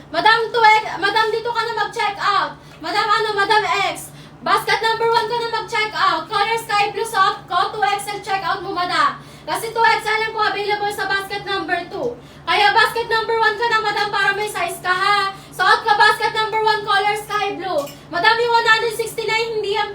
Madam Madam, dito ka na mag-check out. Madam, Madam X. Basket number 1 ka na mag-check out. Color sky blue soft ko, 2XL check out mo, madam. Kasi 2XL lang po available sa basket number 2. Kaya basket number 1 ka na, madam, para may size ka, ha. Suot ka basket number 1 color sky blue. Madam, yung 169, hindi yan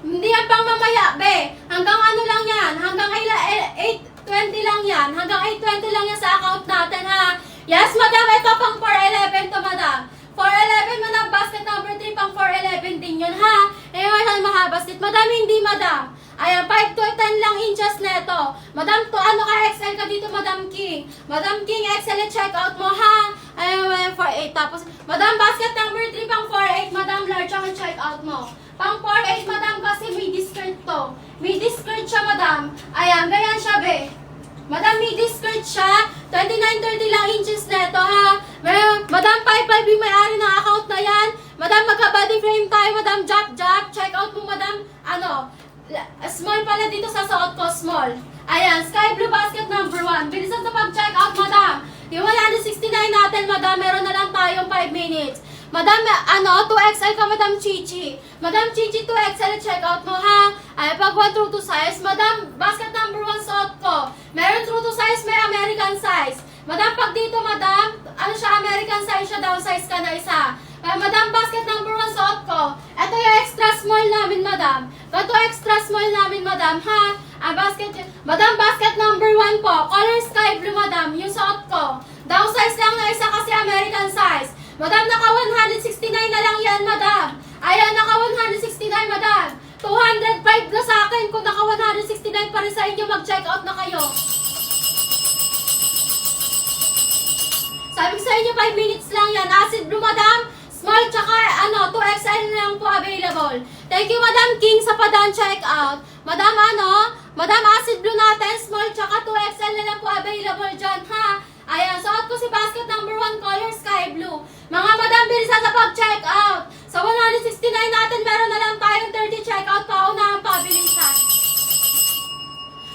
hindi yan pang mamaya, be. Hanggang lang yan. Hanggang 820 lang yan. Hanggang 820 lang yan sa account natin, ha. Yes, madam, ito pang 411 to, madam. 411, madam, basket number 3, pang 411 din yun, ha. Ngayon, mahabasket. Madam, hindi, madam. Ayan, 5 to 10 lang inches neto. Madam, to ano ka, XL ka dito, Madam King. Madam King, XL, check out mo, ha. Ayan, 4.8. Tapos, madam, basket number 3, pang 4.8, madam, large ang check out mo. Pang 4.8, madam, kasi midi skirt to. Midi skirt siya, madam. Ayan, ganyan siya, be. Madam, midi skirt siya. 29-30 lang inches neto, ha. Madam, 5.5 yung may-ari ng account na yan. Madam, magka-body frame tayo, madam. Jap. Check out mo, madam. Small pala dito sa suot ko, small. Ayan, sky blue basket number 1. Bilisan sa pag-check out, madam. Yung 169 natin, madam, meron na lang tayong 5 minutes. Madam, 2XL ka, Madam Chichi. Madam Chichi, 2XL, check out mo, ha. Ay, pag 1 true to size, madam, basket number 1 suot ko. Meron true to size, may American size. Madam, pag dito, madam, siya, American size siya, downsize ka na isa. Madam, basket number 1 suot ko. Ito yung extra small namin, madam. Ito extra small namin, madam, ha. Madam, basket number 1 po. Color sky blue, madam, yung suot ko. Downsize lang na isa kasi American size. Madam, naka 169 na lang yan, madam. Ayan, naka 169, madam. 205 na sa akin. Kung naka 169 pa rin sa inyo, mag-check out na kayo. Sabi ko sa inyo, 5 minutes lang yan. Acid blue, madam. Small, tsaka 2XL lang po available. Thank you, Madam King, sa padan check out. Madam, Madam, acid blue natin. Small, tsaka 2XL na lang po available dyan, ha. Ayan, suot ko si basket number 1 color sky blue. Mga madam, bilisan sa pag-check out. Sa 169 natin, meron na lang tayong 30 check out pa. Unahang pabilisan.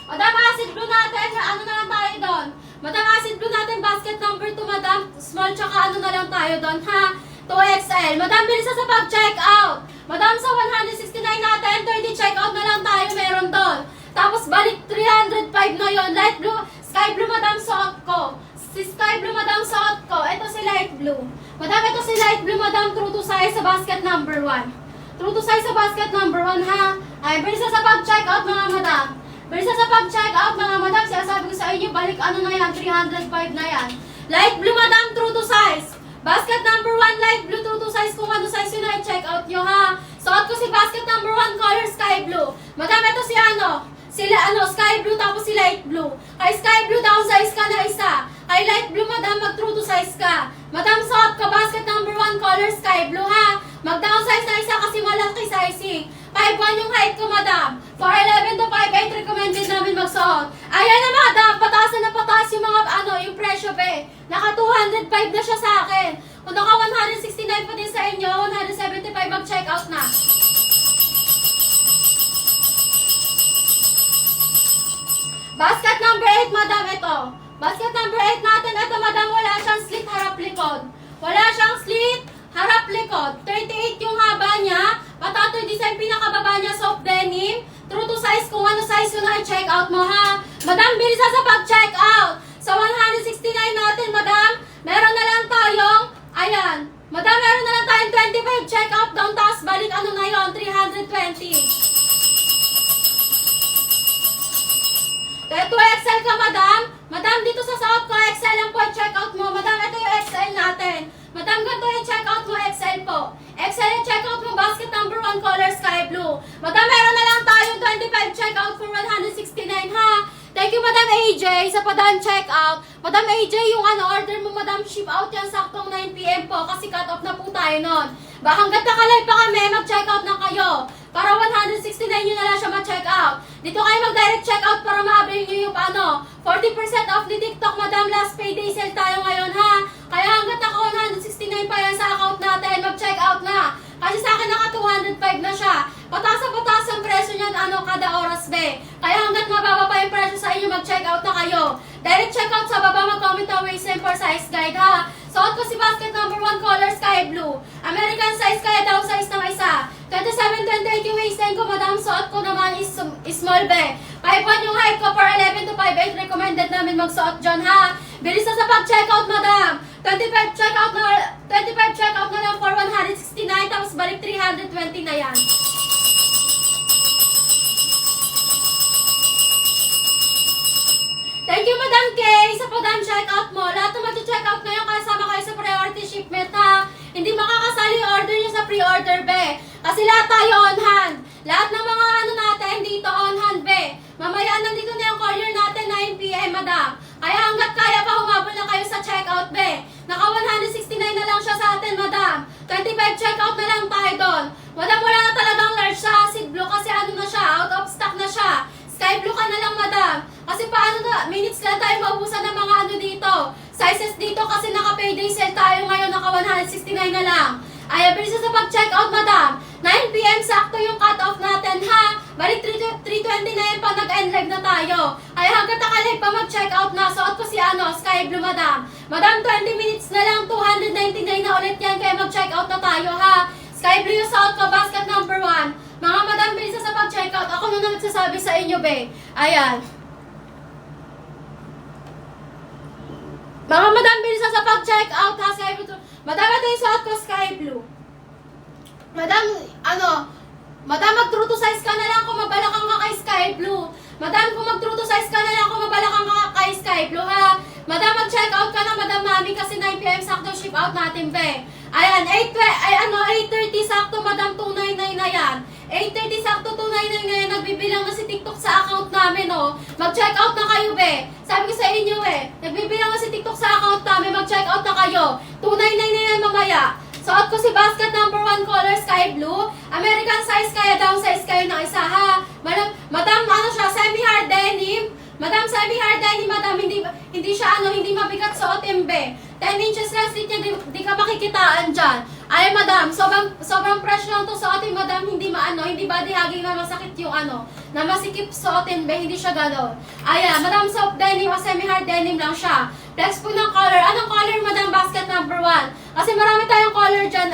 Madam, acid blue natin, na lang tayo doon. Madam, acid blue natin, basket number 2, madam. Small, tsaka na lang tayo doon, ha. 2XL. Madam, bilisan sa pag-check out. Madam, sa 169 natin, 30 check out na lang tayo, meron doon. Tapos, balik 305 na yon. Light blue, sky blue, madam, suot ko. Si sky blue, madam, suot ko. Ito si light blue. Madam, ito si light blue, madam, true to size sa basket number 1. True to size sa basket number 1, ha. Ay, bilisan sa pag-check out, mga madam. Bilisan sa pag-check out, mga madam. Sinasabi ko sa inyo, balik na yan, 305 na yan. Light blue, madam, true to size. Basket number 1, light blue, true to size. Kung ano size yun ay check out nyo, ha. Suot ko si basket number 1, color sky blue. Madam, ito si sky blue, tapos si light blue. Kay sky blue, downsize ka na isa. Kay light blue, madam, mag-true to size ka. Madam, suot ka, basket number 1, color sky blue, ha. Mag-downsize na isa kasi malaki sizing. 5'1 yung height ko, madam. 4'11 to 5'8 recommended namin magsuot. Ayan na, madam, pataas na pataas yung mga, yung presyo, be. Naka 205 na siya sa akin. Kung naka 169 pa din sa inyo, 175 mag-check out na. Basket number 8, madam, ito. Basket number 8 natin, ito, madam, wala siyang slit harap-likod. Wala siyang slit harap-likod. 38 yung haba niya. Patato design, pinakababa niya, soft denim. True to size, kung ano size yun na check out mo, ha. Madam, bilisan sa pag-check out. Sa 169 natin, madam, meron na lang tayong, ayan. Madam, meron na lang tayong 25 check out down, taas balik, na yun, 320. 2XL ka, madam. Madam, dito sa suot ko, XL lang po, check out mo. Madam, ito yung XL natin. Madam, ganito yung check out mo, XL po. XL yung check out mo, basket number 1, color sky blue. Madam, meron na lang tayong 25 check out for 169, ha. Thank you, Madam AJ, sa padan check out. Madam AJ, yung order mo, madam, ship out yan saktong 9 PM po kasi cut off na po tayo nun. Baka hanggat nakalay pa kami, mag-check out na kayo. Para 169 nyo na lang siya ma-check out. Dito kayo mag-direct check out para ma-avail nyo yung 40% off ni TikTok, madam. Last payday sale tayo ngayon, ha. Kaya hanggat naka 169 pa yan sa account natin, mag-check out na. Kasi sa akin naka 205 na siya. Pataas ang presyo niyan, kada oras, be. Kaya hanggat mababa pa yung presyo sa inyo, mag-check out na kayo. Direct check out sa baba, mag-comment na waist and for size guide, ha. So, si basket number 1, color sky blue. American size kaya daw size ng isa. 27-28 yung waistline ko, madam. Suot ko naman is small be. 5'1 yung height ko, for 11 to 5'8. Recommended namin magsuot dyan, ha? Bilis na sa pag-checkout, madam. 25 checkout na lang for 169, tapos balik 320 na yan. Thank you, Madam Kay, sa padam checkout mo. Lahat na mag-checkout ngayon, kasama kayo sa priority shipment, ha? Hindi makakasali yung order niyo sa pre-order, be. Kasi lahat tayo on hand. Lahat ng mga ano natin dito on hand, be. Mamaya nandito na yung courier natin, 9 p.m., madam. Kaya hanggat kaya pa, humabol na kayo sa checkout, be. Naka 169 na lang siya sa atin, madam. 25 checkout na lang tayo doon. Madam, wala na talagang large sa acid blue kasi ano na siya, out of stock na siya. Sky blue ka na lang, madam. Kasi paano na, minutes lang tayo maubusan ng mga ano dito. Sizes dito kasi naka-payday sale tayo ngayon, naka 169 na lang. Ay, bilis sa pag-checkout, madam. 9 p.m. sakto yung cut-off natin, ha? Balik 3:20 na yan pa nag-end live na tayo. Ay, hanggang nakalive pa mag-checkout na. Suot ko si sky blue, madam. Madam, 20 minutes na lang, 299 na ulit yan. Kaya mag-checkout na tayo, ha? Sky blue yung suot ko, basket number 1. Mga madam, bilis sa pag-checkout. Ako na nagsasabi sa inyo, be. Ayan. Mga madam, bilis sa pag-checkout, ha? Sky blue. Madam, ito yung suot ko, sky blue. Madam, madam, mag-true to size ka na lang kung mabalakang ka kay sky blue. Madam, kung mag-true to size ka na lang kung mabalakang ka kay sky blue, ha? Madam, mag-check out ka na, madam mami, kasi 9 p.m. sakto ship out natin, be. Ayan, 8:30 sakto, madam, 299 na yan. 8:30 sakto, 299 na yan. Nagbibilang na si TikTok sa account namin, oh. Mag-check out na kayo, be. Sabi ko sa inyo, nagbibilang na si TikTok sa account namin, mag-check out na kayo. 299 na yan mamaya. Suot ko si basket number 1, color sky blue. American size kaya down size kayo ng isa, ha? Madam, ano siya, semi-hard denim. Madam, semi-hard denim, madam, hindi siya, hindi mabigat suotin, be. 10 inches lang slit niya, di ka makikitaan dyan. Ay, madam, sobrang fresh lang to suotin, madam, hindi body hugging na masakit yung na masikip suotin, be, hindi siya gano'n. Ayan, madam, soft denim, semi-hard denim lang siya. Flex po ng color. Anong color, madam, basket number 1? Kasi marami tayong color dyan,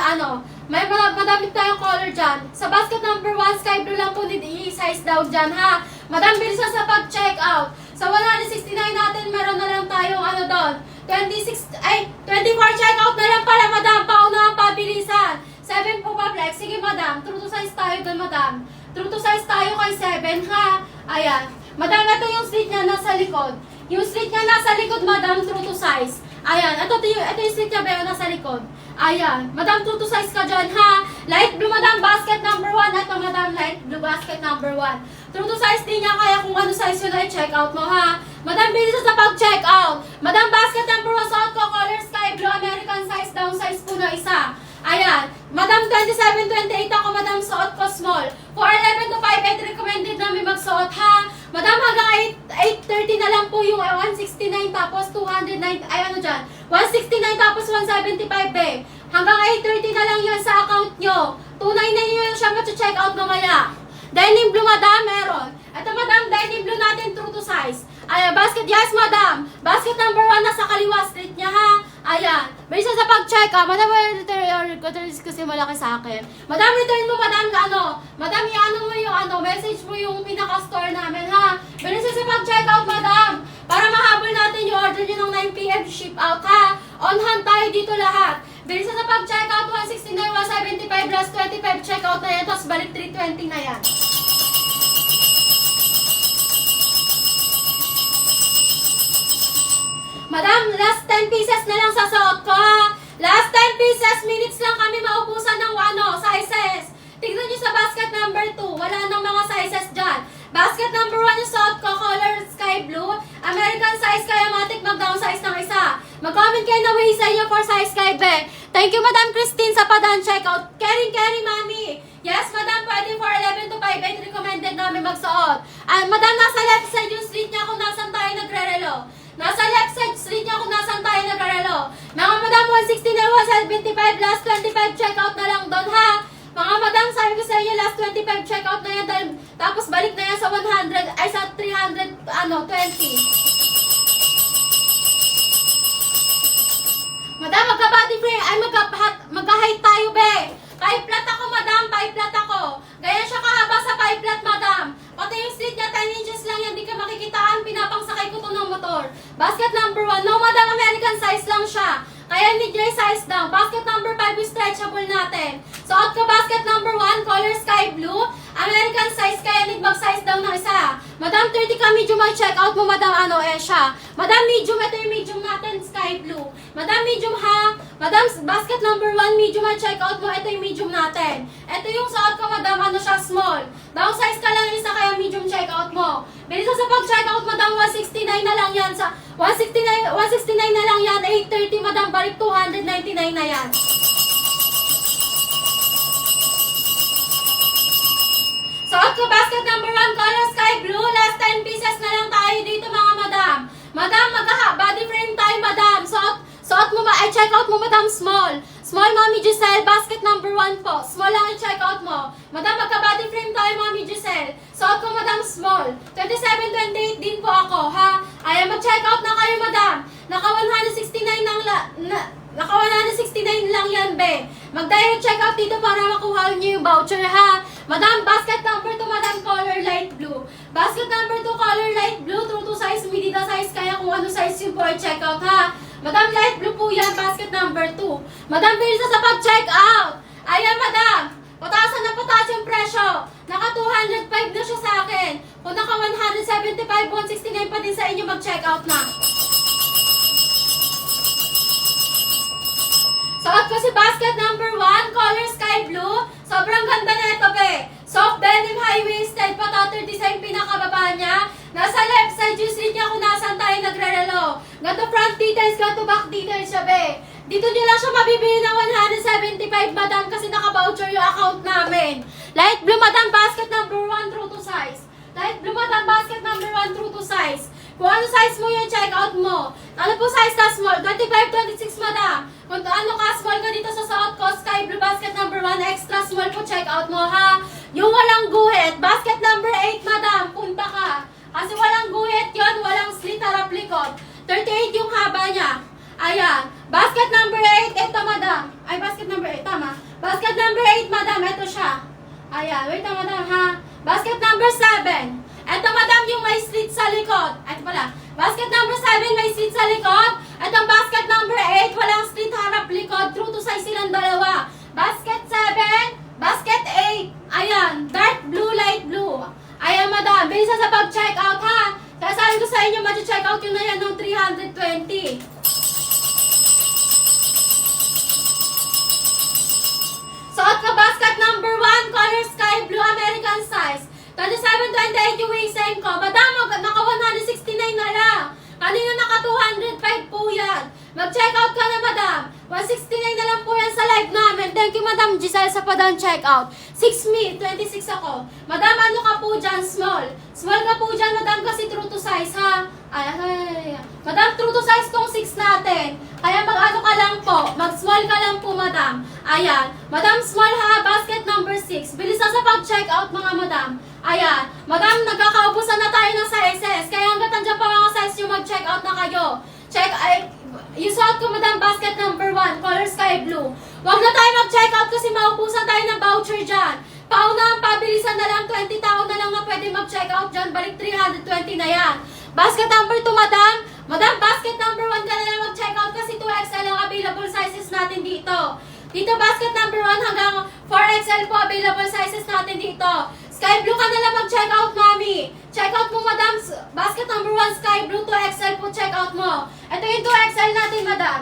may madami tayong color dyan. Sa basket number 1, sky blue lang po, i-size down dyan, ha? Madam, bilisan sa pag-check out. Sa 169 natin, meron na lang tayong doon. 24 check out na lang pala, madam. Paunahan, pabilisan. 7 po pa, flex. Sige, madam. True to size tayo doon, madam. True to size tayo kay 7, ha? Ayan. Madam, ito yung slit niya nasa likod. Yung slit niya nasa likod, madam, true to size. Ayan, ito yung slit niya, pero nasa likod. Ayan, madam, true to size ka dyan, ha? Light blue, madam, basket number 1. Ito, madam, light blue, basket number 1. True to size din niya, kaya kung ano size yun ay check out mo, ha? Madam, bilis sa pag-check out. Madam, basket number 1, suot ko, color sky blue, American size, down size po na isa. Ayan, madam, 27-28 ako, madam, suot ko small. For 11 to 5'8", recommended namin magsuot, ha? Madam, hanggang 8:30 na lang po yung 169 tapos 209, ay dyan, 169 tapos 175, be. Hanggang 8:30 na lang yun sa account nyo. 299 yun siya mag-check out mamaya. Denim blue, madam, meron. Ito, madam, denim blue natin, true to size. Ayan, basket, yes, madam. Basket number 1 nasa kaliwa street niya, ha? Ayan. Bisa sa pag-check, ha? Madam, return kasi malaki sa akin. Madam, return mo, madam, madam, mo yung, message mo yung pinaka-store namin, ha? Bisa sa pag-check out, madam. Para mahabol natin yung order nyo ng 9 p.m. ship out, ha? On hand tayo dito lahat. Bisa sa pag-check out, 169, 175 plus 25 check out na yan, tapos balik 320 na yan. Madam, last 10 pieces na lang sa suot ko, ha? Last 10 pieces, minutes lang kami maubusan ng sizes. Tignan nyo sa basket number 2, wala nang mga sizes dyan. Basket number 1 yung suot ko, color sky blue. American size, kaya matik mag-down size ng isa. Mag-comment kayo na way sa inyo for size guide, be. Thank you, Madam Christine, sa padan checkout. Carry, mami. Yes, madam, pwede for 11 to 5'8", recommended namin magsuot. Madam, nasa left side yung street niya kung nasan tayo nagre-relo. Nasa left side street niya kung nasan tayo nagre-relo. Mga madam, 160 na 175, last 25 checkout na lang doon, ha? Mga madam, sabi ko sa inyo, last 25 checkout na yan, tapos balik na yan sa 100, ay sa 320. Madam, magka-body ay magka-height tayo, be. Pie-flat ako, madam. Pie-flat ako. Ganyan siya kahaba sa pie-flat, madam. Pati yung street niya, 10 inches lang yan. Di ka makikitaan. Pinapangsakay ko to ng motor. Basket number 1. No, madam. American size lang siya. Kaya mid-gray size daw. Basket number 5 is stretchable natin. Suot ko basket number 1, color sky blue. American size, kaya need mag-size daw ng isa. Madam, 30 ka medium ang check out mo, madam, siya. Madam, medium, ito yung medium natin, sky blue. Madam, medium ha. Madam, basket number 1, medium ang check out mo, ito yung medium natin. Ito yung suot ko, madam, siya, small. Downsize ka lang isa, kaya medium check out mo. Bilis sa pag-check out, madam, 169 na lang yan. Sa 169 na lang yan, 830, madam, balik 299 na yan. Suot ko basket number 1, color sky blue. Last 10 pieces na lang tayo dito, mga madam. Madam, body frame tayo, madam. Suot mo check out mo, madam, small. Small, Mami Giselle, basket number 1 po. Small lang i-check out mo. Madam, body frame tayo, Mami Giselle. Suot ko, madam, small. 27, 28 din po ako, ha? Ayan, mag-check out na kayo, madam. Naka 169 lang yan, be. Mag-direct check out dito para makuha niyo yung voucher, ha? Madam, basket number 2, madam, color light blue. Basket number 2, color light blue. True to size, medida size, kaya kung ano size yung po i-check out, ha? Madam, light blue po yan, basket number 2. Madam, bilis na sa pag-check out. Ayan, madam. Pataas na pataas yung presyo. Naka 205 na siya sa akin. Kung naka 175, 169 pa din sa inyo mag-check out na. Suot ko si basket number 1, color sky blue. Sobrang ganda na ito, be. Soft denim, high-waisted, patater design, pinakababa niya. Nasa left side yung street niya kung nasaan tayo nagre-relo. Ganto front details, ganto back details siya, be. Dito nyo lang siya mabibili ng 175, madam, kasi naka-voucher yung account namin. Light blue, madam, basket number 1, true to size. Light blue, madam, basket number 1, true to size. Kung ano size mo yung check out mo. Ano po size ka small? 25, 26, madam. Kung ano ka small ka dito sa suot ko, sky blue, basket number 1, extra small po check out mo, ha? Yung walang guhit, basket number 8, madam, punta ka. Kasi walang guhit yon, walang slit harap likod. 38 yung haba niya. Ayan. Basket number 8, ito, madam. Ay, basket number 8, tama. Basket number 8, madam, ito siya. Ayan, wait na, madam, ha? Basket number 7. Ito, madam, yung may slit sa likod. Ito pala. Basket number 7, may slit sa likod. Itong basket number 8, walang slit harap likod. True to size silang dalawa. Basket 7, basket 8. Ayan, dark blue, light blue. Ayan, madam, bilis sa pag-check out, ha? Sasabihin ko sa inyo, mag-check out yun na yan ng 320. Suot ka basket number 1, color sky blue, American size. 27-28 yung waistline ko. Madam, naka 169 na lang. Kanina naka 205 po yan. Mag-check out ka na, madam. 169 na lang po yan sa live namin. Thank you, madam Giselle, sa padang check out. 6 me, 26 ako. Madam, ano ka po dyan? Small. Small ka po dyan, madam, kasi true to size, ha? Ay. Madam, true to size kong 6 natin. Kaya mag-ano ka lang po. Mag-small ka lang po, madam. Ayan. Madam, small ha. Basket number 6. Bilis na sa pag-check out, mga madam. Ayan. Madam, nagkakaubusan na tayo ng sizes. Kaya hanggat nandiyan pa mga size yung mag-check out na kayo. Yung suot ko, madam, basket number 1, color sky blue. Huwag na tayo mag-check out kasi maubusan tayo ng voucher dyan. Pauna ang pabilisan na lang, 20 tao na lang na pwede mag-check out dyan. Balik 320 na yan. Basket number 2, madam. Madam, basket number 1 ka na lang mag-check out kasi 2XL ang available sizes natin dito. Dito, basket number 1 hanggang 4XL po available sizes natin dito. Sky blue ka na lang mag-check out, mami. Check out mo, madam. Basket number 1, sky blue, 2XL po check out mo. Ito yung 2XL natin, madam.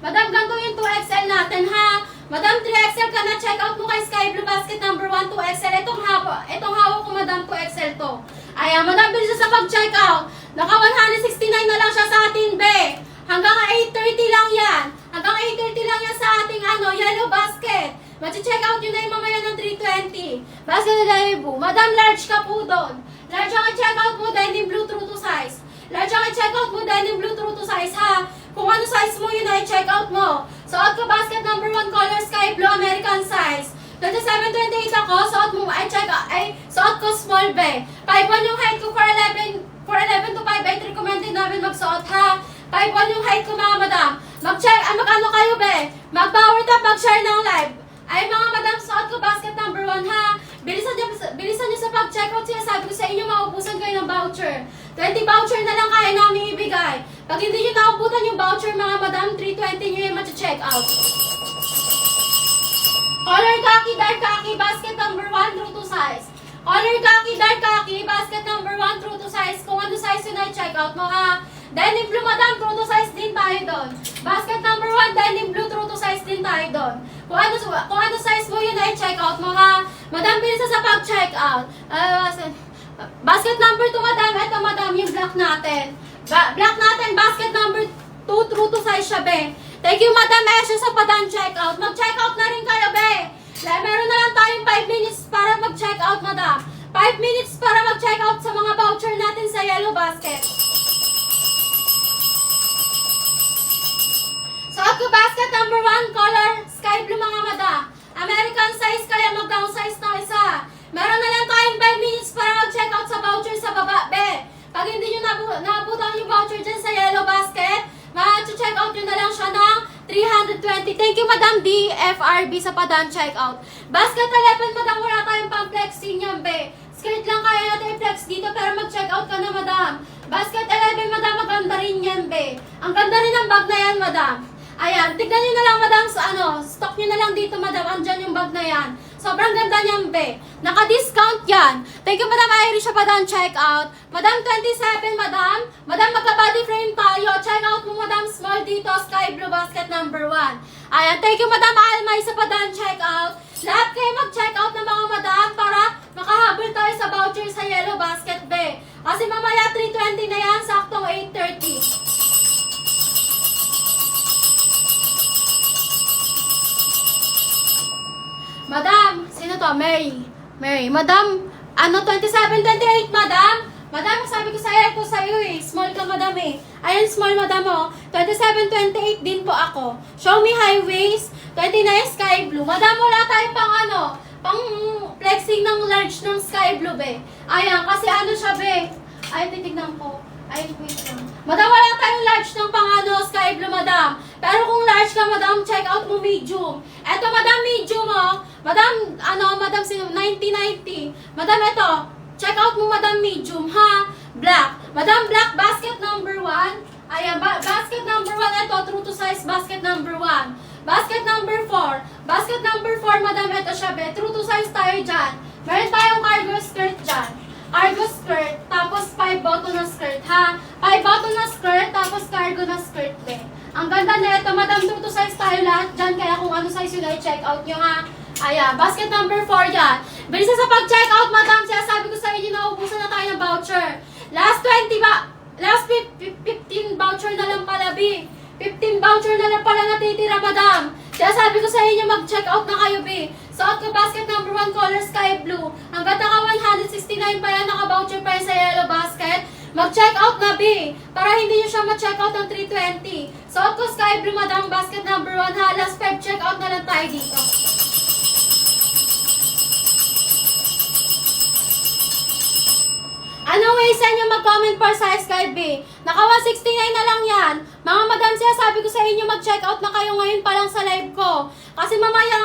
Madam, ganito yung 2XL natin, ha? Madam, 3XL ka na, check out mo kay sky blue, basket number 1, 2XL. Itong hawak ko, madam, 2XL to. Ayan, madam, bilis sa pag-check out. Naka 169 na lang siya sa atin, be. Hanggang 8:30 lang yan. Hanggang 8:30 lang yan sa ating yellow basket. Machi-check out yun na yung mamaya ng 320. Basket na dahil madam, large ka po doon. Large ang i-check out mo dahil blue true to size. Large ang i-check out mo dahil blue true to size, ha? Kung ano size mo yun na i-check out mo. Suot ko basket number 1, color sky blue, American size. 27-28 ako, suot ko small, be. 5'1 yung height ko, 4'11 to 5'8 recommended namin magsuot, ha? 5'1 yung height ko, mga madam. Mag-ano kayo, be? Mag-power tap, mag-share ng live. Ay, mga madam, suot ko basket number 1, ha? Bilisan nyo sa pag-checkout. Sinasabi ko sa inyo, maubusan kayo ng voucher. 20 voucher na lang kaya namin ibigay. Pag hindi nyo naubutan yung voucher, mga madam, 320 nyo yung ma-checkout. Color khaki, dark khaki, basket number 1, true to size. Color khaki, dark khaki, basket number 1, true to size. Kung ano size yun ay check out mo, ha? Denim blue, madam, true to size din tayo doon. Basket number 1, denim blue, true to size din tayo doon. Kung ano size mo yun ay check out mo, ha? Madam, bilis sa pag-check out. Basket number 2, madam, ito madam, yung black natin. Black natin, basket number 2, true to size siya, be. Thank you, Madam Esha, sa padan checkout. Mag-checkout na rin kayo, be. Meron na lang tayong 5 minutes para mag-checkout, madam. 5 minutes para mag-checkout sa mga voucher natin sa yellow basket. So, ako basket number 1, color sky blue, mga madam. American size, kaya mag-downsize na isa. Meron na lang tayong 5 minutes para mag-checkout sa voucher sa baba, be. Pag hindi nyo nabutan yung voucher dyan sa yellow basket, ma-check out nyo na lang siya ng 320. Thank you, Madam DFRB, sa padan checkout. Basket 11, Madam, wala tayong pang-flexing yan, be. Skirt lang kaya natin i-flex dito, pero mag-check out ka na, Madam. Basket 11, Madam, maganda rin yan, be. Ang ganda rin ng bag na yan, Madam. Ayan, tignan nyo na lang, Madam, sa stock nyo na lang dito, Madam. Andyan yung bag na yan. Sobrang ganda niyan, be. Naka-discount yan. Thank you, Madam Irish, sa padan checkout. Madam 27, Madam. Madam, magka-body frame tayo. Check out mo, Madam, small dito, sky blue, basket number 1. Ayan, thank you, Madam Almay, sa padan checkout. Lahat kayo mag-check out ng mga Madam para makahabol tayo sa voucher sa yellow basket, be. Kasi mamaya 320 na yan, saktong 8:30. Madam, sino to? Mary. Madam, 27-28, Madam. Madam, sabi ko sa'yo eh. Small ka, Madam eh. Ayan, small, Madam, oh. 27-28 din po ako. Show me high waist. 29 sky blue. Madam, wala tayong pang flexing ng large ng sky blue, be. Ayan, kasi siya, be. Ay, titignan ko. Ay, wait lang. Madam, wala tayong large ng sky blue, Madam. Pero kung large ka, Madam, check out mo medium. Eto, Madam, medium, oh. Madam, Madam, 90-90. Madam, eto, check out mo, Madam, medium, ha? Black. Madam, black, basket number 1. Ayan, basket number 1, eto, true to size, basket number 1. Basket number 4. Basket number 4, Madam, eto siya, be. True to size tayo dyan. Meron tayong cargo skirt dyan. Cargo skirt, tapos 5 button na skirt, ha? 5 button na skirt, tapos cargo na skirt, be. Ang ganda na ito, Madam, true to size tayo lahat dyan, kaya kung ano size yun ay check out nyo, ha? Ayan, basket number 4 yan. Bilis sa pag-check out, Madam, sinasabi ko sa inyo, naubusan na tayo ng voucher. Last 15 voucher na lang pala, B. 15 voucher na lang pala natitira, Madam. Sinasabi ko sa inyo, mag-check out na kayo, B. Suot ko basket number 1, color sky blue. Hanggang naka 169 pa yan, naka-voucher pa yan sa yellow basket. Mag-check out na, B. Para hindi nyo siya ma-check out ng 320. Suot ko sky blue, Madam, basket number 1, ha. Last 5 check out na lang tayo dito. Anong way sa inyo mag-comment for size guide, B? Naka 169 na lang yan. Mga Madam, sabi ko sa inyo, mag-check out na kayo ngayon pa lang sa live ko. Kasi mamaya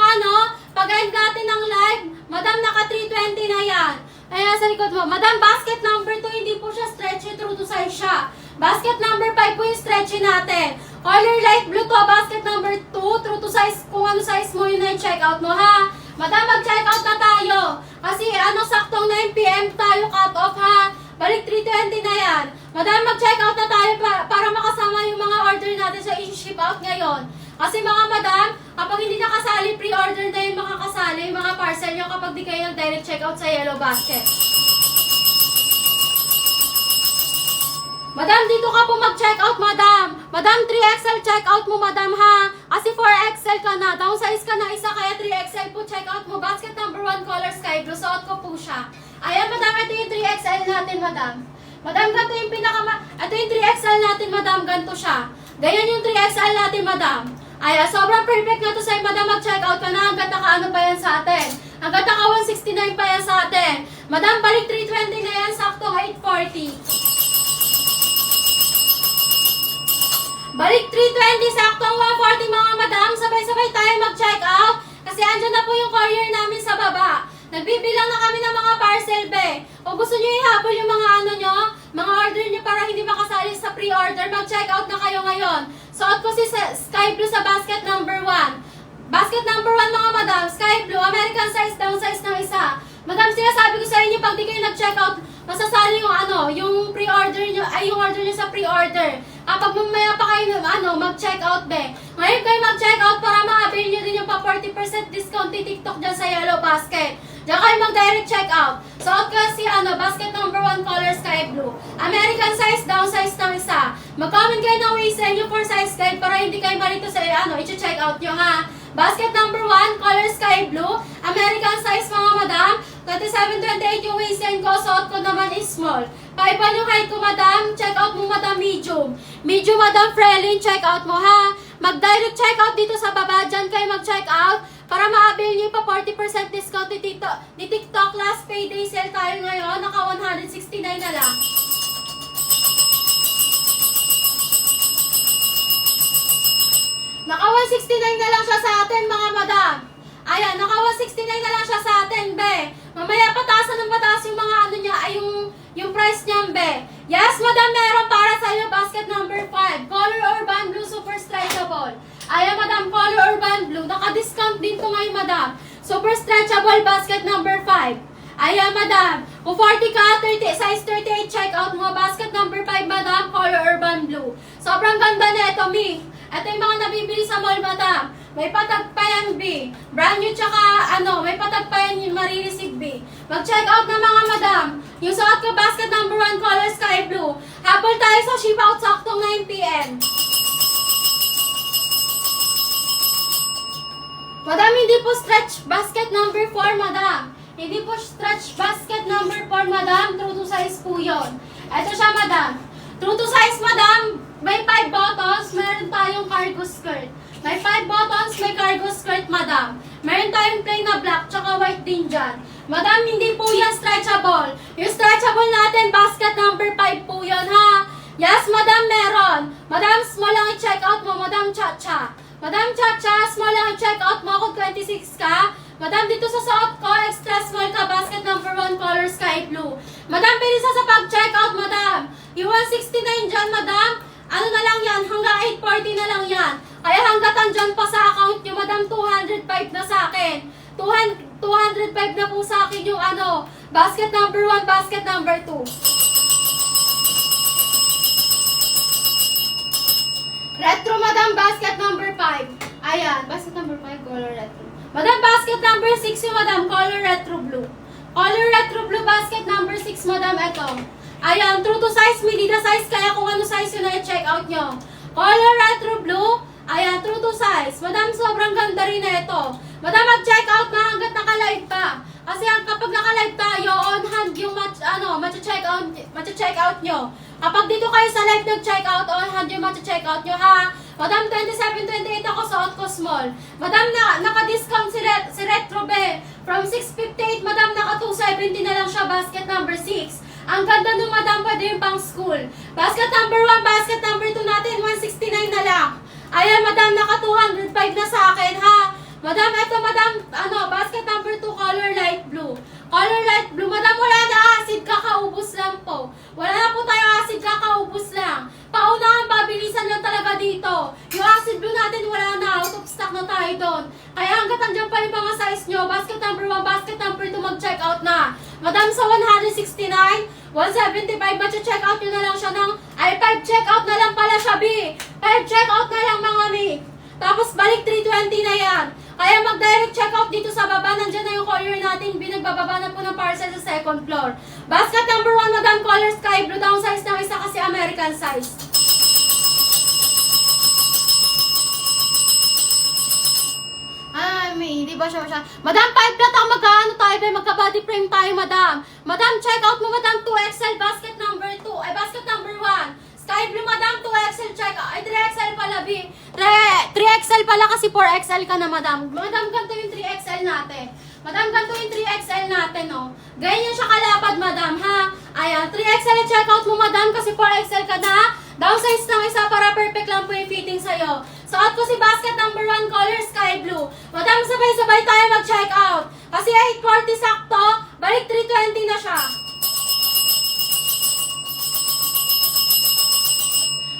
pag-end natin ng live, Madam, naka 320 na yan. Ayan, sa likod mo. Madam, basket number 2, hindi po siya stretchy, true to size siya. Basket number 5 po yung stretchy natin. Color light blue to, basket number 2, true to size. Kung ano size mo, yun na yung check out mo, ha? Madam, mag-check out na tayo. Kasi saktong 9 PM tayo cut off, ha? Balik 320 na yan. Madam, mag-check out na tayo para makasama yung mga order natin sa i-ship out ngayon. Kasi mga Madam, kapag hindi nakasali, pre-order na yung makakasali, yung mga parcel nyo kapag di kayo nag-direct check out sa yellow basket. Madam, dito ka po mag-check out, Madam. Madam, 3XL check out mo, Madam, ha? Kasi 4XL ka na. Downsize ka na isa, kaya 3XL po check out mo. Basket number 1, color sky blue. Suot ko po siya. Ayan, Madam, ito yung 3XL natin, Madam. Madam, ganito yung ito yung 3XL natin, Madam. Ganito siya. Ganyan yung 3XL natin, Madam. Ayan, sobrang perfect na to sa'yo, Madam. Mag-check out ka na. Hanggat naka pa yan sa atin. Hanggat naka 169 pa yan sa atin. Madam, balik 320 na yan. Sakto, 840. Balik 320, sakto Suot ko si sky blue sa basket number 1. Basket number 1 mga madam, sky blue, American size, downsize ng isa. Madam, sinasabi ko sa inyo, pag di kayo nag-check out, masasali yung yung pre-order nyo, ay yung order nyo sa pre-order. Kapag mamaya pa kayo mag-check out be. Ngayon kayo mag-check out para ma-avail nyo din yung pa 40% discount ni TikTok dyan sa yellow basket. Diyan kayo mag-direct check out. Suot ko si basket number 1 color sky blue. American size, downsize ng isa. Mag-comment kayo ng way sa inyo for size guide para hindi kayo malito sa i-check out nyo ha. Basket number 1, color sky blue. American size mga madam. 27-28 yung waistline ko. Suot ko naman is small. 5'1" yung height ko madam. Check out mo madam medium. Medium madam Frelin. Check out mo ha. Mag-direct check out dito sa baba. Diyan kayo mag-check out. Para ma-avail nyo pa 40% discount ni TikTok. Last payday sale tayo ngayon. Naka 169 na lang. Naka 169 na lang siya sa atin mga madam. Ayan, naka 169 na lang siya sa atin, be. Mamaya pataasan ng pataas yung mga niya, ay yung price niyan, be. Yes, madam, meron para sa iyo basket number 5. Color Urban Blue Super Stretchable. Ayan, madam, color Urban Blue. Naka-discount din to ngayon, madam. Super Stretchable basket number 5. Ayan, madam. Kung 40 ka, size 38, check out mo. Basket number 5, madam, color Urban Blue. Sobrang ganda na ito, Mi. Ito yung mga nabibili sa mall, madam. May patag pa yan, B. Brand new tsaka, may patag pa yan yung marireceive, B. Mag-check out na mga madam. Yung suot ko, basket number 1, color sky blue. Habol tayo sa ship out saktong 9 p.m. Madam, hindi po stretch basket number 4, madam. Hindi po stretch basket number 4, madam. True to size po yun. Ito siya, madam. True to size, madam. May 5 buttons. Meron tayong cargo skirt. May 5 buttons, may cargo skirt, madam. Meron tayong plain na black, tsaka white din dyan. Madam, hindi po yan stretchable. Yung stretchable natin, basket number 5 po yun, ha? Yes, madam, meron. Madam, small lang i-check out mo, madam Chacha. Madam Chacha, small lang i-check out mo kung 26 ka. Madam, dito sa suot ko, extra small ka, basket number 1, color sky blue. Madam, bilis sa pag-check out, madam. Yung 169 dyan, madam, ano na lang yan, hanggang 840 na lang yan. Kaya hanggat andyan pa sa account nyo, madam, 205 na sa akin. 205 na po sa akin yung basket number 1, basket number 2. Retro, madam, basket number 5. Ayan, basket number 5, color retro. Madam, basket number 6 yung madam, color retro blue. Color retro blue, basket number 6, madam, eto. Ayan, true to size, medida size, kaya kung ano size yun na i-check out nyo. Color retro blue, ayan, true to size. Madam, sobrang ganda rin na ito. Madam, mag-check out na hanggat naka-live pa. Kasi kapag naka-live tayo, on hand yung ma-check out nyo. Kapag dito kayo sa live nag-check out, on hand yung ma-check out nyo, ha? Madam, 27-28 ako, suot ko small. Madam, naka-discount si Retro Be. From 658, madam, naka-270 na lang siya, basket number 6. Ang ganda nung madam, pwede yung pang school. Basket number 1, basket number 2 natin, 169 na lang. Ayan, madam, naka-205 na sa akin, ha? Madam, eto, madam, basket number 2, color light blue. Color light blue. Madam, wala na acid, kakaubos lang po. Wala na po tayo acid, kakaubos lang. Paunahan, pabilisan lang talaga dito. Yung acid blue natin, wala na. Out of stock na tayo doon. Kaya hanggat andyan pa yung mga size nyo, basket number 1, basket number 2, mag-check out na. Madam, sa 169, 175, check out nyo na lang siya ng, 5 check out na lang pala siya, B. 5 check out na lang mga Mi. Tapos balik 320 na yan. Kaya mag-direct check out dito sa baba. Nandiyan na yung courier natin. Binagbababa na po ng parcel sa second floor. Basket number 1, madam, color sky blue. Down size ng isa kasi American size. Hindi ba siya? Madam, 5 flat ako, magka-body frame tayo, madam. Madam, check out mo, madam, 2XL, basket number 2, basket number 1. Sky blue, madam, 2XL, check out. 3XL pala, B. 3XL pala kasi 4XL ka na, madam. Madam, ganito yung 3XL natin. Madam, ganito yung 3XL natin, oh. Ganyan siya kalapad, madam, ha? Ayan, 3XL, check out mo, madam, kasi 4XL ka na. Downsize ng isa para perfect lang po yung fitting sa'yo. Suot ko si basket number 1, color sky blue. Madam, sabay-sabay tayo mag-check out. Kasi 840 sakto, balik 320 na siya.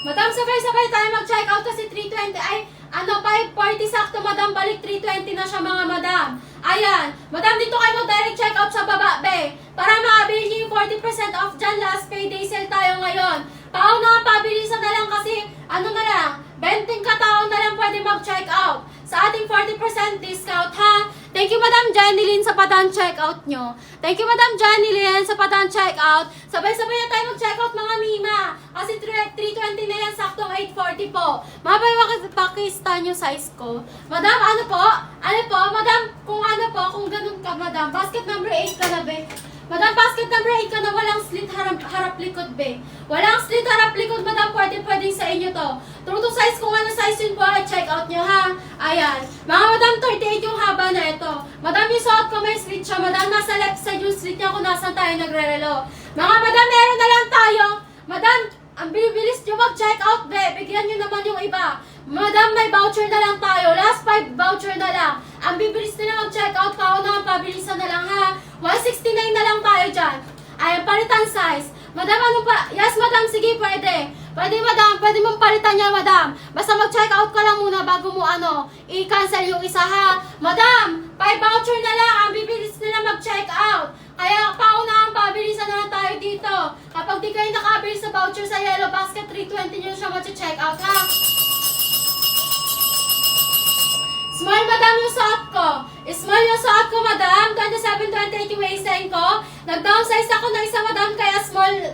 Madam, sabay-sabay tayo mag-check out kasi 320 ay 540 sakto, madam. Balik 320 na siya, mga madam. Ayan. Madam, dito kayo mag-direct check out sa baba, be. Para makabili niyo yung 40% off dyan. Last payday sale tayo ngayon. Pauna, pabilisan na lang kasi, na lang, 20 katao na lang pwede mag-check out sa ating 40% discount, ha? Thank you, Madam Jenilyn, sa padang check-out nyo. Thank you, Madam Jenilyn, sa padang check-out. Sabay-sabay na tayo mag-check-out, mga mima. Kasi 320 na yan, saktong 840 po. Pakistan yung size ko. Madam, ano po? Madam, kung ganun ka, Madam. Basket number 8 ka na, be. Madam, basket number 8 ka na, walang slit harap likod, be. Walang slit harap likod, Madam. Pwede sa inyo to. True to size, kung ano size yun po, check out nyo, ha? Ayan. Mga Madam, 38 yung haba na ito. Madam, yung suot ko may slit siya. Madam, nasa left side yung slit niya kung nasan tayo nagre-relo. Mga Madam, meron na lang tayo. Madam, ang bilis nyo mag-check out, be. Bigyan nyo naman yung iba. Madam, may voucher na lang tayo. Last 5 voucher na lang. Ang bibilis nila mag-check out, pauna, pabilisan na lang, ha? 169 na lang tayo dyan. Ayan, palitan size. Madam, ano pa? Yes, Madam, sige, pwede. Pwede, Madam. Pwede mong palitan niya, Madam. Basta mag-check out ka lang muna bago mo, i-cancel yung isa, ha? Madam, 5 voucher na lang. Ang bibilis nila mag-check out. Kaya, pauna, pabilisan na lang tayo dito. Kapag di kayo nakabili sa voucher sa Yellow Basket, 320 nyo siya mag-check out, ha? Small, Madam, yung suot ko. Small yung suot ko, Madam. 27-28 yung waistline ko. Nag-downsize ako ng isa, Madam, kaya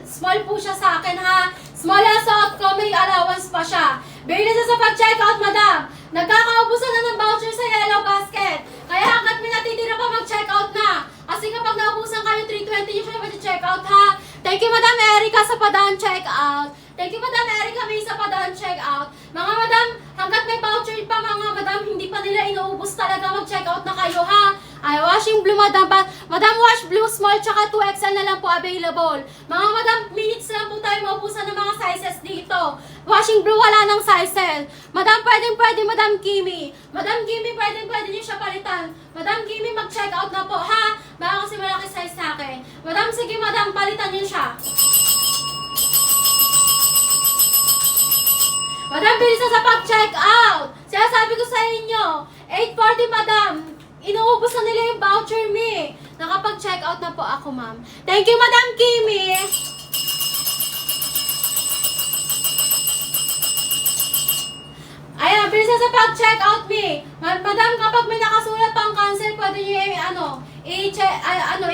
small po siya sa akin, ha. Small yung suot ko, may allowance pa siya. Bilis na sa pag-check out, Madam. Nagkakaubusan na ng voucher sa Yellow Basket. Kaya hanggat may natitira pa, mag-check out na. Kasi kapag naubusan kayo, 320 yung siya mag-check out, ha. Thank you, Madam Erica, sa padaan check out. Thank you, Madam Erica, may sa padaan check out. Mga Madam, hanggat may voucher pa, mga Madam, hindi pa nila inuubos talaga, mag-check out na kayo, ha. Ay, washing blue, Madam. Madam, wash blue, small, tsaka 2XL na lang po available. Mga Madam, minutes lang po tayo maubusan ng mga sizes dito. Washing blue, wala ng sizes. Madam, pwede, Madam Kimi. Madam Kimi, pwede niyo siya palitan. Madam Kimi, mag-check out na po, ha. Baka kasi malaki size sa akin. Madam, sige, Madam, palitan niyo siya. Madam, bilis na sa pag-check out. Sinasabi ko sa inyo, 840, Madam. Inuubos na nila yung voucher me. Nakapag-check out na po ako, ma'am. Thank you, Madam Kimi. Ayan, bilis na sa pag-check out me. Madam, kapag may nakasulat pang cancel, pwede nyo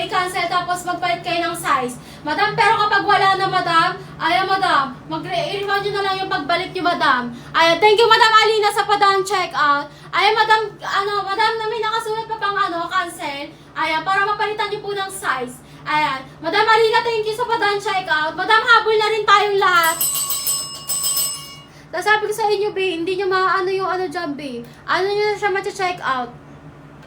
i-cancel tapos magpalit kayo ng size. Madam, pero kapag wala na, Madam, ayan, Madam, i-refund nyo na lang yung pagbalik nyo, Madam. Ayan, thank you, Madam Alina, sa padang check out. Ayan, Madam, Madam, na may nakasulat pa pang cancel. Ayan, para mapalitan nyo po ng size. Ayan, Madam Alina, thank you sa padang check out. Madam, habol na rin tayong lahat. Sasabi ko sa inyo, be, hindi nyo yung dyan, be. Nyo na siya ma-check out.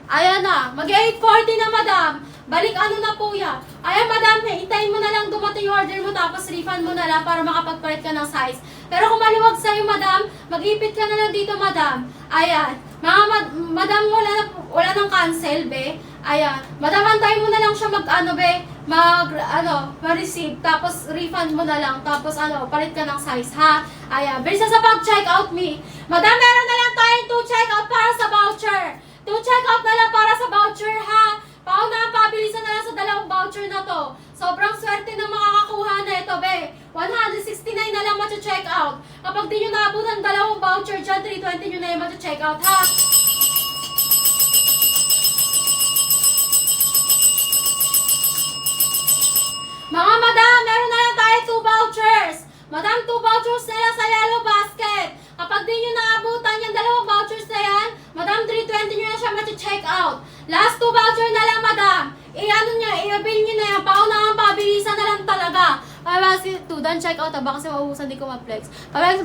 Ayan na, mag-840 na, Madam. Balik na po yan. Ayan, Madam, hintayin mo na lang dumating yung order mo tapos refund mo na lang para makapagpalit ka ng size. Pero kung maliwag sa'yo, Madam, mag-ipit ka na lang dito, Madam. Ayan. Madam, wala nang cancel, be. Ayan. Madam, antayin mo na lang siya ma-receive. Tapos refund mo na lang. Tapos palit ka ng size, ha? Ayan. Bilis sa pag-check out me. Madam, meron na lang tayong 2 check out para sa voucher. 2 check out na lang para sa voucher, ha? Pauna, pabilisan na lang sa 2 voucher na to. Sobrang swerte na makakakuha na ito, be. 169 na lang ma-check out. Kapag di nyo naabutan 2 voucher dyan, 320 nyo na yung ma-check out, ha? Mga Madam, meron na lang tayo 2 vouchers. Madam, 2 vouchers na lang sa Yellow Basket. Kapag di nyo naabutan yung 2 vouchers na yan, Madam, 320 nyo na siya ma-check out. Last 2 voucher na lang, Madam. I-avail nyo na yan. Paunahang pabilisan na lang talaga. Basket 2, done check out. Baka kasi maubusan, di ko ma-flex.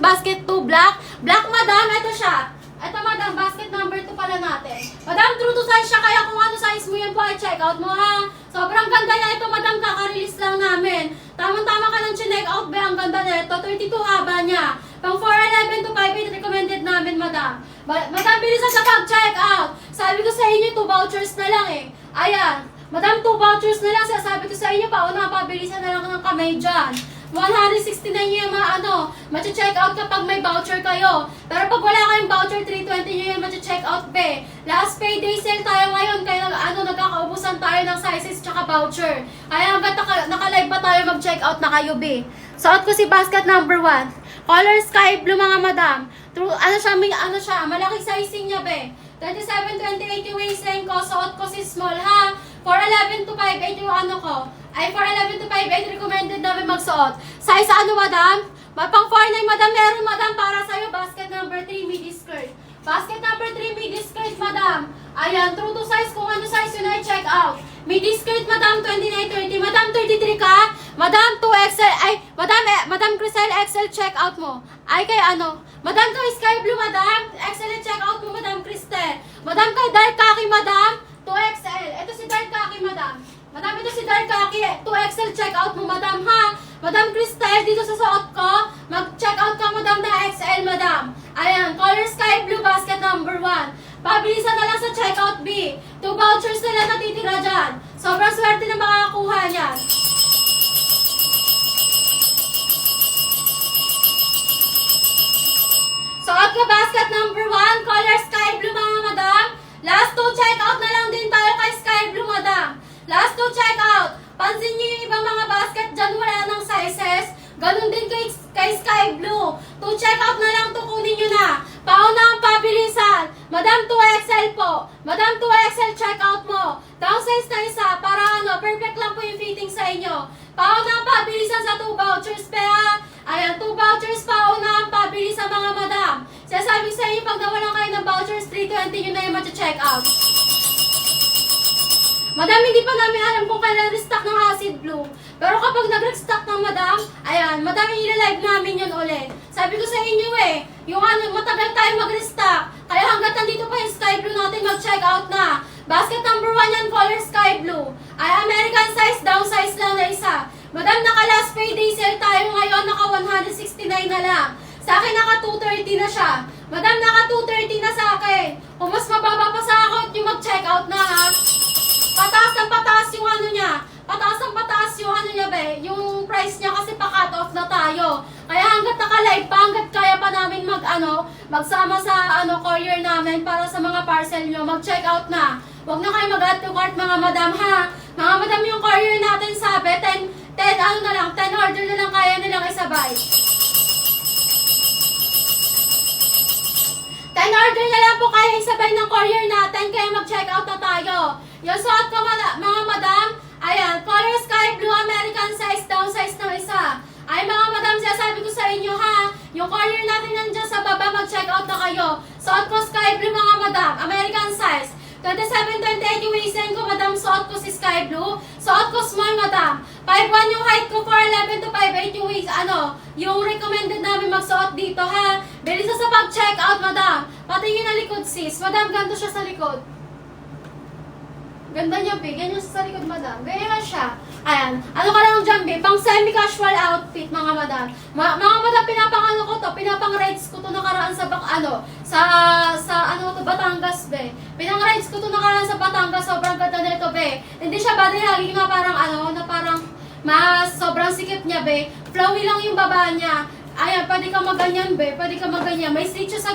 Basket 2, black. Black, Madam, ito siya. Ito, Madam, basket number 2 pala natin. Madam, true to size siya. Kaya kung ano size mo yan po, i-check out mo, ha. Sobrang ganda niya ito, Madam. Kaka-release lang namin. Tamang-tama ka ng chinek out, be. Ang ganda niya ito. 32 haba niya. Pang 411 to 58 recommended namin, Madam. Madam, bilisan sa pag-check out. Sabi ko sa inyo, 2 vouchers na lang, eh. Ayan. Madam, 2 vouchers na lang. Sabi ko sa inyo, pauna, pabilisan na lang ng kamay dyan. 169 nyo yung check out kapag may voucher kayo. Pero pag wala kayong voucher, 320 nyo yung check out, be. Last payday sale tayo ngayon, kaya nagkakaubusan tayo ng sizes tsaka voucher. Kaya hanggat naka-live pa tayo mag-check out na kayo, be. Suot ko si basket number 1. Color sky blue, mga madam. True, malaking sizing niya, be. 27-28 yung waistline ko, suot ko si small, ha? 4'11 to 5'8 yung ko. Ay, 4'11 to 5'8, recommended namin magsuot. Size madam? Pang 4'9, madam, meron, madam, para sa'yo. Basket number 3, midi skirt. Basket number 3, midi skirt, madam. Ayan, true to size, kung ano size yun ay check out. Midi skirt, madam, 29-30. Madam, 33 ka? Madam, 2XL. Ay, madam Crisel, XL check out mo. Ay, kay Madam, kay Sky Blue, madam. XL check out mo, madam Cristel. Madam, kay Dark Khaki, madam. 2XL. Ito si Dark Khaki, madam. Madam, ito si Dark Khaki. 2XL check out mo, madam, ha? Madam Cristel, dito sa suot ko, mag-check out ka, madam, na XL, madam. Ayan, color sky blue, basket number 1. Pabilisan na lang sa checkout, B. 2 vouchers na lang natitira dyan. Sobrang swerte na makakakuha niyan. Suot ko basket number 1, color sky blue, mga madam. Last 2 checkout na lang din tayo kay sky blue, madam. Last 2 checkout. Pansin niyo yung ibang mga basket dyan, wala ng sizes. Ganun din kay sky blue. 2 checkout na lang, tukunin nyo na. Pauna ang pabilisan. Madam, 2XL po. Madam, 2XL checkout mo. Downsize na isa para perfect lang po yung fitting sa inyo. Pauna ang pabilisan sa 2 vouchers, ha? Ayan, 2 vouchers, pauna ang pabilisan, mga madam. Sasabi sa inyo, pag nawalan kayo ng vouchers, 320 nyo na yung check out. Madam, hindi pa namin alam kung kailan restock ng acid blue. Pero kapag nag-restock ng madam, ayan, madam, i-live namin yun ulit. Sabi ko sa inyo yung matagal tayo mag-restock. Kaya hanggat nandito pa yung sky blue natin, mag-check out na. Basket number 1 yan, color sky blue. Ay, American size, down size lang na isa. Madam, naka last payday sale tayo ngayon, naka 169 na lang. Sa akin, naka 230 na siya. Madam, naka 230 na sa akin. Kung mas mababa pa sa akin, yung mag-check out na, ha. Pataas ng pataas yung niya. Pataas ng pataas yung niya, be. Yung price niya kasi pa-cut off na tayo. Kaya hanggat naka-live pa, hanggat kaya pa namin magsama sa courier namin para sa mga parcel nyo, mag-check out na. Huwag na kayo mag-add to cart, mga madam, ha. Mga madam, yung courier natin sabi, 10 order na lang kaya nilang isabay. 10 order na lang po kaya isabay ng courier natin, kaya mag-check out na tayo. Yung suot ko, mga madam, ayan, color sky blue, American size, down size ng isa. Ay, mga madam, sasabi ko sa inyo, ha, yung courier natin nandiyan sa baba, mag-check out na kayo. Suot ko sky blue, mga madam, American size. 27-28 yung waistline ko, madam, suot ko si sky blue. Suot ko small, madam. 5'1 yung height ko, 4'11 to 5'8 yung waist, yung recommended namin magsuot dito, ha. Bilis sa pag-check out, madam. Patingin na likod, sis. Madam, ganito siya sa likod. Ganda niya, be. Ganyan siya sa likod, madam. Ganyan siya. Ayan. Ano ka lang dyan, be? Pang semi-casual outfit, mga madam. Mga madam, pinapang-rides ko to nakaraan sa Batangas, be. Pinang-rides ko to nakaraan sa Batangas. Sobrang ganda nito, be. Hindi siya body hugging na parang sobrang sikip niya, be. Flowy lang yung baba niya. Ayan, pwede ka maganyan, be. Pwede ka maganyan. May stitch sa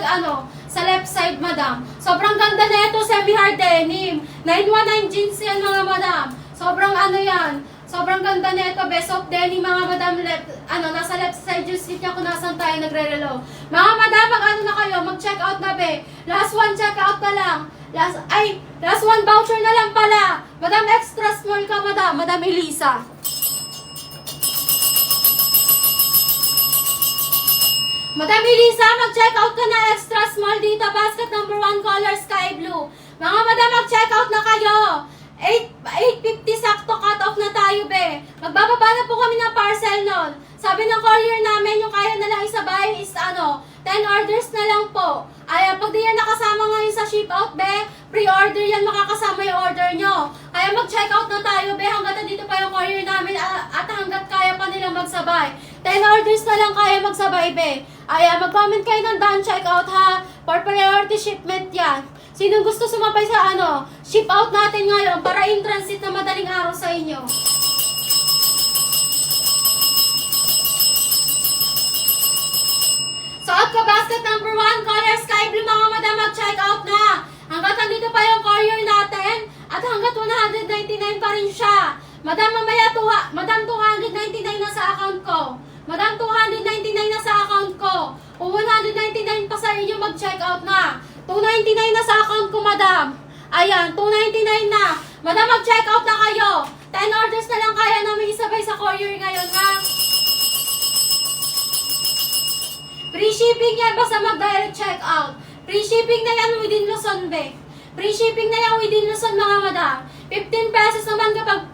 sa left side, madam. Sobrang ganda na ito, semi-hard denim. 919 jeans yan, mga madam. Sobrang yan. Sobrang ganda na ito, be. Soft denim, mga madam. Nasa left side yung seat niya kung nasan tayo nagre-relo. Mga madam, na kayo, mag-check out na, be. Last 1 check out na lang. Last 1 voucher na lang pala. Madam, extra small ka, madam. Madam Elisa. Madam Elisa, mag-check out ka na, extra small dito. Basket number 1, color sky blue. Mga madam, mag-check out na kayo. 850 sakto, cut off na tayo, be. Magbababa na po kami ng parcel nun. Sabi ng courier namin, yung kaya na lang isabay is 10 orders na lang po. Ay, pag di yan nakasama ngayon sa ship out, be, pre-order yan, makakasama yung order nyo. Kaya mag-check out na tayo, be, hanggat dito pa yung courier namin at hanggat kaya pa nilang magsabay. 10 orders na lang kaya magsabay, be. Ay, mag-comment kayo ng down check out, ha. For priority shipment yan. Sino gusto sumabay sa ship out natin ngayon para in transit na madaling araw sa inyo? basket number 1, color sky blue mga madam, mag-check out na. Hanggat nandito pa yung courier natin at hanggat 199 pa rin siya. Madam, mamaya madam 299 na sa account ko. Madam, 299 na sa account ko. Kung 199 pa sa inyo, mag-check out na. 299 na sa account ko, madam. Ayan, 299 na. Madam, mag-check out na kayo. 10 orders na lang kaya namin isabay sa courier ngayon, ha? Free shipping yan, basta mag-direct check out. Free shipping na yan within Luzon, be. Free shipping na yan within Luzon, mga madam. 15 pesos naman kapag,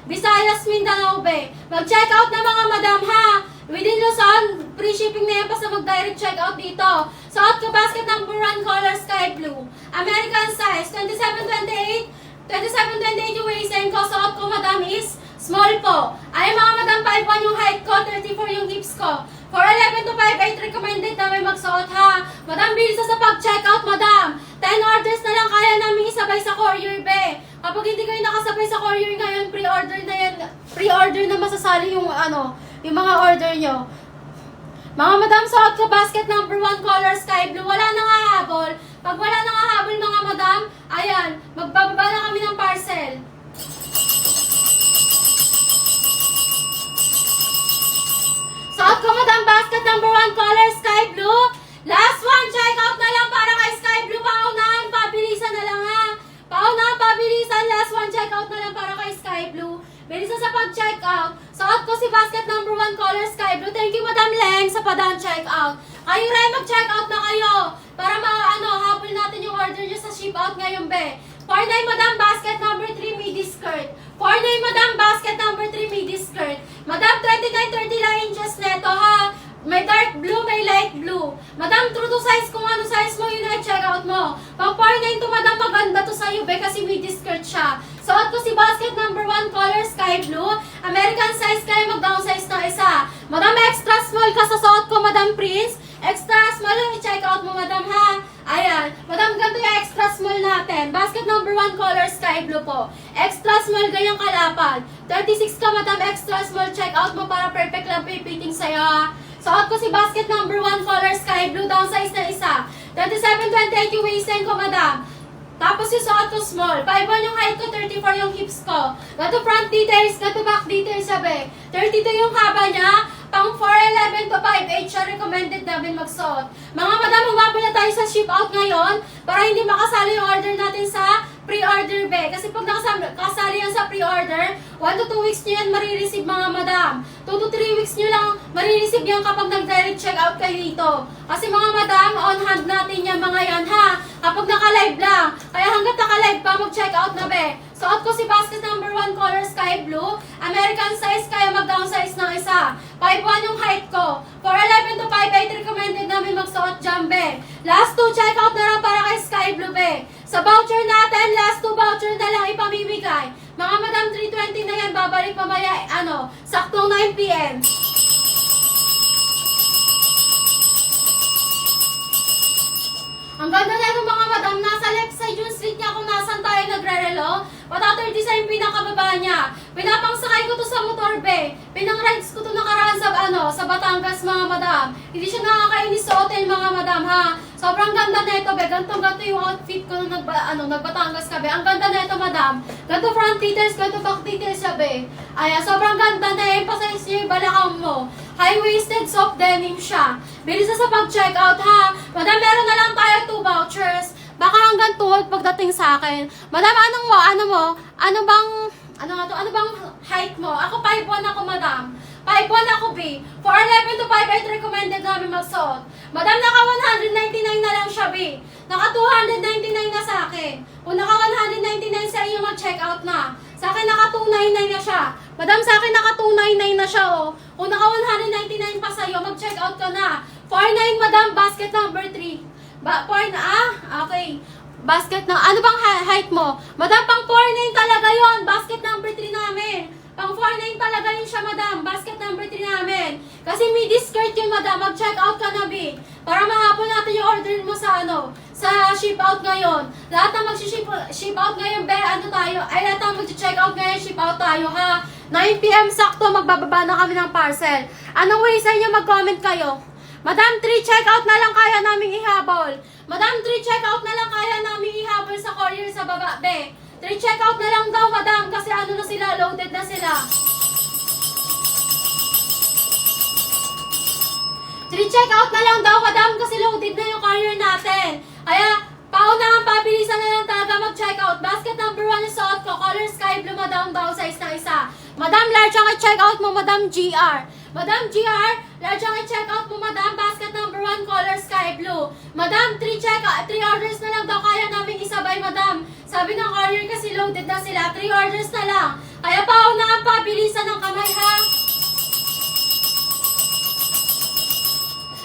Visayas, Mindanao, be. Mag-check out na, mga madam, ha? Within Luzon, free shipping na yan, basta mag-direct check out dito. Suot ko basket number 1, color sky blue. American size, 27-28. 27-28 yung waistline ko. Suot ko, madam, is small po. Ay, mga madam, 5'1 yung height ko, 34 yung hips ko. For 11 to 5'8", recommended na may magsuot, ha. Madam, bilis sa pag-check out, madam. 10 orders na lang kaya namin isabay sa courier, be. Kapag hindi kayo nakasabay sa courier ngayon, pre-order na yan. Pre-order na masasali yung, yung mga order nyo. Mga madam, suot ko basket number 1, color sky blue. Wala nang hahabol. Pag wala nang hahabol, mga madam, ayan, magbababa na kami ng parcel. Suot ko, madam, basket number 1, color sky blue. Last one, check out na lang para kay sky blue. Paunahan, pabilisan na lang, ha. Paunahan, pabilisan. Last one, check out na lang para kay sky blue. Bilisan sa pag-check out. Suot ko si basket number 1, color sky blue. Thank you, Madam Leng, sa padaan check out. Kayo rin, mag-check out na kayo. Para habol natin yung order nyo sa ship out ngayon, be. 49, Madam, basket number 3, midi skirt. 49, Madam, basket number 3, midi skirt. Madam, 29-30 lang inches neto, ha. May dark blue, may light blue. Madam, true to size, kung ano size mo, yun ay check out mo. Pang 49 to, Madam, maganda to sa'yo, be, kasi midi skirt siya. Suot ko si basket number 1, color sky blue. American size kayo, mag-downsize na isa. Madam, extra small ka sa suot ko, Madam Prince. Extra small yung i-check out mo, Madam, ha. Ayan. Madam, ganito yung extra small natin. Basket number 1, color sky blue po. Extra small, ganyang kalapad. 36 ka, Madam, extra small. Check out mo para perfect lang fitting sa'yo, ha. Suot ko si basket number 1, color sky blue. Downsize na isa. 27-28 yung waistline ko, Madam. Tapos yung suot ko small. 5'1 yung height ko, 34 yung hips ko. Gato front details, gato back details, sabi. 32 yung haba niya. Pang 4'11 to 5'8 siya, recommended namin magsuot. Mga madam, umabot na tayo sa ship out ngayon para hindi makasali yung order natin sa pre-order, be. Kasi pag nakasali yan sa pre-order, 1 to 2 weeks nyo yan marireceive, mga madam. 2 to 3 weeks nyo lang marireceive yan kapag nag-direct check out kayo dito. Kasi mga madam, on hand natin yan mga yan, ha. Kapag naka-live lang. Kaya hanggat naka-live pa, mag-check out na, be. Suot ko si basket number 1, color sky blue. American size, kaya mag-downsize ng isa. 5'1 yung height ko. 4'11 to 5'8 recommended namin magsuot dyan, be. Last 2, check out na lang para kay sky blue, be. Sa voucher natin, last 2 voucher na lang ipamimigay. Mga madam, 320 na yan, babalik mamaya, saktong 9 PM. Ang ganda na ng mga madam, nasa left side yung street niya kung nasan tayo nagre-relo. Pataturdi sa yung pinakababa niya. Pinapangsakay ko to sa motor, be. Pinang-rides ko to nakaraan sa Batangas, mga madam. Hindi siya nakakainis sa hotel, mga madam, ha. Sobrang ganda na ito, be. Ganto yung outfit ko nung nagbatangas ka, be. Ang ganda na ito, madam. Ganto front details, ganto back details siya, be. Ayan, sobrang ganda na. Emphasize niyo yung balakang mo. High-waisted, soft denim siya. Bilis na sa pag-check out, ha. Madam, meron na lang tayo 2 vouchers. Baka hanggang 2 pagdating sa akin. Madam, ano bang height mo? Ako 5'1 ako, madam. 5'1 ako, B. 4'11 to 5'8 recommended namin magsuot. Madam, naka 199 na lang siya, B. Naka 299 na sa akin. Kung naka 199 sa iyo, mag-check out na. Sa akin, naka 299 na siya. Madam, sa akin, naka 299 na siya, oh. Kung naka 199 pa sa iyo, mag-check out ka na. 49, madam, basket number 3. Okay. Basket na, ano bang height mo? Madam, pang 4'9 talaga yon. Basket number 3 namin. Pang 4'9 talaga yun siya, madam. Basket number 3 namin. Kasi midi skirt yun, madam. Mag-check out ka na, B. Para mahapon natin yung order mo sa sa ship out ngayon. Lahat na mag-ship out ngayon, be, lahat na mag-check out ngayon, ship out tayo, ha. 9 PM sakto, magbababa na kami ng parcel. Anong way sa inyo? Mag-comment kayo. Madam, 3 checkout na lang kaya namin ihabol. Madam, 3 checkout na lang kaya namin ihabol sa courier sa baba, be. 3 checkout na lang daw, madam, kasi ano na sila, loaded na sila. 3 checkout na lang daw, madam, kasi loaded na yung courier natin. Kaya, paunahan, pabilisan na lang talaga mag-checkout. Basket number 1 yung suot ko, color sky blue, madam, daw, size na isa. Madam, large ang i-checkout mo, madam, GR. Madam, GR, large ang i-checkout mo, madam, basket number 1, color sky blue. Madam, 3 orders na lang daw, kaya namin isabay, madam. Sabi ng courier kasi loaded na sila, 3 orders na lang. Kaya paunahan, pabilisan ng kamay, ha?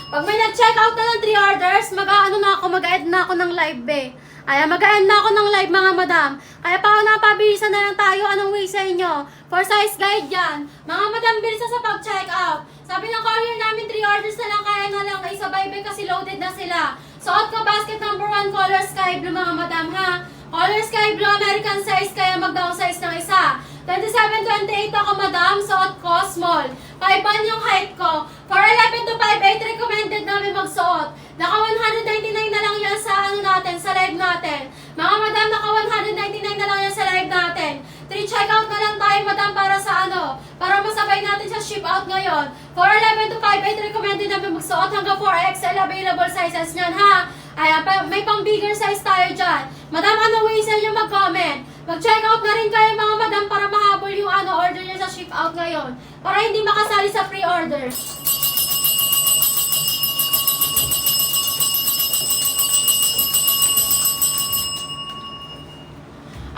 Pag may nag-checkout na ng 3 orders, mag-a-end na ako ng live, be. Ay, mag-a-end na ako ng live, mga madam. Kaya pa ako napabilisan na lang tayo. Anong way sa inyo? For size guide yan. Mga madam, bilisan sa pag-checkout. Sabi ng courier namin, 3 orders na lang, kaya na lang isabay, be, kasi loaded na sila. Suot ko basket number 1, color sky blue, mga madam, ha? Color sky blue, American size, kaya mag-downsize ng isa. 27-28 ako, madam. Suot ko, small. 5'1" yung height ko. For 11 to 5'8", recommended namin magsuot. Naka 199 na lang yan sa natin, sa live natin. Mga madam, naka 199 na lang yan sa live natin. 3 checkout na lang tayo, madam, para sa para masabay natin sa ship out ngayon. For 11 to 5'8", recommended namin magsuot. Hanggang 4XL available sizes niyan, ha? Ayan, may pang bigger size tayo dyan. Madam, ano way sa inyo mag-comment? Mag-checkout na rin kayo, mga madam, para mahabol yung order niya sa ship out ngayon. Para hindi makasali sa pre-order.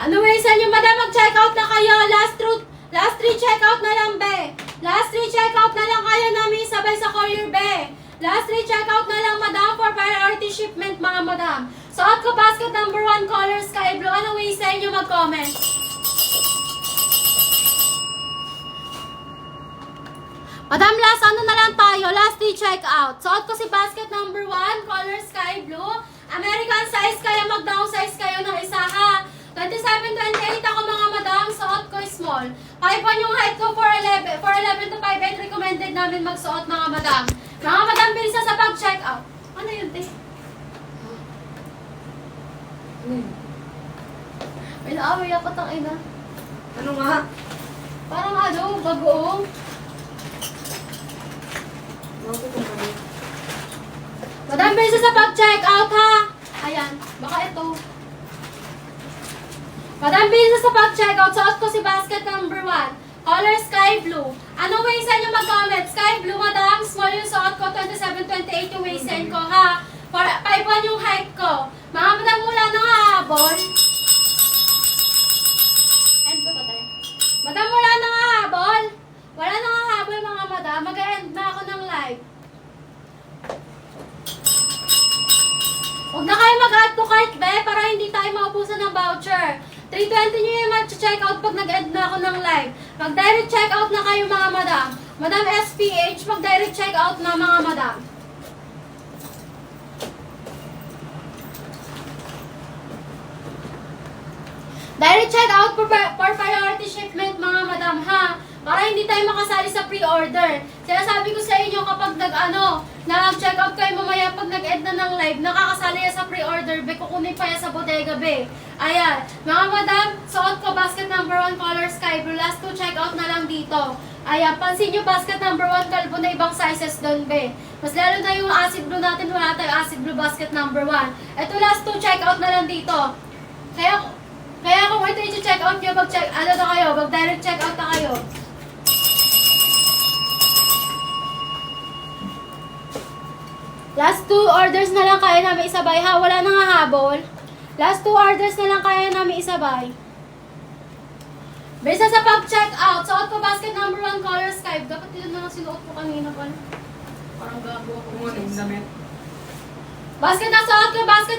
Ano way sa inyo, madam, mag-checkout na kayo. Last 3 checkout na lang, be. Last 3 checkout na lang kayo namin isabay sa courier, be. Last 3 checkout na lang, madam, for priority shipment, mga madam. Suot ko basket number 1, color sky blue. Ano way sa inyo mag-comment? Madam, last na lang tayo. Last 3 checkout. Suot ko si basket number 1, color sky blue. American size, kaya mag-downsize kayo ng isa, ha? 27-28 ako, mga madam. Suot ko small. 5'1" yung height ko, for 11 to 5'8", recommended namin magsuot, mga madam. Mga madam, bilisan sa pag-checkout. Ano yun, te? May naaway ako, tang ina. Ano nga? Parang bagoong. Madam, bilisan sa pag-checkout, ha? Ayan, baka ito. Madam, bilisan sa pag-checkout. Suot ko si basket number 1. Color sky blue. Anong way sa inyo mag-comment? Sky blue, madam. Small yung suot ko. 27-28 yung waist ko, ha? 5'1" yung height ko. Mga madam, mula nang hahabol. End ko to, tayo. Madam, wala nang hahabol. Wala nang hahabol, mga madam. Mag-end na ako ng live. Huwag na kayo mag-add to cart, be, para hindi tayo maubusan ng voucher. 320 nyo yung mag-checkout pag nag-end na ako ng live. Mag-direct checkout na kayo, mga madam. Madam SPH, mag-direct checkout na, mga madam. Direct checkout for priority shipment, mga madam, ha? Para hindi tayo makasali sa pre-order. Sinasabi ko sa inyo, kapag nag-checkout kayo mamaya pag nag-end na ng live, nakakasali yan sa pre-order, be, kukunin pa yan sa bodega, be. Ayan. Mga madam, suot ko basket number 1, color sky blue. Last 2 checkout na lang dito. Ayan, pansin nyo basket number 1, kalbo na ibang sizes doon, be. Mas lalo na yung acid blue natin, wala tayong acid blue basket number 1. Ito last 2 checkout na lang dito. Kaya kung ito i-checkout nyo, mag-direct checkout na kayo. Last 2 orders na lang kaya namin isabay, ha? Wala nang hahabol. Last 2 orders na lang kaya namin isabay. Bisa sa pag-check out, suot ko basket number 1, color sky. Dapat yun na sinuot ko kanina pa. Parang gago ako. Yung damit. Basket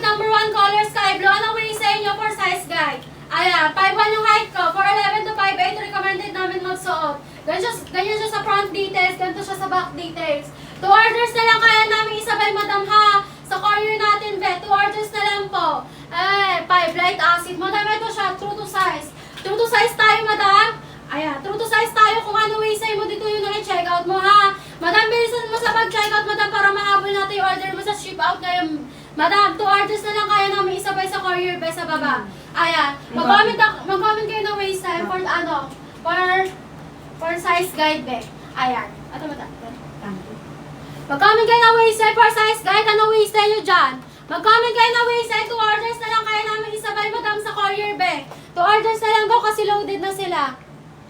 number 1, color sky blue. Anong way sa inyo for size guide? Ayan, 5'1" yung height ko. For 11 to 5'8", recommended namin magsuot. Ganyan siya sa front details, ganito siya sa back details. 2 orders na lang kaya namin isabay, madam, ha? Sa courier natin, be. 2 orders na lang po. 5 light acid. Madam, ito siya. True to size. True to size tayo, madam. Ayan, true to size tayo. Kung ano way sa'yo mo dito yung nag-checkout mo, ha? Madam, bilisan mo sa pag-checkout, madam, para mahabol out ngayon. Madam, 2 orders na lang kaya namin isabay sa courier bay sa baba. Ayan. Mag-comment kayo ng waistline for for size guide be. Ayan. Ito madam. Mag-comment kayo ng waistline for size guide. Anong waistline nyo dyan? Mag-comment kayo ng waistline. 2 orders na lang kaya namin isabay madam sa courier be. 2 orders na lang daw kasi loaded na sila.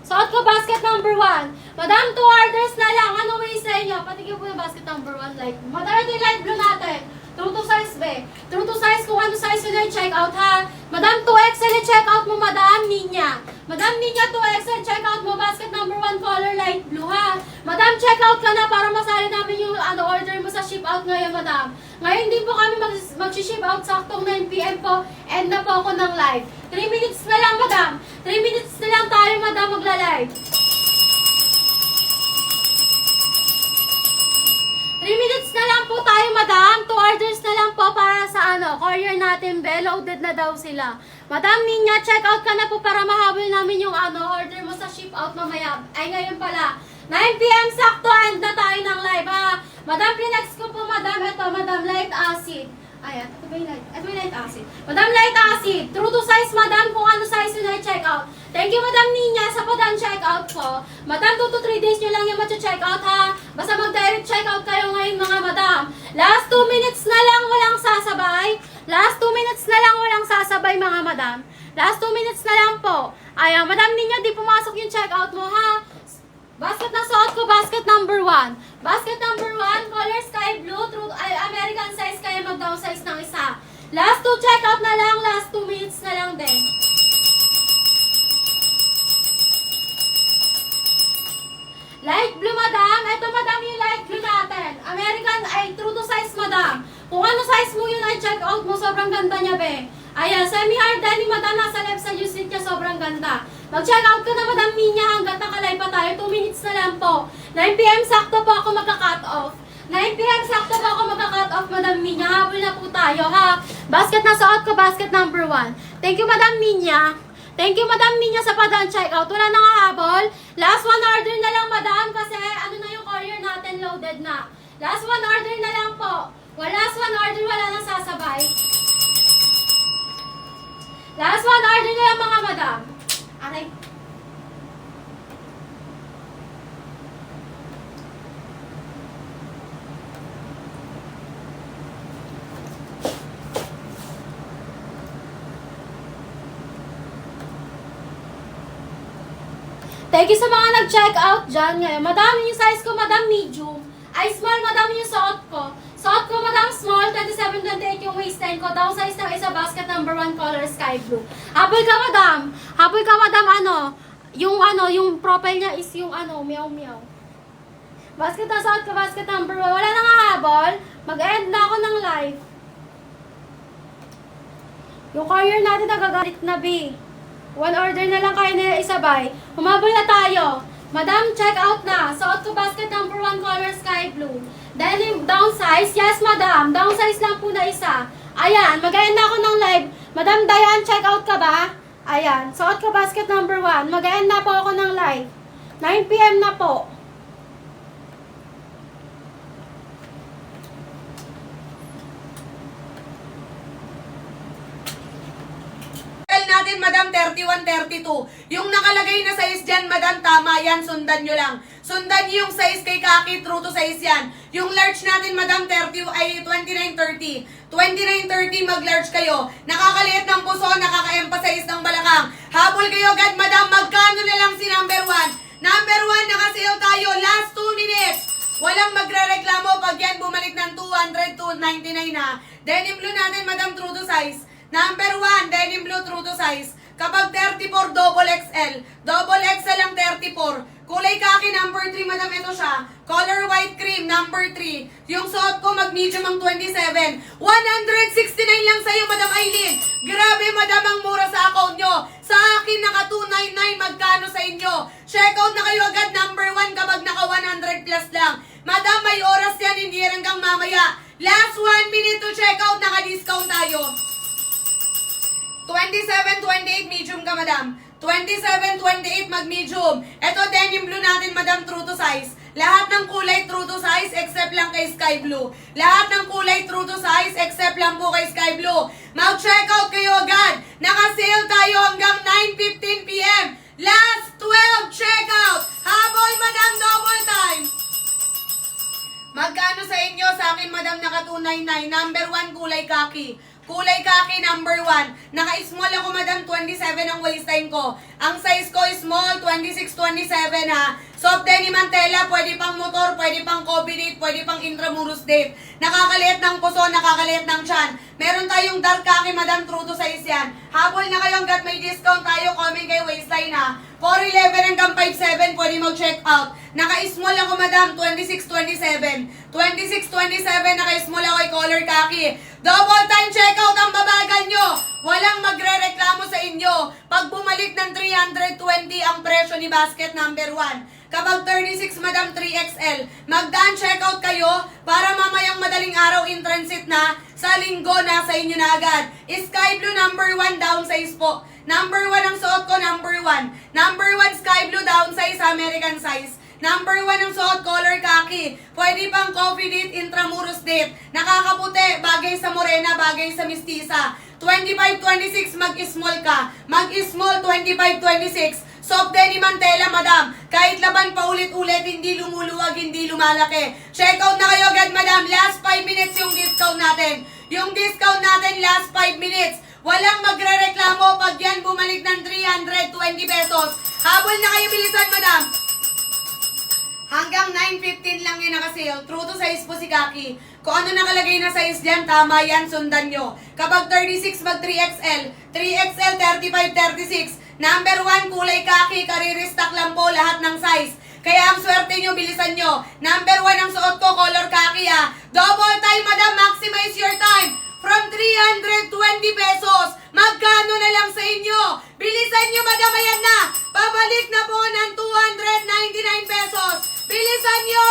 Suot ko basket number 1. Madam, 2 orders na lang. Anong waistline nyo? Patigyan po yung basket number 1. Like, madam, ito yung light blue natin. True to size be. True to size kung ano size yun yung check out ha. Madam, 2XL yung check out mo, Madam Ninya. Madam Ninya, 2XL check out mo. Basket number 1 color light blue ha. Madam, check out ka na para masali namin yung order mo sa ship out ngayon, Madam. Ngayon din po kami mag-ship out saktong 9 PM po. End na po ako ng live. 3 minutes na lang, Madam. 3 minutes na lang tayo, Madam, magla-live. 3 minutes na lang po tayo, Madam. 2 orders na lang po para sa courier natin, be. Loaded na daw sila. Madam Ninya, check out ka na po para mahabol namin yung order mo sa ship out mamaya. Ay, ngayon pala. 9 PM sakto, end na tayo ng live, ha. Madam, pinex ko po, Madam. Ito, Madam, light acid. Ayan, ito ba yung light acid? Madam, light acid. True to size, Madam, kung ano size yun ay check out. Thank you, Madam Ninya, sa padang check out ko. Madam, 2 to 3 days nyo lang yung check out, ha. Basta mag-direct check out kayo ngayon, mga Madam. Last 2 minutes na lang walang sasabay. Last 2 minutes na lang walang sasabay, mga Madam. Last 2 minutes na lang po. Ayan, Madam Ninya, di pumasok yung check out mo, ha. Basket na suot ko, basket number 1. Basket number 1, color sky blue, American size, kaya mag-downsize ng isa. Last 2 checkout na lang, last 2 minutes na lang din. Light blue, Madam. Ito, Madam, yung light blue natin. American, true to size, Madam. Kung ano size mo yun ay check out mo, sobrang ganda niya, be. Ayan, semi-hard denim, Madam, nasa left side yung seat niya, sobrang ganda. Mag-check out ka na, Madam Ninya, hanggat nakalive pa tayo. 2 minutes na lang po. 9 PM sakto po ako magka-cut off. 9 PM sakto po ako magka-cut off, Madam Ninya. Habol na po tayo, ha. Basket na suot ko, basket number 1. Thank you, Madam Ninya. Thank you, Madam Ninya, sa padang check out. Wala nang hahabol. Last 1 order na lang, Madam, kasi ano na yung courier natin, loaded na. Last 1 order na lang po. Last 1 order, wala nang sasabay. Last 1 order na lang, mga Madam. Aray. Thank you sa mga nag-check out dyan ngayon. Madam, yung size ko, Madam, medium. Ay, small, Madam, yung suot ko. Suot ko, Madam, small, 27-28 yung waistline ko. Down size ng isa, basket number 1, color sky blue. Habol ka, Madam. Habol ka, Madam, yung profile niya is yung meow meow. Basket na suot ko, basket number 1. Wala nang habol. Mag-end na ako ng live. Yung courier natin nagagalit na, B. 1 order na lang kayo na isabay. Humabol na tayo. Madam, check out na. Suot ko basket number 1, color sky blue. Denim, downsize. Yes, Madam. Downsize lang po na isa. Ayan, mag-end na ako ng live. Madam Diane, check out ka ba? Ayan, suot ko basket number 1. Mag-end na po ako ng live. 9 PM na po. Natin, Madam, 31-32. Yung nakalagay na size dyan, Madam, tama yan. Sundan nyo lang. Sundan nyo yung size kay Kaki, true to size yan. Yung large natin, Madam, 29-30. 29-30, mag-large kayo. Nakakaliit ng puso, nakaka-emphasize ng balakang. Habol kayo agad, Madam. Magkano na lang si number 1? Number 1, nakasale tayo. Last 2 minutes. Walang magre-reklamo pag yan bumalik ng 200 to 99 na. Denim blue natin, Madam, true to size. Number 1, denim blue, true to size. Kapag 34, double XL. Double XL ang 34. Kulay kaki, number 3, Madam, ito siya. Color white cream, number 3. Yung suot ko, mag-medium ang 27. 169 lang sa'yo, Madam Aileen. Grabe, Madam, ang mura sa account nyo. Sa akin, naka 299, magkano sa inyo? Check out na kayo agad, number 1, kapag naka 100 plus lang. Madam, may oras yan, hindi hanggang mamaya. Last 1 minute to check out, naka-discount tayo. 27-28, medium ka, Madam. 27-28, mag-medium. Ito, denim blue natin, Madam, true to size. Lahat ng kulay true to size except lang kay Sky Blue. Lahat ng kulay true to size except lang po kay Sky Blue. Mag-checkout kayo agad. Naka-sale tayo hanggang 9:15 p.m. Last 12 checkout. Habol, madam, double time. Magkano sa inyo? Sa akin, madam, naka 299. Number 1, kulay kaki. Kulay kaki, number 1. Naka-small ako, madam, 27 ang waistline ko. Ang size ko is small, 26-27 ha. Soft denim ang tela, pwede pang motor, pwede pang combinate, pwede pang intramuros date. Nakakaliit ng puso, nakakaliit ng tiyan. Meron tayong dark kaki, madam, true to size yan. Habol na kayo hanggat may discount tayo, comment kay waistline ha. 411 hanggang 57, pwede mag-check out. Naka-small ako, madam, 26-27. 26-27, naka-small ako, color kaki. Double time checkout ang babagan nyo. Walang magre-reklamo sa inyo. Pag bumalik ng 320 ang presyo ni basket number 1. Kapag 36, madam, 3XL. Magdaan checkout kayo para mamayang madaling araw in transit na sa linggo na sa inyo na agad. Sky Blue number 1 down size po. Number 1 ang suot ko, number 1. Number 1 Sky Blue down size, American size. Number 1 ang suot, color kaki. Pwede pang coffee date, intramuros date. Nakakaputi, bagay sa morena, bagay sa mistisa. 25-26, mag-small ka. Mag-small, 25-26. Soft denim ang tela, madam. Kahit laban pa ulit-ulit, hindi lumuluwag, hindi lumalaki. Check out na kayo agad, madam. Last 5 minutes yung discount natin. Yung discount natin, last 5 minutes. Walang magre-reklamo pag yan bumalik ng 320 pesos. Habol na kayo, bilisan, madam. Hanggang 9:15 lang yun naka-sale. True to size po si Kaki. Kung ano nakalagay na size dyan, tama yan, sundan nyo. Kapag 36, mag 3XL. 3XL, 35, 36. Number 1, kulay kaki, kariristock lang po lahat ng size. Kaya ang swerte nyo, bilisan nyo. Number 1 ang suot ko, color kaki ha. Double time, madam, maximize your time. From 320 pesos, magkano na lang sa inyo? Bilisan nyo, madam, ayan na. Babalik na po ng 299 pesos. Bilisan nyo!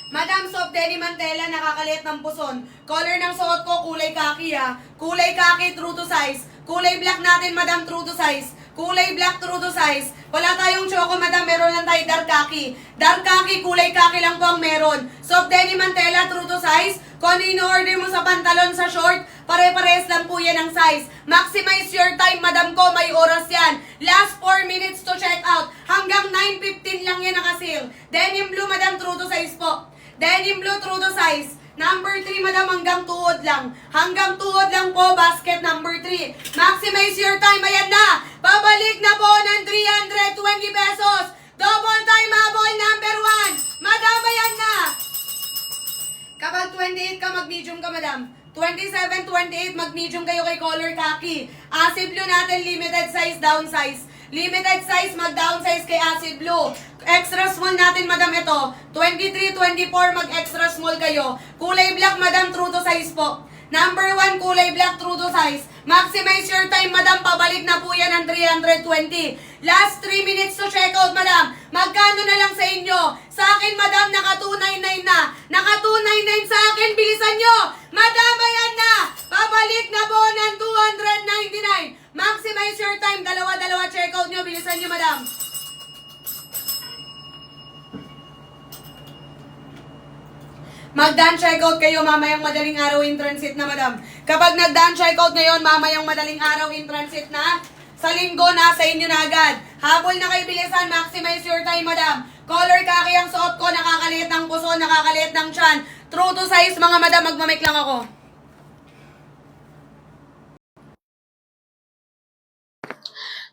Madam, soft denim ang tela, nakakalit ng puson. Color ng suot ko, kulay kaki ha. Kulay kaki, true to size. Kulay black natin, madam, true to size. Kulay black, true to size. Wala tayong choco, madam, meron lang tayo dark kaki. Dark kaki, kulay kaki lang po ang meron. Soft denim ang tela, true to size. Kung ano in-order mo sa pantalon, sa short, pare-pares lang po yan ang size. Maximize your time, madam ko, may oras yan. Last 4 minutes to check out. Hanggang 9:15 lang yan naka-sale. Denim blue, madam, true to size po. Denim blue, true to size. Number 3, madam, hanggang tuhod lang. Hanggang tuhod lang po, basket number 3. Maximize your time, ayan na. Babalik na po ng 320 pesos. Double time habol, number 1. Madam, ayan na. Kapag 28 ka, mag-medium ka, madam. 27, 28, mag-medium kayo kay color kaki. Acid blue natin, limited size, down size. Limited size, mag-downsize kay acid blue. Extra small natin, madam, ito. 23, 24, mag-extra small kayo. Kulay black, madam, true to size po. Number 1, kulay black, true to size. Maximize your time, madam. Pabalik na po yan ng 320. Last 3 minutes to check out, madam. Magkano na lang sa inyo? Sa akin, madam, naka 299 na. Naka 299 sa akin, bilisan nyo. Madam, ayan na. Pabalik na po ng 299. Maximize your time. Dalawa-dalawa check out nyo. Bilisan nyo, madam. Magdaan checkout kayo mamayang madaling araw in transit na, madam. Kapag nagdaan checkout ngayon, mamayang madaling araw in transit na, sa linggo na, sa inyo na agad. Habol na kayo, bilisan, maximize your time, madam. Color kaki ang suot ko, nakakaliit ng puso, nakakaliit ng tiyan. True to size, mga madam, magmamik lang ako.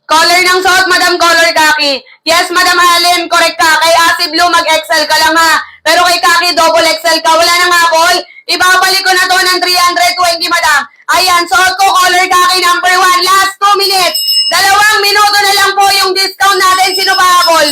Color ng suot, madam, color kaki. Yes, madam Allen, correct ka. Kay acid blue, mag-XL ka lang ha. Pero kay kaki, double XL ka. Wala nang habol. Ibabalik ko na to ng 320, madam. Ayan, suot ko, color kaki, number 1. Last 2 minutes. 2 minuto na lang po yung discount natin. Sino pa habol?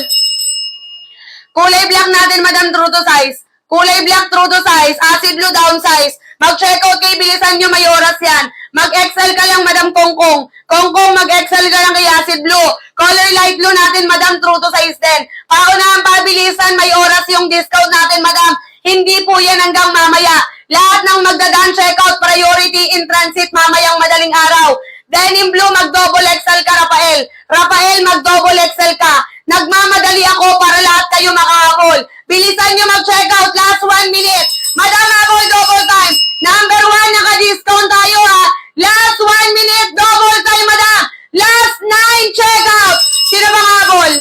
Kulay black natin, madam, true to size. Kulay black, true to size. Acid blue, down size. Mag-check out kay bilisan nyo, may oras yan. Mag-XL ka lang, madam Kongkong. Kongkong, mag-XL ka lang kay acid blue. Color light blue natin, madam, true to size din. Paunahan, pabilisan, may oras yung discount natin, madam. Hindi po yan hanggang mamaya. Lahat ng magdadaan checkout, priority in transit, mamayang madaling araw. Denim blue, mag-double XL ka, Rafael. Rafael, mag-double XL ka. Nagmamadali ako para lahat kayo makahabol. Bilisan nyo mag-check out. Last 1 minute. Madam, habol double time. Number 1, naka-discount tayo ha. Last 1 minute, double time, madam. Last 9 check out. Sino bang habol?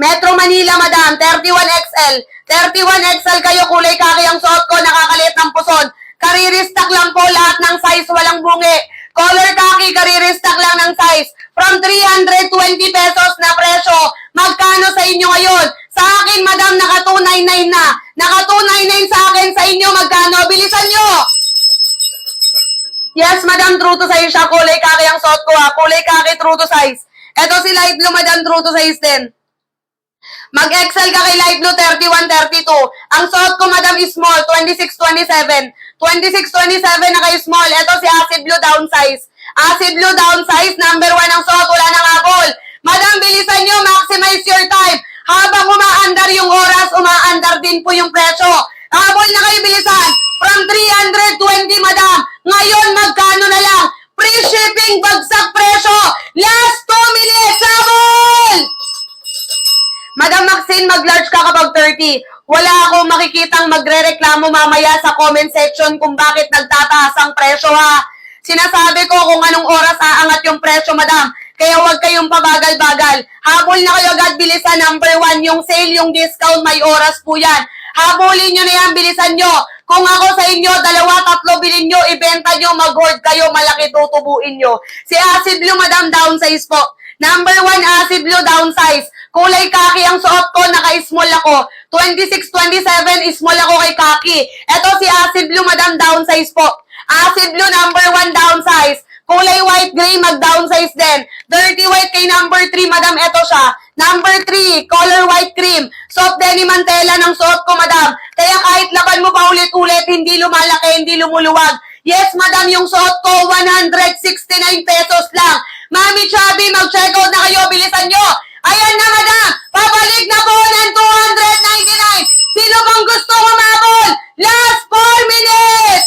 Metro Manila, madam. 31XL. 31XL kayo, kulay kaki ang suot ko, nakakalit ng puson. Kariristak lang po lahat ng size, walang bungi. Color kaki, kariristak lang ng size. From 320 pesos na presyo, magkano sa inyo ngayon? Sa akin, madam, naka 299 na. Naka 299 sa akin, sa inyo, magkano? Bilisan nyo! Yes, madam, true to size siya. Kulay kaki ang suot ko ha. Kulay kaki, true to size. Ito si light blue, madam, true to size din. Mag-excel ka kay light blue 31-32. Ang suot ko, madam, is small, 26-27. 26-27 na kay small. Ito si acid blue downsize. Acid blue downsize, number 1 ang suot, wala nang habol. Madam, bilisan nyo, maximize your time. Habang umaandar yung oras, umaandar din po yung presyo. Habol na kayo, bilisan. From 320, madam. Ngayon, magkano na lang? Free shipping, bagsak presyo. Last 2 minutes, habol! Madam Maxine, mag-large ka kapag 30. Wala akong makikitang magre-reklamo mamaya sa comment section kung bakit nagtataas ang presyo ha. Sinasabi ko kung anong oras aangat yung presyo, madam. Kaya huwag kayong pabagal-bagal. Habol na kayo agad, bilisan. Number 1, yung sale, yung discount, may oras po yan. Habulin nyo na yan, bilisan nyo. Kung ako sa inyo, 2-3 bilhin nyo, ibenta nyo, mag-hoard kayo, malaki tutubuin nyo. Si acid blue, madam, downsize po. Number 1, acid blue, downsize. Kulay kaki ang suot ko, naka-small ako. 26-27, small ako kay kaki. Ito si acid blue, madam, downsize po. Acid blue, number 1, downsize. Kulay white gray, mag-downsize din. Dirty white kay number 3, madam, ito siya. Number 3, color white cream. Soft denim ang tela ng suot ko, madam. Kaya kahit laban mo pa ulit-ulit, hindi lumalaki, hindi lumuluwag. Yes, madam, yung suot ko, 169 pesos lang. Mami Chubby, mag-check out na kayo, bilisan nyo. Ayan na, madam, pabalik na po ng 299. Sino bang gusto kumabol? Last 4 minutes!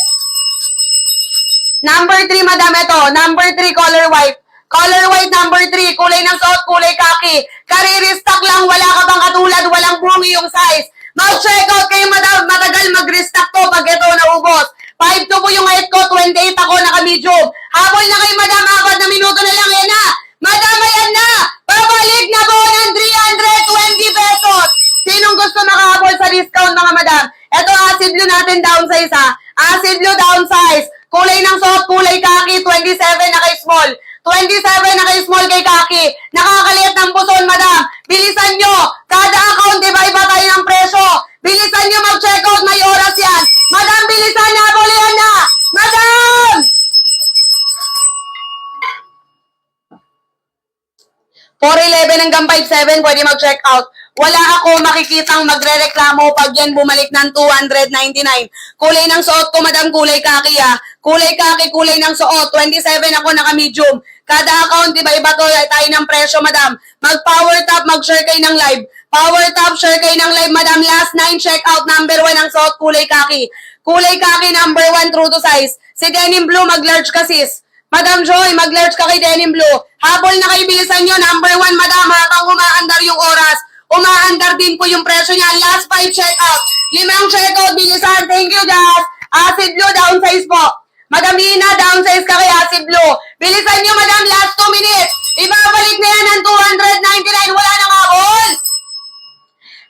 Number 3, madam, ito. Number 3, color white. Color white, number 3. Kulay ng suot, kulay kaki. Karirestock lang, wala ka bang katulad, walang bungi yung size. Mag-check out kayo, madam. Matagal mag-restock to pag ito naubos. 5'2 po yung height ko, 28 ako, naka-medium. Habol na kayo, madam, 4 na minuto na lang, yan na. Madam, ayan na. Pabalik na po ng 320 pesos. Sinong gusto makahabol sa discount, mga madam? Ito, acid blue natin downsize, ha. Acid blue downsize. Kulay ng suot, kulay kaki, 27 na kay small. 27 na kay small kay kaki. Nakakaliit ng puson, madam. Bilisan nyo. Kada account, iba-iba tayo ng presyo. Bilisan nyo mag-check out, may oras yan. Madam, bilisan na, bulihan na. Madam! $4.11 hanggang 5.7, pwede mag-check out. Wala ako makikitang magre-reklamo pag yan bumalik ng 299. Kulay ng suot ko, madam, kulay kaki ha. Kulay kaki, kulay ng suot. 27 ako, naka-medium. Kada account, iba-iba to tayo ng presyo, madam. Mag-power top, mag-share kayo ng live. Power top, share kayo ng live, madam. Last 9 check out, number 1 ang suot, kulay kaki. Kulay kaki, number 1, true to size. Si denim blue, mag-large ka, sis. Madam Joy, mag-large ka kay denim blue. Habol na kayo, bilisan nyo. Number 1, madam, habang umaandar yung oras. Umaandar din po yung presyo niya. Last 5 check out. 5 check out, bilisan. Thank you, Jazz. Acid blue, downsize po. Madam Ina, downsize ka kay acid blue. Bilisan nyo, madam, last 2 minutes. Ibabalik na yan ng 299. Wala nang habol.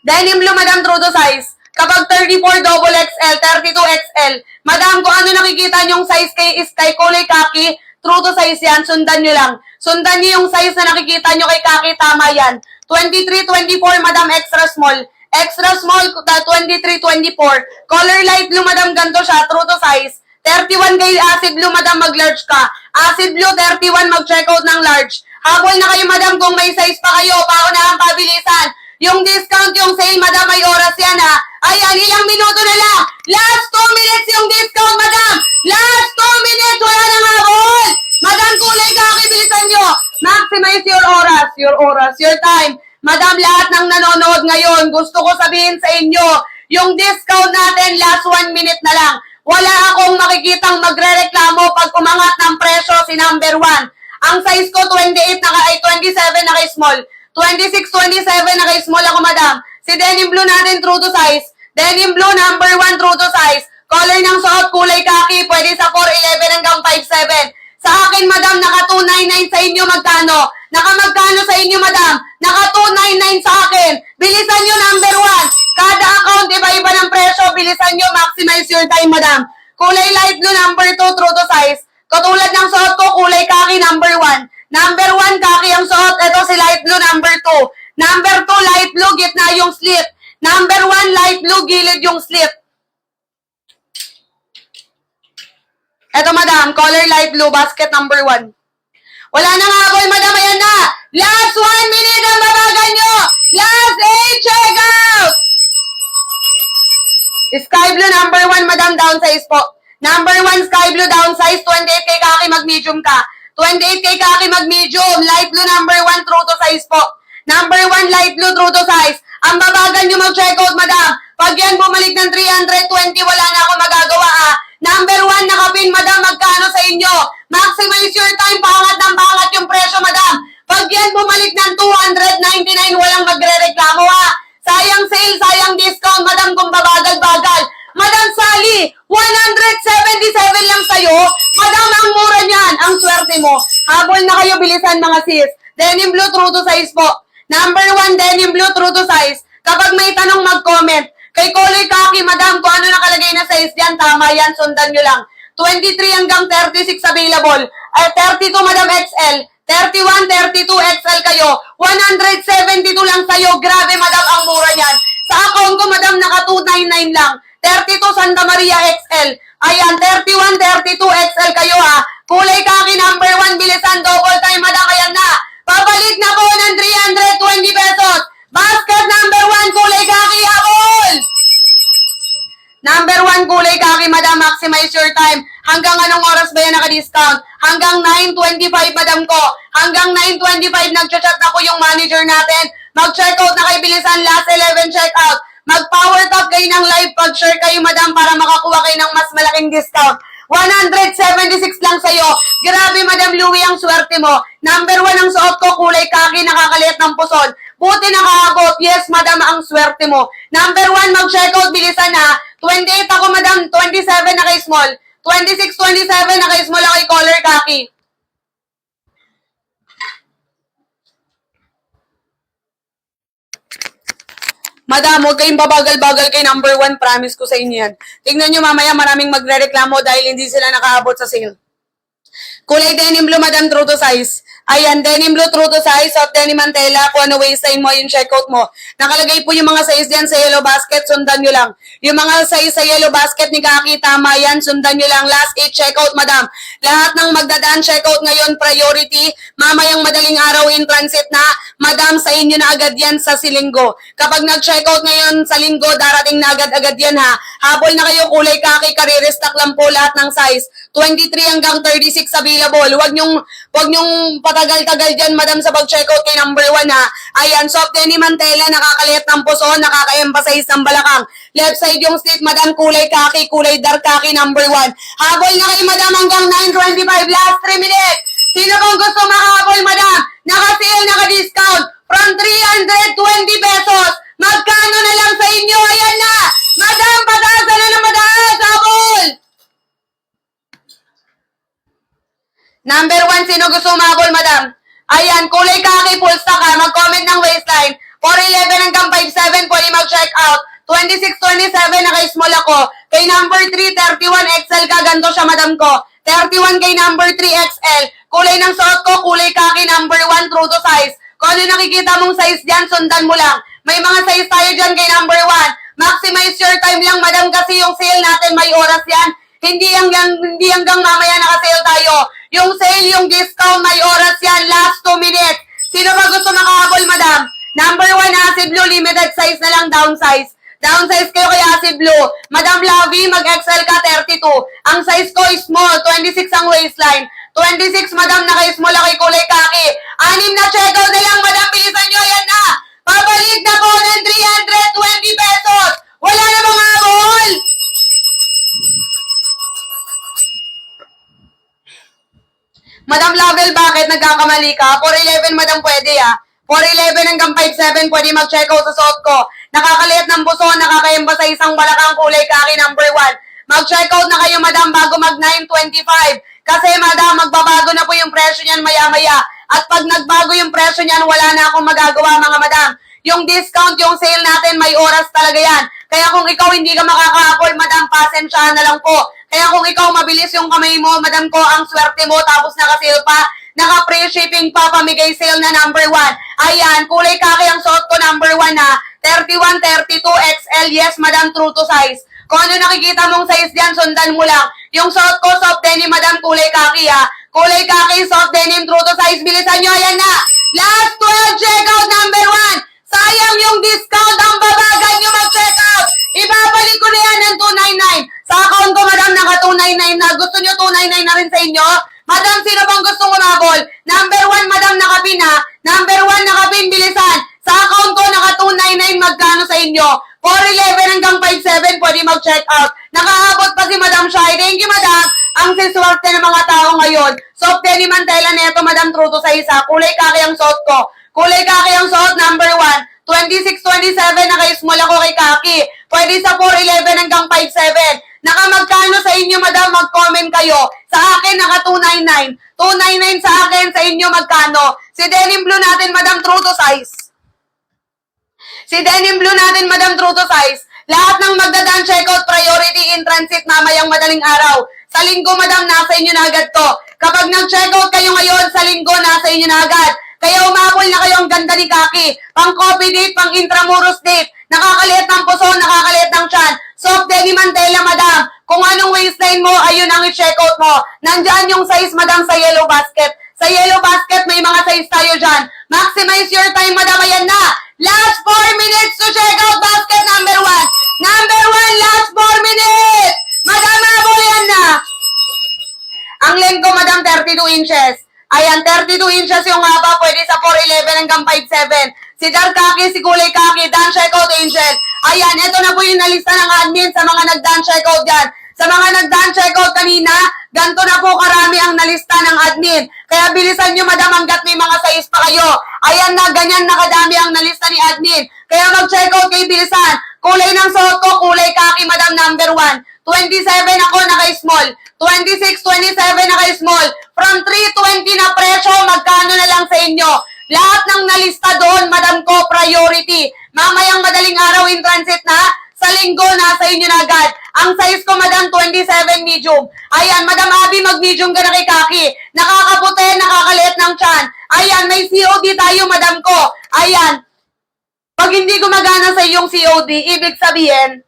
Denim blue, madam, true to size. Kapag 34 double XL, 32 XL. Madam, kung ano nakikita nyong size kay is kay kulay kaki, true to size yan, sundan nyo lang. Sundan nyo yung size na nakikita nyo kay kaki, tama yan. 23, 24, madam, extra small. Extra small, 23, 24. Color light blue, madam, ganito siya, true to size. 31 kay acid blue, madam, mag-large ka. Acid blue, 31, mag-check out ng large. Habol na kayo, madam, kung may size pa kayo, paunahan pabilisan. Yung discount, yung sale, madam, may oras yan, ha. Ayan, ilang minuto na lang. Last 2 minutes yung discount, madam. Last 2 minutes, wala nang habol. Madam, kulay kaki, bilisan nyo. Maximize your oras, your time. Madam, lahat ng nanonood ngayon, gusto ko sabihin sa inyo, yung discount natin, last 1 minute na lang. Wala akong makikitang magre-reklamo pag umangat ng presyo si number 1. Ang size ko, 28 na 27 na kay small. 26-27, naka-small ako, madam. Si denim blue natin, true to size. Denim blue, number 1, true to size. Color ng suot, kulay kaki, pwede sa 4'11 hanggang 5'7. Sa akin, madam, naka 299 sa inyo, magkano? Naka magkano sa inyo, madam? Naka 299 sa akin. Bilisan nyo, number 1. Kada account, iba-iba ng presyo. Bilisan nyo, maximize your time, madam. Kulay light blue, number 2, true to size. Katulad ng suot ko, kulay kaki, number 1. Number 1, kaki ang suot. Ito si light blue, number 2. Number 2, light blue, gitna yung slit. Number 1, light blue, gilid yung slit. Ito, madam, color light blue, basket number 1. Wala nang habol, madam, ayan na. Last 1 minute ang babagan nyo. Last 8, check out. Sky blue, number 1, madam, down size po. Number 1, sky blue, down size. 28 kay kaki, mag-medium ka. 28 kay kaki, mag-medium. Light blue, number 1, true to size po. Number 1, light blue, true to size. Ang babagan nyo mag-check out, madam. Pag yan bumalik ng 320, wala na ako magagawa, ah. Number 1, nakapin, madam, magkano sa inyo? Maximize your time, pangat ng pangat yung presyo, madam. Pag yan bumalik ng 299, walang magre-reklamo, ha. Sayang sale, sayang discount, madam, kung babagal-bagal. Madam Sally, 177 lang sa'yo. Madam, ang mura niyan, ang swerte mo. Habol na kayo, bilisan mga sis. Denim blue, true to size po. Number 1, denim blue, true to size. Kapag may tanong, mag-comment. Kay kulay kaki, madam, kung ano nakalagay na size diyan, tama yan, sundan nyo lang. 23 hanggang 36 available. 32, madam, XL. 31, 32, XL kayo. 172 lang sa'yo. Grabe, madam, ang mura niyan. Sa account ko, madam, naka 299 lang. 32, Santa Maria, XL. Ayan, 31, 32, XL kayo, ha. Kulay kaki, number 1, bilisan, double time, madam, ayan na. Pabalik na po ng 320 pesos. Basket number 1, kulay kaki, habol! Number 1, kulay kaki, madam, maximize your time. Hanggang anong oras ba yan naka-discount? Hanggang 9:25, madam ko. Hanggang 9:25, nag-chat ako yung manager natin. Mag-checkout na kayo, bilisan, last 11 checkout. Mag-power top kayo ng live pag-share kayo, madam, para makakuha kayo ng mas malaking discount. 176 lang sa'yo. Grabe, Madam Louie, ang swerte mo. Number 1 ang suot ko, kulay kaki, nakakaliit ng puson. Buti nakaabot. Yes, madam, ang swerte mo. Number 1, mag-checkout, bilisan ha. 28 ako, madam. 27 naka-small. 26, 27 naka-small ako, color kaki. Madam, huwag kayong babagal-bagal kay number 1. Promise ko sa inyo yan. Tingnan nyo mamaya, maraming magre-reklamo dahil hindi sila nakaabot sa sale. Kulay denim blue, madam, true to size. Ayan, denim blue, true to size. Soft denim ang tela. Kung ano waistline mo, yung checkout mo. Nakalagay po yung mga size diyan sa yellow basket. Sundan nyo lang. Yung mga size sa yellow basket ni Kaki, tama yan. Sundan nyo lang. Last 8 checkout, madam. Lahat ng magdadaan checkout ngayon, priority. Mamayang madaling araw in transit na. Madam, sa inyo na agad yan sa silinggo. Kapag nag-checkout ngayon sa linggo, darating na agad-agad yan, ha. Habol na kayo, kulay Kaki, kariristock lang po lahat ng size. 23 hanggang 36 available. Huwag nyong patagal-tagal dyan, madam, sa pag-checkout kay number 1, ha. Ayan, soft denim ang tela, nakakaliit ng puso, nakaka-emphasize ng balakang. Left side yung slit, madam, kulay kaki, kulay dark kaki, number 1. Habol na kayo, madam, hanggang 9:25, last 3 minutes. Sino pong gusto makahabol, madam? Naka-sale, naka-discount, from 320 pesos. Magkano na lang sa inyo? Ayan na! Madam, pataasan na ng mataas! Habol! Number 1, sino gusto umabol, madam? Ayan, kulay kaki, full stock ha. Mag-comment ng waistline. 4'11 hanggang 5'7, pwede mag-check out. 26, 27, naka-small ako. Kay number 3, 31 XL ka, ganito siya, madam ko. 31 kay number 3 XL. Kulay ng suot ko, kulay kaki, number 1, true to size. Kung ano nakikita mong size dyan, sundan mo lang. May mga size tayo dyan kay number 1. Maximize your time lang, madam, kasi yung sale natin may oras yan. Hindi hanggang mamaya naka-sale tayo. Yung sale, yung discount, may oras yan. Last 2 minutes. Sino ba gusto makahabol, madam? Number 1, acid blue, limited size na lang, downsize. Downsize kayo kay acid blue. Madam Lavi, mag-XL ka, 32. Ang size ko is small, 26 ang waistline. 26, madam, naka-small ako kay kulay kaki. 6 na checkout na lang, madam, bilisan nyo, yan na. Pabalik na po ng 320 pesos. Wala na mga habol. Madam Lavel, bakit nagkakamali ka? 4'11, madam, pwede, ha? 4'11 hanggang 5'7, pwede mag-check out sa suot ko. Nakakaliit ng buso, nakakayamba sa isang balakang kulay kaki number 1. Mag-check out na kayo, madam, bago mag 9.25. Kasi, madam, magbabago na po yung presyo niyan maya-maya. At pag nagbago yung presyo niyan, wala na akong magagawa, mga madam. Yung discount, yung sale natin, may oras talaga yan. Kaya kung ikaw hindi ka makaka-afford, madam, pasensyahan na lang po. Kaya kung ikaw mabilis yung kamay mo, madam ko, ang swerte mo, tapos naka-sale pa, naka-free shipping pa, pamigay sale na number 1. Ayan, kulay kaki ang suot ko number 1 na 31, 32 XL. Yes, madam, true to size. Kung ano nakikita mong size diyan, sundan mo lang. Yung suot ko, soft denim, madam, kulay kaki ha. Kulay kaki, soft denim, true to size. Bilisan nyo, ayan na. Last 12, checkout number 1. Sayang yung discount, ang babagal nyo mag-checkout. Ibabalik ko na yan ng 299. Sa account ko, madam, naka 299 na. Gusto nyo 299 na rin sa inyo? Madam, sino bang gustong umabol? Number 1, madam, nakapin ha. Number 1, nakapin, bilisan. Sa account ko, naka 299, magkano sa inyo? 4'11 hanggang 5'7, pwede mag-check out. Nakaabot pa si Madam Shai. Thank you, madam. Ang siswerte ng mga tao ngayon. Soft denim ang tela neto, madam, true to size ha. Kulay kaki ang suot ko. Kulay kaki ang suot, number 1. 26-27, naka-small ako kay kaki. Pwede sa 4'11 hanggang 5'7. Nakamagkano sa inyo, madam? Mag-comment kayo. Sa akin, naka 299. 299 sa akin, sa inyo magkano? Si denim blue natin, madam, true to size. Si denim blue natin, madam, true to size. Lahat ng magdadaan checkout priority in transit mamayang madaling araw. Sa linggo, madam, nasa inyo na agad to. Kapag nag-checkout kayo ngayon, sa linggo, nasa inyo na agad. Kaya umabol na kayo, ang ganda ni Kaki. Pang coffee date, pang intramuros date. Nakakaliit ng puso, nakakaliit ng tiyan. Soft denim ang tela, madam. Kung anong waistline mo, ayun ang i-checkout mo. Nandyan yung size, madam, sa yellow basket. Sa yellow basket, may mga size tayo dyan. Maximize your time, madam. Ayan na. Last 4 minutes to check out basket number 1. Number 1, last 4 minutes. Madam, abol yan na. Ang length ko, madam, 32 inches. Ayan, 32 inches yung haba. Pwede sa 4'11 hanggang 5'7. Si Dark Kaki, si Kulay Kaki, done checkout angel. Ayan, ito na po yung nalista ng admin sa mga nag-done checkout dyan. Sa mga nag-done checkout kanina, ganito na po karami ang nalista ng admin. Kaya bilisan nyo, madam, hanggat may mga size pa kayo. Ayan na, ganyan nakadami ang nalista ni admin. Kaya mag-checkout kayo, bilisan. Kulay ng suot ko, Kulay Kaki, madam, number 1. 27 ako, naka-small. 26, 27, naka-small. From 320 na presyo, magkano na lang sa inyo? Lahat ng nalista doon, madam ko, priority. Mamayang madaling araw in transit na, sa linggo, nasa inyo na agad. Ang size ko, madam, 27 medium. Ayan, madam Abby, mag-medium ka na kay Kaki. Nakakaputi, nakakaliit ng tiyan. Ayan, may COD tayo, madam ko. Ayan. Pag hindi gumagana sa iyong COD, ibig sabihin,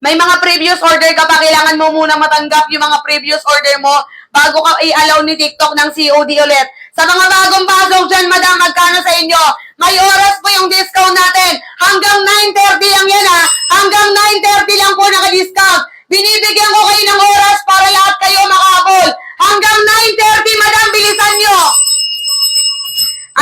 may mga previous order ka pa, kailangan mo muna matanggap yung mga previous order mo bago ka i-allow ni TikTok ng COD ulit. Sa mga bagong pasok dyan, madam, magkano sa inyo? May oras po yung discount natin. Hanggang 9:30 lang yan ha. Hanggang 9:30 lang po naka-discount. Binibigyan ko kayo ng oras para lahat kayo makahabol. Hanggang 9:30, madam, bilisan nyo.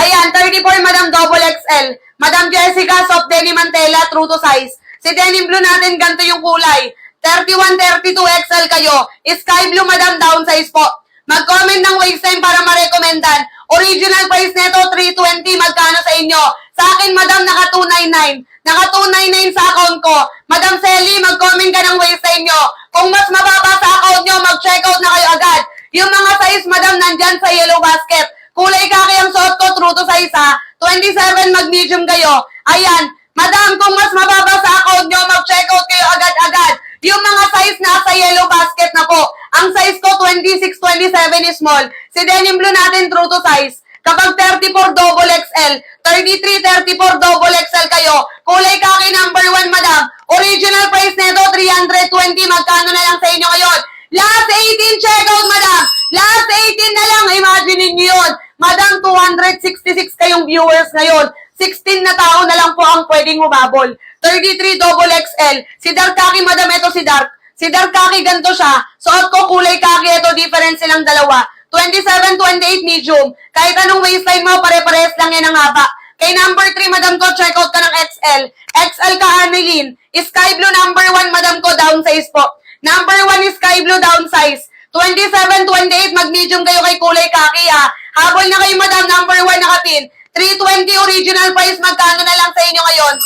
Ayan, 34, madam, double XL. Madam Jessica, soft denim mantela, true to size. Si denim blue natin, ganito yung kulay. 31, 32 XL kayo. Sky blue, madam, downsize po. Mag-comment ng waistline para ma-recomendan. Original price nito, 320. Magkano sa inyo? Sa akin, madam, naka 299. Naka 299 sa account ko. Madam Selly, mag-comment ka ng waistline nyo. Kung mas mababa sa account nyo, mag-checkout na kayo agad. Yung mga size, madam, nandyan sa yellow basket. Kulay kaki ang suot ko, true to size ha. 27, mag-medium kayo. Ayan. Madam, kung mas mababa sa account nyo, mag-checkout kayo agad-agad. Yung mga size nasa yellow basket na po. Ang size ko, 26, 27 is small. Si denim blue natin, true to size. Kapag 34 double XL, 33, 34 double XL kayo. Kulay kaki number 1, madam. Original price nito, 320. Magkano na lang sa inyo ngayon? Last 18 checkout, madam. Last 18 na lang. Imagine niyo yun. Madam, 266 kayong viewers ngayon. 16 na tao na lang po ang pwedeng humabol. 33 double XL. Si Dark Kaki, madam, ito si Dark. Si Dark Kaki, ganito siya. Suot ko kulay kaki, ito difference silang dalawa. 27, 28 medium. Kahit anong waistline mo, pare-pares lang yan ang haba. Kay number 3, madam ko, check out ka ng XL. XL ka, Annalyn. Sky blue number 1, madam ko, downsize po. Number 1 is sky blue, downsize. 27, 28, mag-medium kayo kay kulay kaki ha. Habol na kayo, madam, number 1 nakapin. 320 original price, magkano na lang sa inyo ngayon?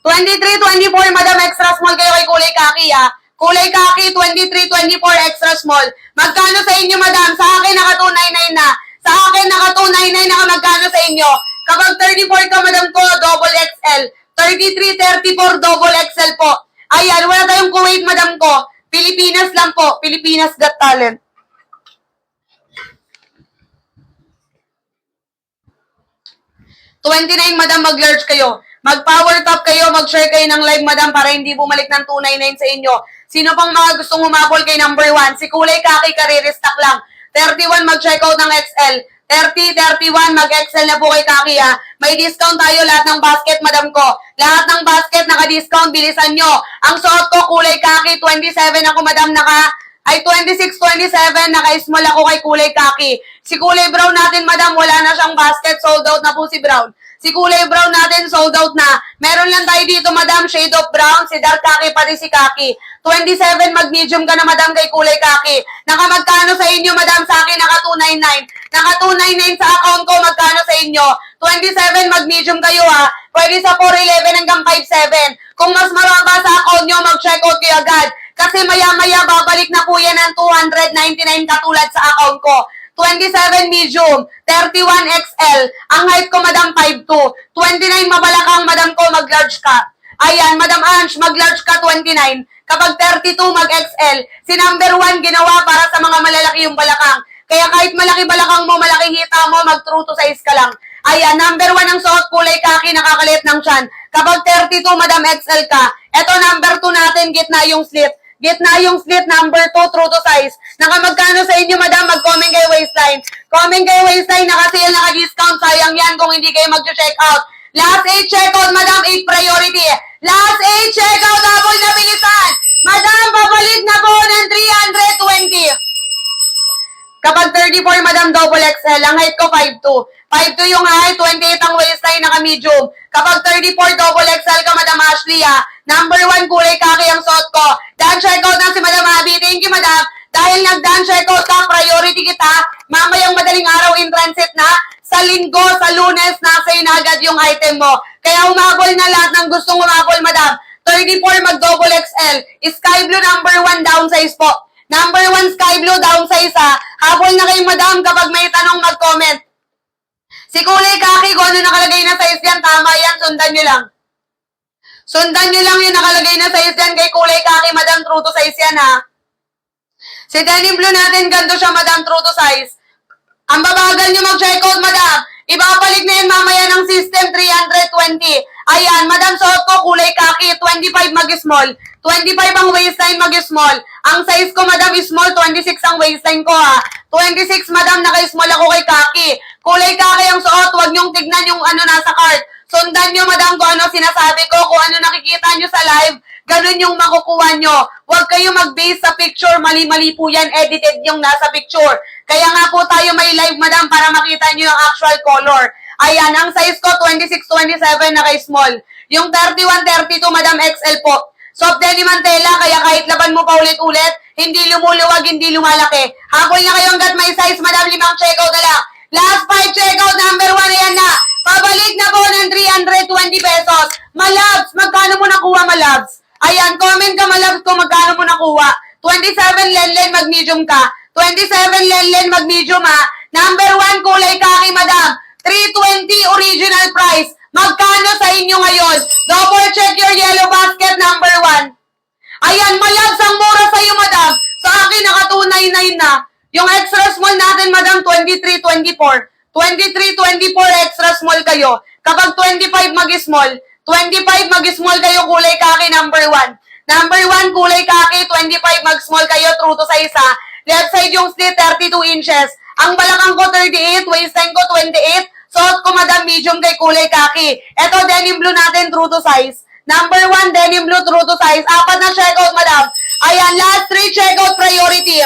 23-24, Madam, extra small kayo kay kulay kaki, ha? Kulay kaki, 23-24, extra small. Magkano sa inyo, Madam? Sa akin, naka 299 na. Sa akin, naka 299 na. Magkano sa inyo? Kapag 34 ka, Madam ko, double XL. 33-34, double XL po. Ayan, wala tayong Kuwait, Madam ko. Pilipinas lang po. Pilipinas Got Talent. 29, Madam, mag-large kayo. Mag-power top kayo, mag-share kayo ng live, Madam, para hindi bumalik ng 299 sa inyo. Sino pang mga gustong humabol kay number 1? Si kulay kaki, kare-restock lang. 31, mag-check out ng XL. 30, 31, mag-XL na po kay kaki, ha. May discount tayo lahat ng basket, Madam ko. Lahat ng basket, naka-discount, bilisan nyo. Ang suot ko, kulay kaki, 27 ako, Madam, ay 26, 27, naka-small ako kay kulay kaki. Si kulay brown natin, Madam, wala na siyang basket, sold out na po si brown. Si kulay brown natin, sold out na. Meron lang tayo dito, Madam, shade of brown, si dark kaki, pati si kaki. 27, mag-medium ka na, Madam, kay kulay kaki. Nakamagkano sa inyo, Madam, sa akin, naka 299. Naka 299 sa account ko, magkano sa inyo? 27, mag-medium kayo, ha. Pwede sa 411 hanggang 57. Kung mas maraba sa account nyo, mag-check out kayo agad. Kasi maya-maya, babalik na po yan ng 299 katulad sa account ko. 27 medium, 31 XL. Ang height ko, Madam, 5'2". 29 mabalakang, Madam ko, mag-large ka. Ayan, Madam Ange, mag-large ka, 29. Kapag 32, mag-XL. Si number 1, ginawa para sa mga malalaki yung balakang. Kaya kahit malaki balakang mo, malaki hita mo, mag-true to size ka lang. Ayan, number 1 ang suot, kulay kaki, nakakalit ng tiyan. Kapag 32, Madam, XL ka. Ito, number 2 natin, gitna yung slit. Gitna yung slit, number 2, true to size. Nakamagkano sa inyo, Madam? Mag-comment kayo waistline. Comment kayo waistline, naka-sale, naka-discount. Sayang yan kung hindi kayo mag-check out. Last 8 checkout, Madam, 8 priority. Last 8 checkout, habol na bilisan. Madam, babalik na po ng 320. Kapag 34, Madam, double XL. Ang height ko, 5'2". 5'2 yung height, 28 ang waistline, naka-medium. Kapag 34, double XL ka, Madam Ashley, ha. Number 1, kulay kaki ang suot ko. Done checkout na si Madam Abby. Thank you, Madam. Dahil nag-done checkout ka, priority kita. Mamayang madaling araw in transit na. Sa linggo, sa lunes, nasa na agad yung item mo. Kaya umabol na lahat ng gustong umabol, Madam. 34, mag-double XL. Sky blue, number 1, downsize po. Number 1, sky blue, downsize, ha. Habol na kayo, Madam, kapag may tanong, mag-comment. Si kulay kaki, kung ano nakalagay na size yan, tama yan, sundan nyo lang. Sundan nyo lang yung nakalagay na size yan kay kulay kaki, Madam, true to size yan, ha. Si denim blue natin, ganito siya, Madam, true to size. Ang babagal nyo mag-check out, Madam. Ibabalik na yun mamaya ng system, 320. Ayan, Madam, suot ko, kulay kaki, 25 mag-small. 25 ang waistline, mag-small. Ang size ko, Madam, is small, 26 ang waistline ko, ha. 26, Madam, naka-small ako kay kaki. Kulay kaki ang suot, huwag nyong tignan yung ano nasa cart. Sundan nyo, Madam, kung ano sinasabi ko, kung ano nakikita nyo sa live, ganun yung makukuha nyo. Huwag kayo mag-base sa picture, mali-mali po yan, edited yung nasa picture. Kaya nga po tayo may live, Madam, para makita nyo yung actual color. Ayan, ang size ko, 26-27, naka-small. Yung 31-32, Madam, XL po. Soft denim ang tela, kaya kahit laban mo pa ulit-ulit, hindi lumuluwag, hindi lumalaki. Habol na kayo hanggat may size, Madam, 5 checkout na lang. Last 5 checkout, number 1, ayan na. Pabalik na po ng 320 pesos. Malabs, magkano mo nakuha, Malabs? Ayan, comment ka, Malabs, kung magkano mo nakuha. 27 Lenlen, mag-medium ka. 27 Lenlen, mag-medium, ha. Number 1, kulay kaki, Madam. 320 original price. Magkano sa inyo ngayon? Double check your yellow basket, number 1. Ayan, Malabs, ang mura sa'yo, Madam. Sa akin, naka 299 na. Yung extra small natin, Madam, 23-24. 23-24 extra small kayo. Kapag 25 mag-small, 25 mag-small kayo, kulay kaki, number 1. Number 1, kulay kaki, 25 mag-small kayo, true to size, ha. Left side yung slit, 32 inches. Ang balakang ko, 38, waistline ko, 28. Suot ko, Madam, medium kay kulay kaki. Ito, denim blue natin, true to size. Number 1, denim blue, true to size. 4 na checkout, Madam. Ayan, last 3 checkout priority.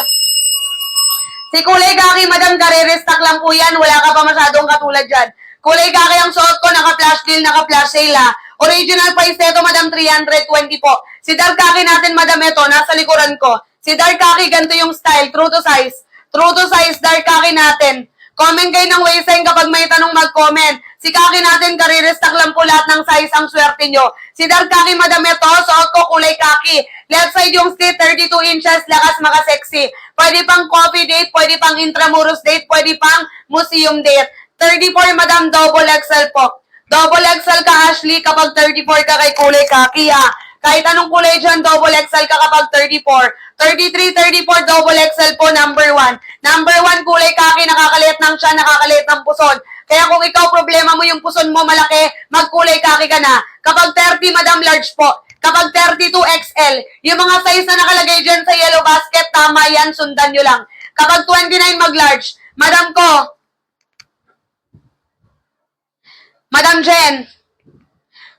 Si kulay kaki, Madam, kare-restock lang po yan. Wala ka pa masyadong katulad dyan. Kulay kaki ang suot ko, naka-flash deal, naka-flash sale, ha. Original price nito, Madam, 320 po. Si dark kaki natin, Madam, ito, nasa likuran ko. Si dark kaki, ganito yung style, true to size. True to size, dark kaki natin. Comment kayo ng waistline kapag may tanong mag-comment. Si Kaki natin, karirestock lang po lahat ng size ang swerte nyo. Si Dark Kaki, madam, ito, suot ko kulay kaki. Left side yung slit, 32 inches, lakas maka-sexy. Pwede pang coffee date, pwede pang intramuros date, pwede pang museum date. 34, madam, double XL po. Double XL ka, Ashley, kapag 34 ka kay kulay kaki, ha. Kahit anong kulay dyan, double XL ka kapag 34. 33, 34, double XL po, number 1. Number 1, kulay kaki, nakakaliit ng siya, nakakaliit ng puson. Kaya kung ikaw problema mo yung puson mo malaki, magkulay kaki ka na. Kapag 30, madam, large po. Kapag 32 XL, yung mga size na nakalagay dyan sa yellow basket, tama yan, sundan nyo lang. Kapag 29, mag-large. Madam ko, Madam Jen,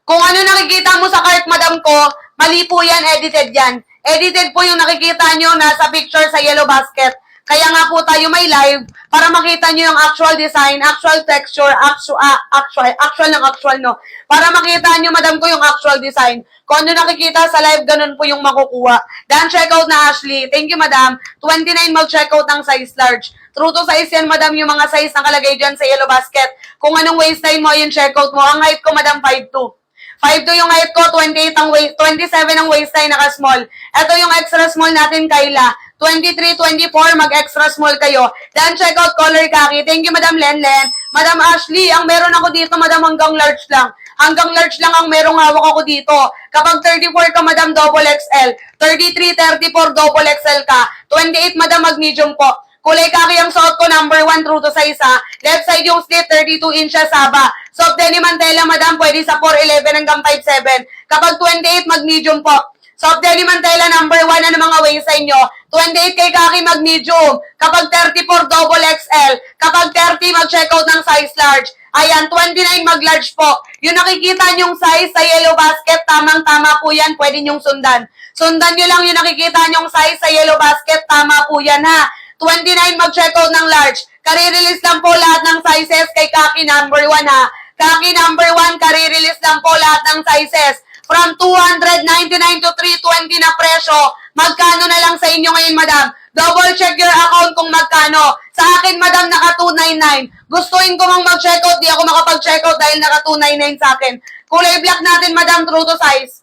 kung ano nakikita mo sa cart, madam ko, mali po yan, edited yan. Edited po yung nakikita nyo nasa picture sa yellow basket. Kaya nga po tayo may live para makita nyo yung actual design, actual texture, actual, no? Para makita nyo, madam ko, yung actual design. Kung ano nakikita sa live, ganun po yung makukuha. Dan, checkout na, Ashley. Thank you, madam. 29 mag-checkout ng size large. True to size yan, madam, yung mga size na kalagay dyan sa yellow basket. Kung anong waistline mo, yung checkout mo. Ang height ko, madam, 5'2". 5'2 yung height ko, 28 ang 27 ang waistline, naka-small. Ito yung extra small natin, Kayla. 23, 24, mag-extra small kayo. Dan, check out color kaki. Thank you, Madam Lenlen. Madam Ashley, ang meron ako dito, Madam, hanggang large lang. Hanggang large lang ang merong hawak ako dito. Kapag 34 ka, Madam, double XL. 33, 34, double XL ka. 28, Madam, mag-medium po. Kulay kaki ang suot ko, number 1, true to size, ha. Left side yung slit, 32 inches haba. Soft denim mantela, madam, pwede sa 4'11 hanggang 5'7. Kapag 28, mag-medium po. Soft denim mantela, number 1, ano mga waistline nyo? 28 kay kaki, mag-medium. Kapag 34, double XL. Kapag 30, mag-checkout ng size large. Ayan, 29, mag-large po. Yung nakikita nyong size sa yellow basket, tamang-tama po yan, pwede nyong sundan. Sundan nyo lang yung nakikita nyong size sa yellow basket, tama po yan, ha. 29, mag-checkout ng large. Kari-release lang po lahat ng sizes kay Kaki number 1, ha. Kaki number 1, kari-release lang po lahat ng sizes. From 299 to 320 na presyo, magkano na lang sa inyo ngayon, madam? Double check your account kung magkano. Sa akin, madam, naka 299. Gustuin ko mang mag-checkout, di ako makapag-checkout dahil naka 299 sa akin. Kulay black natin, madam, true to size.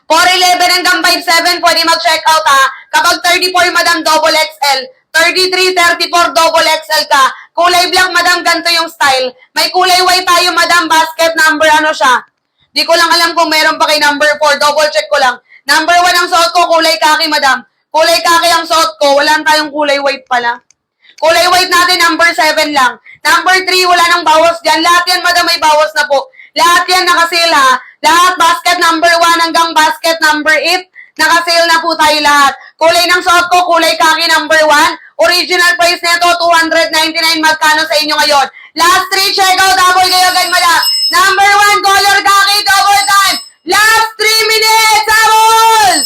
4'11 hanggang 5'7, pwede mag-checkout, ha. Kapag 34, madam, double XL. 33, 34, double XL ka. Kulay black, madam, ganito yung style. May kulay white tayo, madam, basket number, ano siya. Di ko lang alam kung meron pa kay number 4. Double check ko lang. Number 1 ang suot ko, kulay kaki, madam. Kulay kaki ang suot ko, wala tayong kulay white pala. Kulay white natin, number 7 lang. Number 3, wala nang bawas dyan. Lahat yan, madam, may bawas na po. Lahat yan naka-sale, ha. Lahat, basket number 1 hanggang basket number 8, naka-sale na po tayo lahat. Kulay ng suot ko, kulay kaki number 1. Original price nito, 299. Magkano sa inyo ngayon? Last 3, check out, double kayo agad, madam. Number 1, color kaki, double time. Last 3 minutes, double!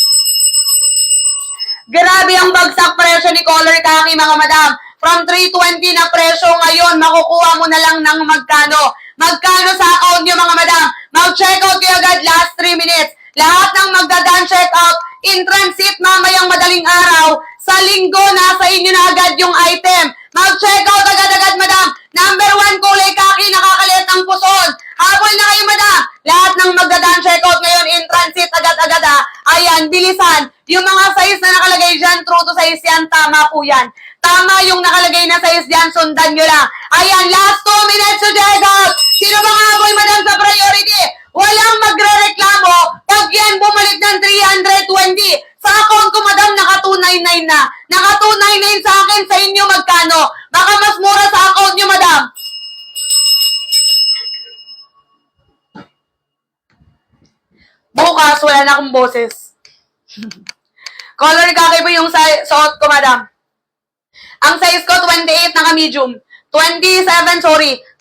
Grabe ang bagsak presyo ni color kaki, mga madam. From 320 na presyo ngayon, makukuha mo na lang ng magkano. Magkano sa account nyo, mga madam? Mag-check out kayo agad, last 3 minutes. Lahat ng magdadaan check out, in transit mamayang madaling araw, sa linggo, nasa inyo na agad yung item. Mag-check out agad-agad, madam. Number 1, kulay kaki, nakakalit ng puson. Habol na kayo, madam. Lahat ng magdadaan check out ngayon, in transit, agad-agad, ha. Ayan, bilisan. Yung mga size na nakalagay dyan, true to size yan, tama po yan. Tama yung nakalagay na size dyan, sundan nyo lang. Ayan, last 2 minutes to check out. Sino bang habol, madam, sa priority? Walang magre-reklamo pag yan bumalik ng 320. Sa account ko, madam, naka 299 na. Naka 299 sa akin, sa inyo magkano? Baka mas mura sa account nyo, madam. Bukas, wala na akong boses. Color kaki po yung suot ko, madam. Ang size ko, 28, naka-medium. 26,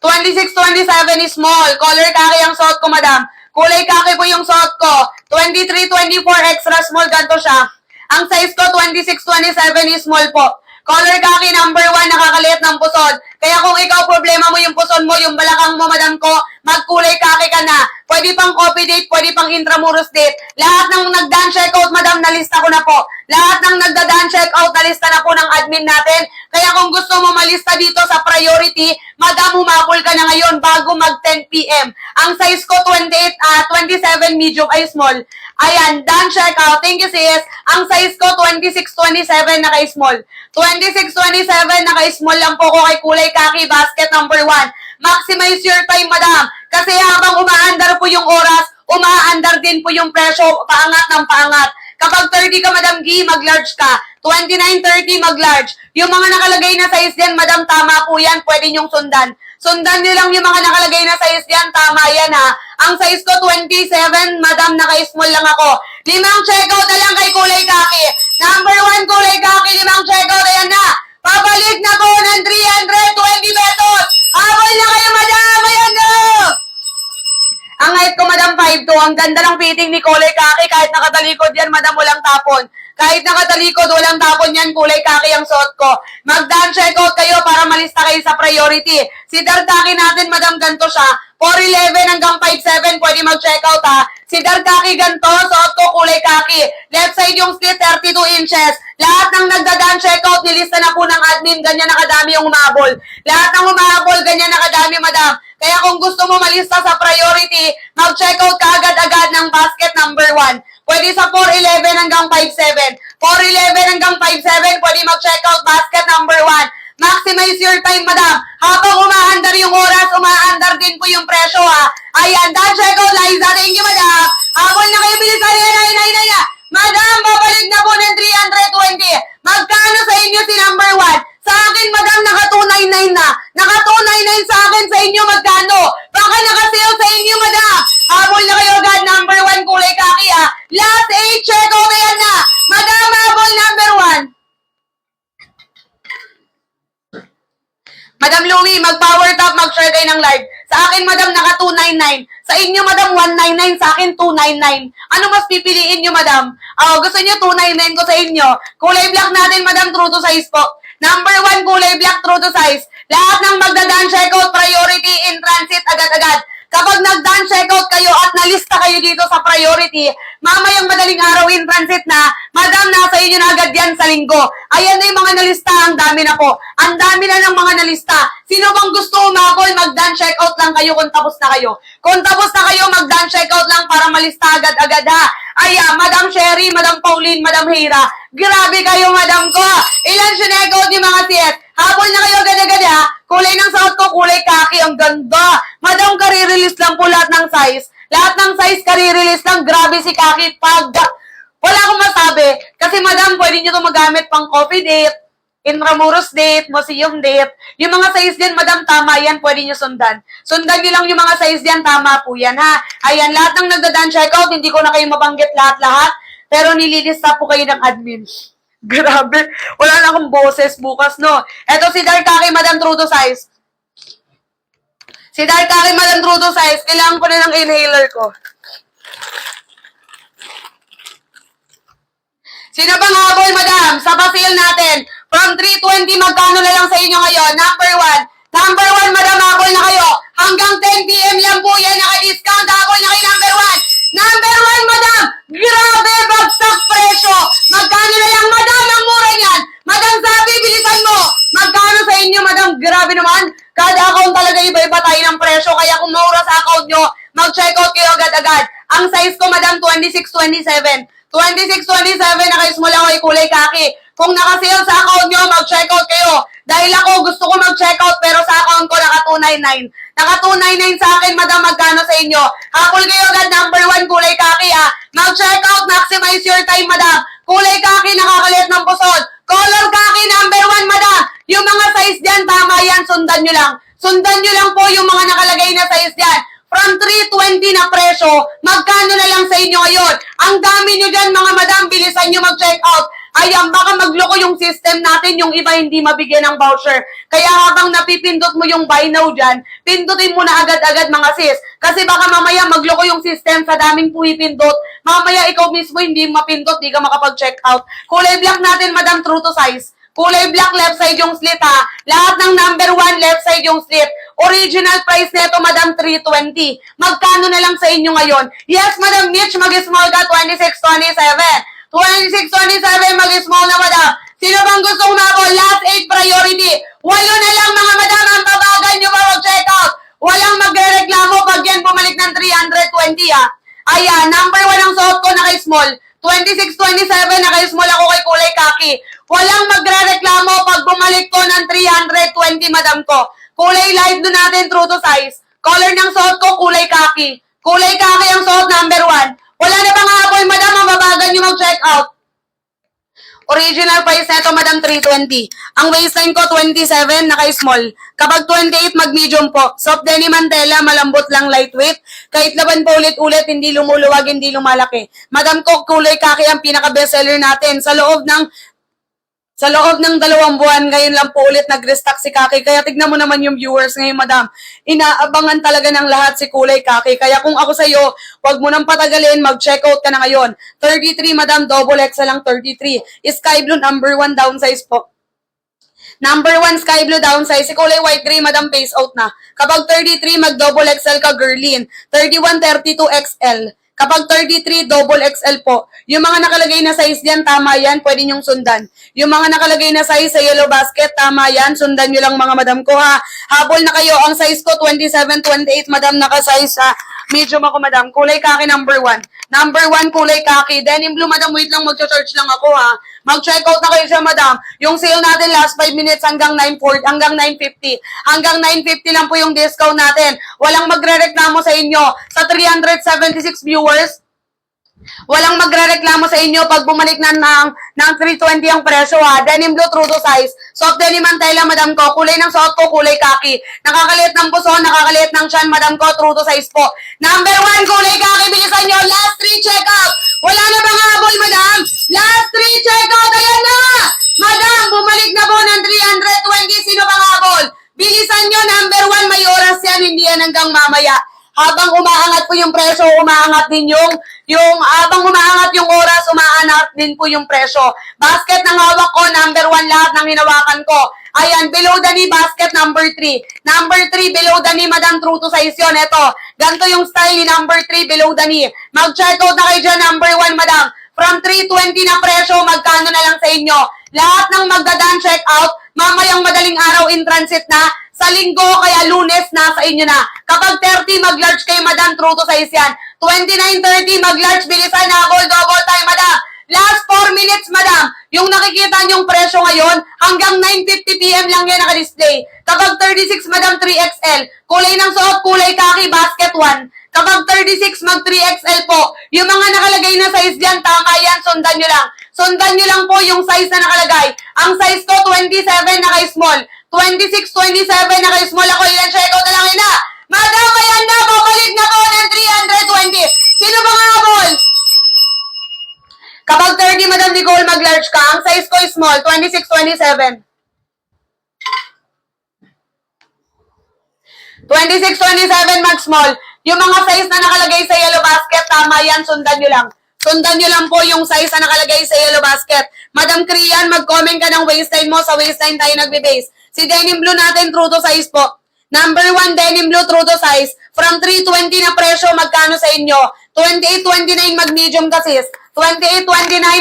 27 is small. Color kaki ang suot ko, madam. Kulay kaki po yung suot ko. 23, 24, extra small, ganito siya. Ang size ko, 26, 27 is small po. Color kaki, number 1, nakakaliit ng puson. Kaya kung ikaw problema mo yung puson mo, yung balakang mo, madam ko, magkulay kaki ka na. Pwede pang coffee date, pwede pang intramuros date. Lahat ng nagdaan checkout, madam, nalista ko na po. Lahat ng nagdadaan checkout, nalista na po ng admin admin natin. Kaya kung gusto mo malista dito sa priority, madam, humabol ka na ngayon bago mag 10 p.m. Ang size ko 27 medium ay small. Ayan, done check out. Thank you sis. Ang size ko 26-27 naka-small. 26-27 naka-small lang po ko kay kulay kaki basket number 1. Maximize your time, madam. Kasi habang umaandar po yung oras, umaandar din po yung presyo, paangat ng paangat. Kapag 30 ka, Madam G, mag-large ka. 29-30, mag-large. Yung mga nakalagay na size yan, Madam, tama po yan. Pwede nyong sundan. Sundan nyo lang yung mga nakalagay na size yan. Tama yan, ha. Ang size ko, 27, Madam, naka-small lang ako. 5 checkout na lang kay kulay kaki. Number 1, kulay kaki, 5 checkout. Ayan na. Pabalik na po ng 320 pesos. Habol na kayo, Madam. Ayan na. Ang height ko, Madam, 5'2". Ang ganda ng fitting ni kulay kaki. Kahit nakatalikod yan, Madam, walang tapon. Kahit nakatalikod, walang tapon yan, kulay kaki ang suot ko. Mag-done checkout kayo para malista kayo sa priority. Si Darkaki natin, Madam, ganito siya. 4'11 hanggang 5'7, pwede mag-checkout, ha. Si Darkaki ganito, suot ko kulay kaki. Left side yung split, 32 inches. Lahat ng nagda-done checkout, nilista na po ng admin, ganyan nakadami yung umabol. Lahat ng umabol, ganyan nakadami, Madam. Kaya kung gusto mo malista sa priority, mag-checkout ka agad-agad ng basket number 1. Pwede sa 4'11 hanggang 5'7. 4'11 hanggang 5'7, pwede mag-checkout basket number 1. Maximize your time, Madam. Habang umaandar yung oras, umaandar din po yung presyo, ha. Ayan, done checkout, Liza. Thank you, Madam. Habol na kayo, bilisan. Ayan. Madam, babalik na po ng 320. Magkano sa inyo si number 1? Sa akin, Madam, naka 299 na. Naka 299 sa akin, sa inyo magkano? Baka naka-sale sa inyo, Madam. Habol na kayo agad, number 1, kulay kaki, ha. Last 8, check out, ayan na. Madam, habol number 1. Madam Louie, mag-power top, mag-share kayo ng live. Sa akin, Madam, naka 299. Sa inyo, Madam, 199. Sa akin, 299. Ano mas pipiliin nyo, Madam? Gusto nyo, 299 ko sa inyo. Kulay black natin, Madam, true to size po. Number 1, kulay black, true to size. Lahat ng magdadaan checkout, priority, in transit, agad-agad. Kapag nag-done checkout kayo at nalista kayo dito sa priority, mamayang madaling araw in transit na, Madam, nasa inyo na agad yan sa linggo. Ayan na yung mga nalista, ang dami na po. Ang dami na ng mga nalista. Sino bang gusto umabol, mag-done checkout lang kayo kung tapos na kayo. Kung tapos na kayo, mag-done checkout lang para malista agad-agad, ha. Ayan, Madam Sherry, Madam Pauline, Madam Hira. Grabe kayo, Madam ko. Ilan sinegod yung mga siyet? Habol na kayo agad-agad, ha. Kulay ng suot ko, kulay kaki. Ang ganda. Madam, kare-release lang po lahat ng size. Lahat ng size, kare-release lang. Grabe si kaki. Wala akong masabi. Kasi, Madam, pwede nyo ito magamit pang coffee date, intramuros date, museum date. Yung mga size din, Madam, tama yan. Pwede nyo sundan. Sundan nyo lang yung mga size yan. Tama po yan, ha. Ayan, lahat ng nagda-done checkout, hindi ko na kayo mabanggit lahat-lahat. Pero nililista po kayo ng admin. Grabe. Wala na akong boses bukas, no? Eto si Darkaki, Madam, true to size. Si Darkaki, Madam, true to size. Kailangan ko na ng inhaler ko. Sino bang habol, Madam? Sa pa-sale natin. From 320, magkano na lang sa inyo ngayon? Number 1. Number 1, Madam, habol na kayo. Hanggang 10 p.m. lang po yan. Naka-discount. Habol na kayo, number 1. Number 1, Madam! Grabe, bagsak presyo! Magkano na lang, Madam? Ang mura niyan! Madam, sabi, bilisan mo! Magkano sa inyo, Madam? Grabe naman! Kada account talaga iba-iba tayo ng presyo, kaya kung maura sa account nyo, mag-checkout kayo agad-agad. Ang size ko, Madam, 26-27. 26-27, naka-small ako ay kulay kaki. Kung naka-sale sa account nyo, mag-checkout kayo. Dahil ako, gusto ko mag-checkout, pero sa account ko, naka-299. Naka-299 sa akin, Madam, magkano sa inyo? Habol kayo agad, number 1, kulay kaki, ha. Mag-checkout, maximize your time, Madam. Kulay kaki, nakakalit ng pusod. Color kaki, number 1, Madam. Yung mga size dyan, tama yan, sundan nyo lang. Sundan nyo lang po yung mga nakalagay na size dyan. From 320 na presyo, magkano na lang sa inyo ngayon? Ang dami nyo dyan, mga Madam, bilisan nyo mag-checkout. Ayan, baka magloko yung system natin, yung iba hindi mabigyan ng voucher. Kaya habang napipindot mo yung buy now dyan, pindutin mo na agad-agad, mga sis. Kasi baka mamaya magloko yung system sa daming puipindot. Mamaya ikaw mismo hindi mapindot, di ka makapag-checkout. Kulay black natin, Madam, true to size. Kulay black, left side yung slit, ha. Lahat ng number 1, left side yung slit. Original price nito, Madam, 320. Magkano na lang sa inyo ngayon? Yes, Madam Mitch, mag-small ka, 26-27. 26-27, mag-small na, Madam. Sino bang gusto umabol? 26-27, naka-small ako kay kulay kaki. Walang magre-reklamo pag bumalik ko ng 320, madam ko. Kulay light doon natin, true to size. Color ng suot ko, kulay kaki. Kulay kaki ang suot, number 1. Wala na bang habol, madam, mababagan nyo mag-check out. Original price nito, madam, 320. Ang waistline ko, 27, naka-small. Kapag 28, mag-medium po. Soft denim ang tela, malambot lang, lightweight. Kahit laban po ulit-ulit, hindi lumuluwag, hindi lumalaki. Madam ko, kulay kaki ang pinaka-bestseller natin. Sa loob ng 2 buwan, ngayon lang po ulit nag-restock si Kaki. Kaya tignan mo naman yung viewers ngayon, madam. Inaabangan talaga ng lahat si kulay Kaki. Kaya kung ako sa'yo, wag mo nang patagalin, mag-check out ka na ngayon. 33, madam, double XL lang 33. Sky blue, number 1 downsize po. Number 1, sky blue downsize. Si kulay white gray, madam, face out na. Kapag 33, mag-double XL ka, girlin. 31, 32 XL. Kapag 33, double XL po. Yung mga nakalagay na size diyan, tama yan, pwede nyong sundan. Yung mga nakalagay na size sa yellow basket, tama yan, sundan nyo lang mga madam ko ha. Habol na kayo, ang size ko 27, 28, madam, naka-size ha. Medium ako, madam. Kulay kaki, number 1. Number 1, kulay kaki. Denim blue, madam, wait lang, mag-charge lang ako ha. Mag-check out na kayo siya, madam. Yung sale natin last 5 minutes hanggang 9:40, hanggang 9:50. Hanggang 9:50 lang po yung discount natin. Walang magrereklamo sa inyo. Sa 376 viewers, walang magrereklamo sa inyo pag bumalik na ng 320 ang presyo ha. Denim blue, true to size. Soft denim ang tela, madam ko. Kulay ng suot ko, kulay kaki. Nakakaliit ng puso, nakakaliit ng tiyan, madam ko, true to size po. Number 1, kulay kaki. Bilisan nyo. Last 3 check out. Wala na bang habol, madam? Last 3 check out. Ayan na! Madam, bumalik na po ng 320. Sino bang habol? Bilisan nyo. Number 1, may oras yan. Hindi yan hanggang mamaya. Habang umaangat po yung presyo, umaangat din habang umaangat yung oras, umaangat din po yung presyo. Basket ng hawak ko, number 1 lahat ng hinawakan ko. Ayan, below the knee, basket number 3. Number 3, below the knee, madam, true to size yun. Ito, ganito yung style ni number 3, below the knee. Mag-check out na kayo dyan, number 1, madam. From 320 na presyo, magkano na lang sa inyo? Lahat ng magdadan check out, mamayang madaling araw in transit na, sa linggo, kaya lunes, nasa inyo na. Kapag 30, mag-large kayo, madam, true to size yan. 29:30, mag-large, bilisan na, double time, madam. Last 4 minutes, madam. Yung nakikita nyong presyo ngayon, hanggang 9:50 PM lang yan naka-display. Kapag 36, madam, 3XL. Kulay ng suot, kulay kaki, basket 1. Kapag 36, mag 3XL po. Yung mga nakalagay na size dyan, tama yan, sundan nyo lang. Sundan nyo lang po yung size na nakalagay. Ang size ko, 27, naka-small. 26, 27, naka-small ako. Ilan check out na lang yun na. Madam, ayan na, babalik na po ng 320. Sino ba nga habol? Kapag 30, madam, di goal, mag-large ka. Ang size ko is small, 26, 27. 26, 27, mag-small. Yung mga size na nakalagay sa yellow basket, tama yan, sundan nyo lang. Sundan nyo lang po yung size na nakalagay sa yellow basket. Madam Krian, mag-comment ka ng waistline mo. Sa waistline tayo nagbe-base. Si denim blue natin, true to size po. Number 1, denim blue, true to size. From 320 na presyo, magkano sa inyo? 28-29, mag-medium kasis. 28-29,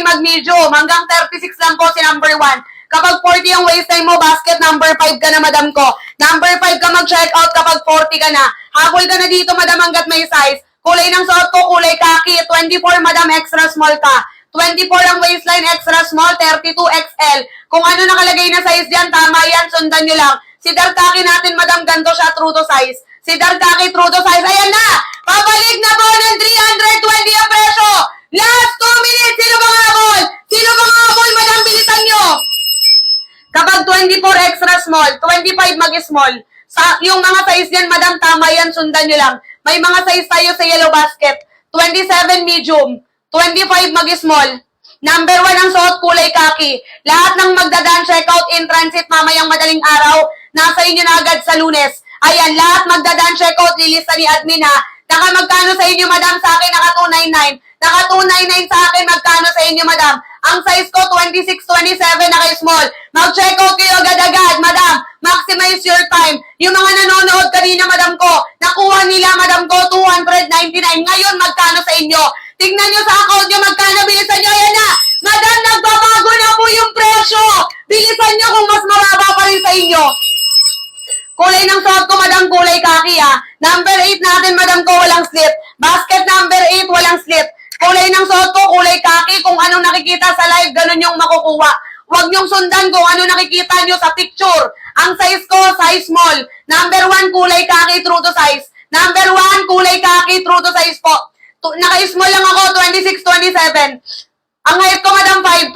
mag-medium. Hanggang 36 lang po si number 1. Kapag 40 ang waistline mo, basket number 5 ka na, madam ko. Number 5 ka mag-check out kapag 40 ka na. Habol ka na dito, madam, hanggat may size. Kulay ng suot ko, kulay kaki. 24, madam, extra small ka. 24 ang waistline, extra small, 32 XL. Kung ano nakalagay na size dyan, tama yan, sundan nyo lang. Si Darkaki natin, madam, ganito siya, true to size. Si Darkaki, true to size. Ayan na! Pabalik na po ng 320 ang presyo! Last 2 minutes! Sino bang habol? Sino bang habol, madam, bilisan nyo! Kapag 24 extra small, 25 mag-small. Yung mga size yan, madam, tama yan, sundan nyo lang. May mga size tayo sa yellow basket. 27 medium, 25 mag-small. Number 1 ang suot, kulay kaki. Lahat ng magdadan, check out in transit mamayang madaling araw. Nasa inyo na agad sa Lunes. Ayan, lahat magdadan, check out, lilista ni admin ha. Naka magkano sa inyo, madam, sa akin, naka 299. Naka 299 sa akin, magkano sa inyo, madam? Ang size ko, 26, 27, naka-small. Mag-check out kayo agad-agad, madam. Maximize your time. Yung mga nanonood kanina, madam ko, nakuha nila, madam ko, 299. Ngayon, magkano sa inyo? Tingnan nyo sa account nyo, magkano, bilisan nyo. Ayan na, madam, nagbabago na po yung presyo. Bilisan nyo kung mas mababa pa rin sa inyo. Kulay ng suot ko, madam, kulay kaki ha. Number 8 natin, madam ko, walang slit. Basket number 8, walang slit. Kulay ng suot ko, kulay kaki. Kung anong nakikita sa live, ganun yung makukuha. Huwag niyong sundan kung ano nakikita niyo sa picture. Ang size ko, size small. Number 1, kulay kaki, true to size. Number 1, kulay kaki, true to size po. Naka-small lang ako, 26, 27. Ang height ko, madam, 5'2".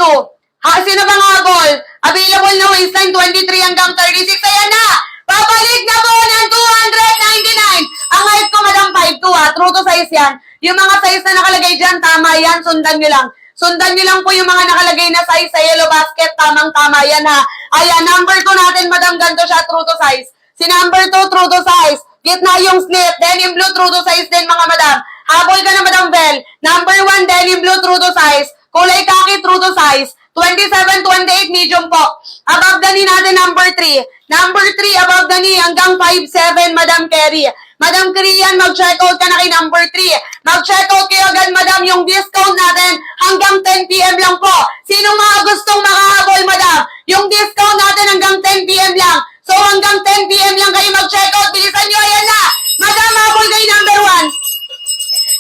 Sino bang habol? Available na waistline, 23 hanggang 36. Ayan na! Babalik na po ng 299. Ang height ko, madam, 5'2", ha. True to size yan. Yung mga size na nakalagay dyan, tama yan. Sundan nyo lang. Sundan nyo lang po yung mga nakalagay na size sa yellow basket. Tamang-tama yan, ha. Ayan, number 2 natin, madam, ganito siya, true to size. Si number 2, true to size. Gitna yung slit. Denim blue, true to size din, mga madam. Habol ka na, madam Bell. Number 1, denim blue, true to size. Kulay kaki, true to size. 27, 28, medium po. Above the knee natin, number 3. Number 3, above the knee, hanggang 5'7", Madam Kerry. Madam Korean, mag-checkout ka na kay number 3. Mag-checkout kayo agad, madam, yung discount natin hanggang 10 p.m. lang po. Sino mga gustong makahabol, madam? Yung discount natin hanggang 10 p.m. lang. So, hanggang 10 p.m. lang kayo mag-checkout. Bilisan nyo, ayan na. Madam, habol kayo number 1.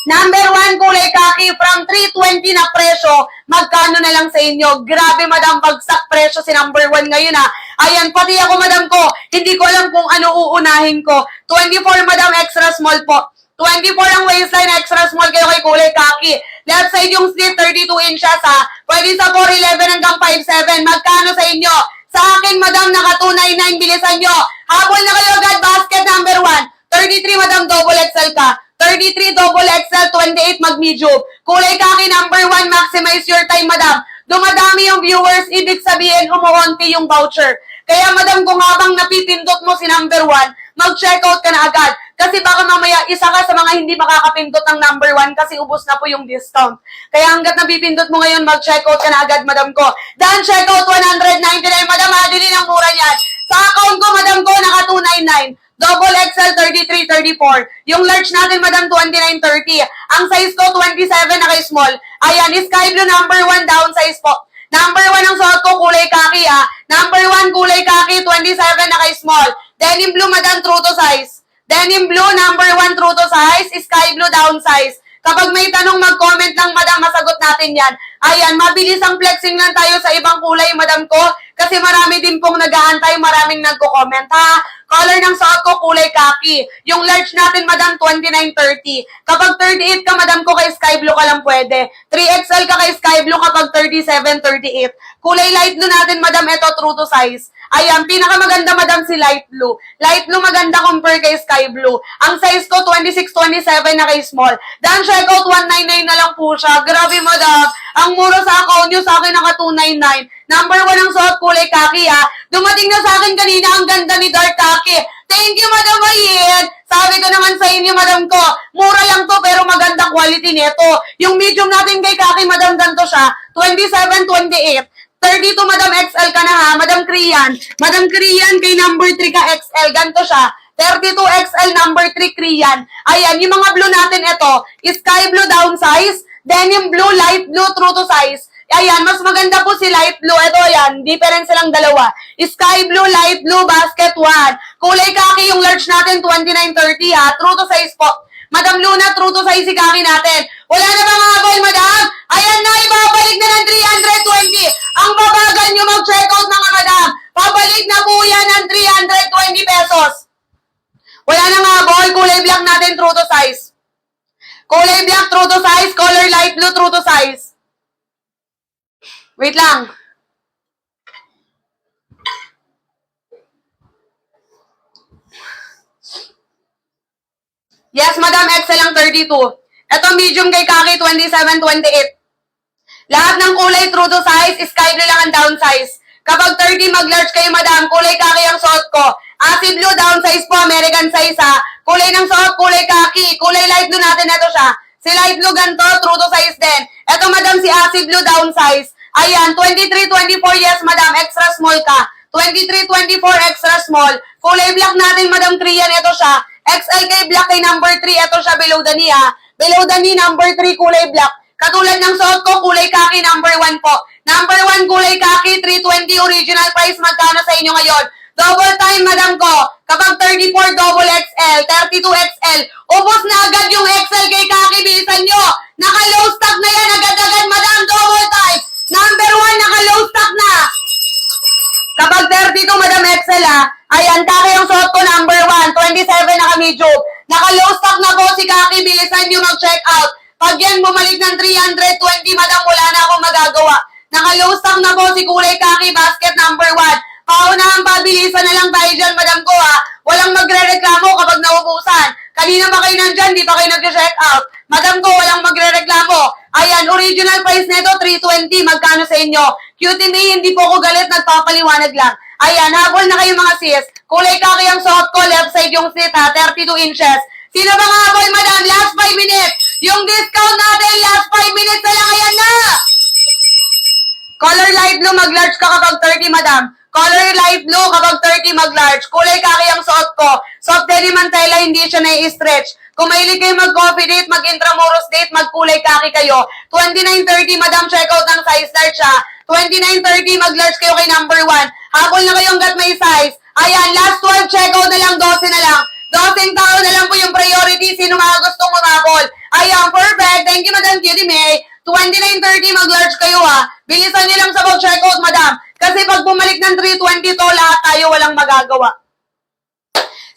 Number 1, kulay kaki, from 320 na presyo, magkano na lang sa inyo? Grabe, madam, bagsak presyo si number 1 ngayon, ha. Ayan, pati ako, madam ko, hindi ko alam kung ano uunahin ko. 24, madam, extra small po. 24 ang waistline, extra small kayo kay kulay kaki. Left side yung slit, 32 inches, ha. Pwede sa 4'11 hanggang 5'7. Magkano sa inyo? Sa akin, madam, naka 299, bilisan nyo. Habol na kayo agad, basket number 1. 33, madam, double XL ka. 33, double XL, 28, mag-medium. Kulay kaki, number 1, maximize your time, madam. Dumadami yung viewers, ibig sabihin, umuunti yung voucher. Kaya, madam, kung habang napipindot mo si number 1, mag-checkout ka na agad. Kasi baka mamaya, isa ka sa mga hindi makakapindot ng number 1 kasi ubos na po yung discount. Kaya hanggat napipindot mo ngayon, mag-checkout ka na agad, madam ko. Dan, checkout, 199, madam, adili ng mura yan. Sa account ko, madam ko, naka 299. Double XL, 33, 34. Yung large natin, madam, 29, 30. Ang size ko, 27, naka-small. Ayan, sky blue, number 1, down size po. Number 1 ang suot ko, kulay kaki, ha. Number 1, kulay kaki, 27, naka-small. Denim blue, madam, true to size. Denim blue, number 1, true to size. Sky blue, down size. Kapag may tanong, mag-comment lang, madam, masagot natin yan. Ayan, mabilis ang flexing lang tayo sa ibang kulay, madam ko. Kasi marami din pong nag-aantay, maraming nagko-comment, ha. Color ng suot ko, kulay kaki. Yung large natin, madam, 29-30. Kapag 38 ka, madam ko, kay sky blue ka lang pwede. 3XL ka kay sky blue kapag 37-38. Kulay light blue natin, madam, ito, true to size. Ayan, pinakamaganda, madam, si light blue. Light blue maganda compare kay sky blue. Ang size ko, 26-27 na kay small. Dan, checkout, 199 na lang po siya. Grabe, madam. Ang mura sa account nyo, sa akin naka 299. Number 1 ang suot, kulay kaki, ha. Dumating na sa akin kanina, ang ganda ni dark kaki. Thank you, madam Ayen. Sabi ko naman sa inyo, madam ko, mura lang to, pero maganda quality nito. Yung medium natin kay kaki, madam, ganito siya. 27-28. 32, madam, XL ka na, ha. Madam Korean. Madam Korean, kay number 3 ka, XL. Ganito siya. 32 XL, number 3, Korean. Ayan, yung mga blue natin, ito. Sky blue, down size. Denim blue, light blue, true to size. Ayan, mas maganda po si light blue. Ito, yan. Difference lang dalawa. Sky blue, light blue, basket 1. Kulay kaki yung large natin, 29-30, ha. True to size po. Madam Luna, true to size si kaki natin. Wala na bang habol, madam? Ayan na, ibabalik na ng 320. Ang babagal nyo mag-checkout, mga madam. Pabalik na po yan ng 320 pesos. Wala nang habol, kulay black natin, true to size. Kulay black, true to size. Color light blue, true to size. Wait lang. Yes, madam, XL ang 32. Ito, medium kay kaki, 27-28. Lahat ng kulay, true to size, sky blue lang ang down size. Kapag 30, mag-large kayo, madam, kulay kaki ang suot ko. Acid blue, down size po, American size, ha. Kulay ng suot, kulay kaki. Kulay light blue natin, ito siya. Si light blue ganito, true to size din. Ito, madam, si acid blue, down size. Ayan, 23-24, yes, madam, extra small ka. 23-24, extra small. Kulay black natin, madam Korean, ito siya. XL kay black kay number 3, ito siya below the knee, ha. Below the knee, number 3, kulay black. Katulad ng suot ko, kulay kaki, number 1 po. Number 1, kulay kaki, 320 original price. Magkano sa inyo ngayon? Double time, madam ko. Kapag 34 double XL, 32 XL, ubos na agad yung XL kay Kaki. Bilisan nyo. Naka-low stock na yan. Agad-agad, madam. Double time. Number 1, naka-low stock na. Kapag 32, madam XL ha. Ayan, Kaki yung suot ko, number 1. 27 naka-medium. Naka-low stock na po si Kaki. Bilisan nyo mag-check out. Pag yan bumalik ng 320, madam, wala na akong magagawa. Naka-low stock na po si kulay Kaki, basket number 1. Paunahan, pabilisan na lang tayo dyan, madam ko ha. Walang magre-reklamo kapag naubusan. Kanina ba kayo nandyan, di pa kayo nag-check out. Madam ko, walang magre-reklamo. Ayan, original price nito, 320. Magkano sa inyo? Cutie May, hindi po ko galit, nagpapaliwanag lang. Ayan, habol na kayo mga sis. Kulay Kaki ang suot ko, left side yung sit ha, 32 inches. Sino ba nga habol, madam? Last 5 minutes. Yung discount natin, last 5 minutes na lang, ayan na. Color light blue, mag-large ka kapag 30, madam. Color light blue, kapag 30, mag-large. Kulay Kaki ang suot ko. Soft denim mantela, hindi siya na-stretch. Kung mahilig kayo mag-coffee date, mag-intramuros date, mag-kulay Kaki kayo. 29.30, madam, check out ng size large ha. 29.30, mag-large kayo kay number 1. Habol na kayo hanggat may size. Ayan, last 12, check out na lang, 12 na lang. 12 tao na lang po yung priority. Sino mga gustong umabol? Ayan, perfect. Thank you, Madam Cutie May. 29.30, mag-large kayo ha. Bilisan niyo lang sa pag-check out, madam. Kasi pag bumalik ng 320 to, lahat tayo walang magagawa.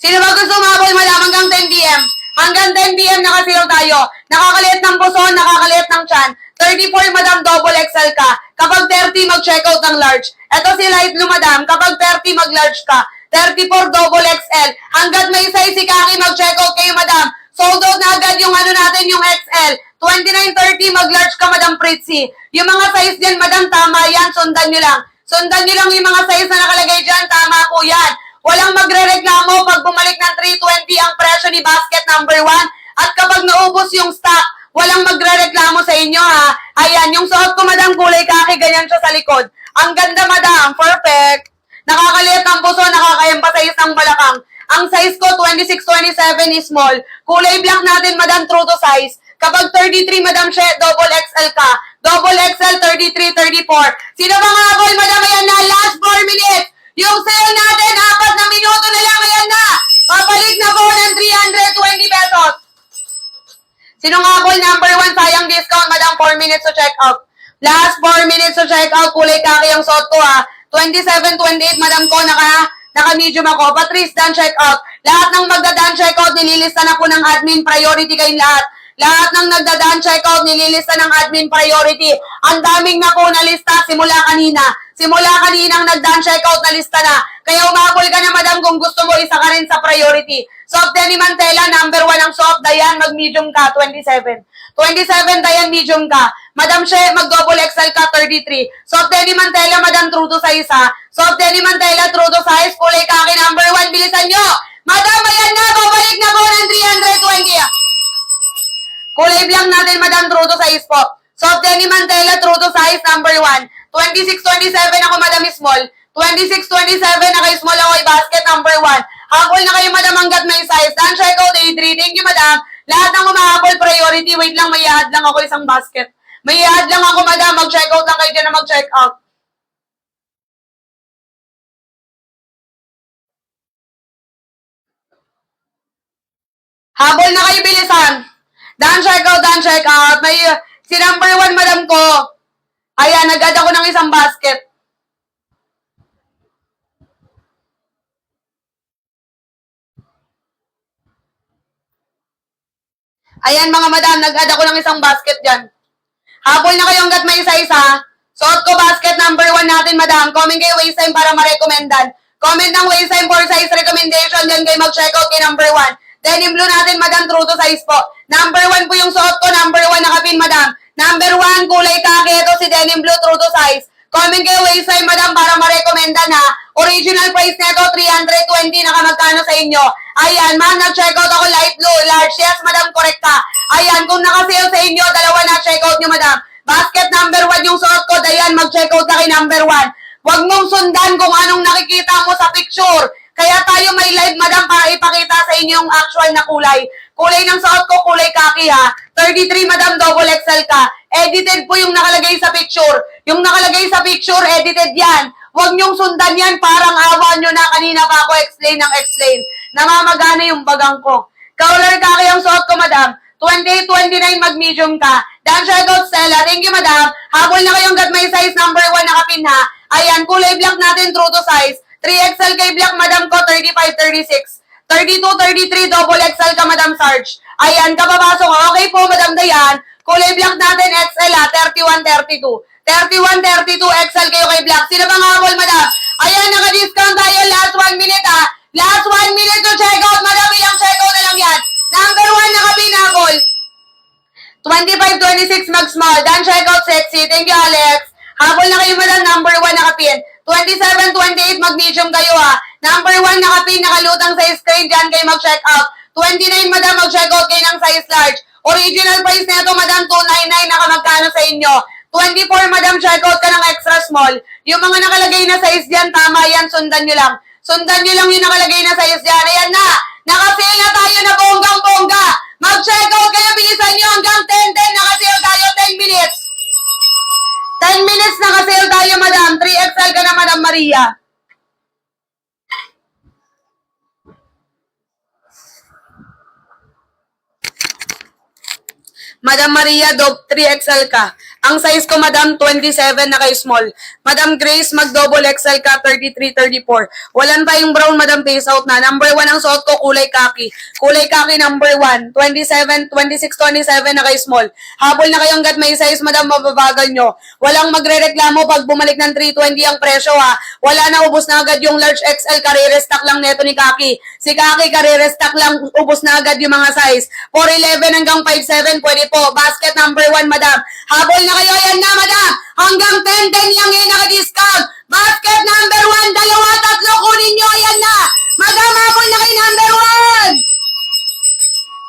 Sino ba gusto umabol, madam? Hanggang 10 p.m. Hanggang 10 p.m. nakasilaw tayo. Nakakaliit ng puson, nakakaliit ng tiyan. 34, madam, double XL ka. Kapag 30, mag-check out ng large. Ito si light blue, madam. Kapag 30, mag-large ka. 34, double XL. Hanggat may size si Kaki, mag-check out kayo, madam. Sold out na agad yung ano natin, yung XL. 29.30, mag-large ka, madam Pritzy. Yung mga size dyan, madam, tama yan. Sundan nyo lang. Sundan nyo lang yung mga size na nakalagay dyan. Tama po yan. Walang magre-reklamo pag bumalik ng 320 ang presyo ni basket number 1. At kapag naubos yung stock, walang magre-reklamo sa inyo ha. Ayan, yung suot ko, madam, kulay Kaki, ganyan siya sa likod. Ang ganda, madam. Perfect. Nakakaliit ang puso, nakakayempasize ng balakang. Ang size ko, 26-27 is small. Kulay black natin, madam, true to size. Kapag 33, madam, double XL ka. Double XL, 33-34. Sino ba nga habol, madam? Ayan na, last 4 minutes. Yung sale natin, 4 na minuto na lang, ayan na. Papalik na po ng 320 pesos. Sino nga habol, number 1, sayang discount, madam, 4 minutes to check out. Last 4 minutes to check out, kulay Kaki ang suot ko ha. 27-28, madam ko, naka-medium ako. Patrice, done check out. Lahat ng magdadaan check out, nililista na po ng admin, priority kayong lahat. Lahat ng nagdadaan check out, nililista ng admin priority. Ang daming na po na lista simula kanina. Simula kaninang nagdaan check out na lista na. Kaya umabol ka na, madam, kung gusto mo, isa ka rin sa priority. Soft denim mantela, number 1 ang soft. Dayan, mag-medium ka, 27. 27, Dayan, medium ka. Madam She, mag-double XL ka, 33. Soft denim mantela, madam, true to size ha. Soft denim mantela, true to size. Kulay Kaki, number 1, bilisan nyo. Madam, ayan na, babalik na po ng 320. Kulay blank natin, madam, true to size po. Soft denim mantela, true to size, number 1. 26-27 ako, madam, small. 26-27, naka-small ako, basket, number 1. Habol na kayo, madam, hanggat may size. Dan check out, A3. Thank you, madam. Lahat ng umahabol, priority. Wait lang, may i-add lang ako isang basket. May i-add lang ako, madam. Mag-check out lang kayo dyan na mag-check out. Habol na kayo, bilisan. Dan check out, dan check out. May, si number 1, madam ko. Ayan, nag-add ako ng isang basket. Ayan, mga madam, nag-add ako ng isang basket dyan. Habol na kayo hanggat may isa-isa. Suot ko basket number 1 natin, madam. Comment kayo waistline para ma-recommendan. Comment ng waistline for size recommendation. Diyan kayo mag-check out kay number 1. Denim blue natin, madam, true to size po. Number 1 po yung suot ko. Number 1 nakapin, madam. Number 1, kulay Kaki. Ito si denim blue, true to size. Comment kayo waistline, madam, para ma-recommendan ha. Original price nito, 320. Nakamagkano sa inyo? Ayan, ma'am, nag-check out ako light blue, large. Yes, madam, correct ka. Ayan, kung naka-sale sa inyo, dalawa na check out nyo, madam. Basket number 1 yung suot ko. Dayan, mag-check out na kay number 1. Huwag mong sundan kung anong nakikita mo sa picture. Kaya tayo may live, madam, para ipakita sa inyo yung actual na kulay. Kulay ng suot ko, kulay Kaki ha. 33, madam, double XL ka. Edited po yung nakalagay sa picture. Yung nakalagay sa picture, edited yan. Huwag niyong sundan yan. Parang awa niyo na. Kanina pa ako explain. Namamagana yung bagang ko. Color kaki ang suot ko, madam. 28-29 mag-medium ka. Dan checkout, Stella. Thank you, madam. Habol na kayong gat may size number 1 nakapin, ha. Ayan, kulay black natin, true to size. 3XL kay black, madam ko, 35-36. 32-33, double XL ka, madam Sarge. Ayan, kapapasok ko. Okay po, madam Dayan. Kulay black natin, XL, ha. 31-32. 31-32, XL kayo kay black. Sino bang habol, madam? Ayan, naka-discount tayo. Last 1 minute, ha. Last 1 minute to check out. Madam, ilang check out na lang yan. Number 1, nakapinabol. 25-26, mag-small. Dan check out, sexy. Thank you, Alex. Habol na kayo, madam. Number 1, nakapin. 27-28, mag-medium kayo, ha. Number 1, nakapin, nakalutang sa screen. Diyan kayo mag-check out. 29, madam, mag-check out kayo ng size large. Original price na ito, madam, 299, nakamagkano sa inyo. 24, madam, check out ka ng extra small. Yung mga nakalagay na size dyan, tama yan, sundan nyo lang. Sundan nyo lang yung nakalagay na size dyan. Ayan na, nakasale na tayo na bonggang-bongga. Mag-check out kayo, bilisan nyo hanggang 10-10, nakasale tayo, 10 minutes. 10 minutes nakasale tayo, madam. 3XL ka na, madam Maria. Madam Maria, 3XL ka. Ang size ko, madam, 27 na kay small. Madam Grace, mag-double XL ka, 33-34. Walang tayong brown, madam, face out na. Number 1 ang suot ko, kulay kaki. Kulay kaki, number 1. 26-27 na kay small. Habol na kayong gat may size, madam, mababagal nyo. Walang magre-reklamo pag bumalik ng 320 ang presyo, ha. Wala na, ubos na agad yung large XL, karire-stock lang neto ni Kaki. Si Kaki, karire-stock lang, ubos na agad yung mga size. 411 hanggang 57, pwede po. Basket number 1, madam. Habol na kayo, yan na, madam. Hanggang 10-10 lang yun, naka-discount. Basket number 1, 2, 3, kunin nyo, yan na. Madam, habol na kayo, number 1.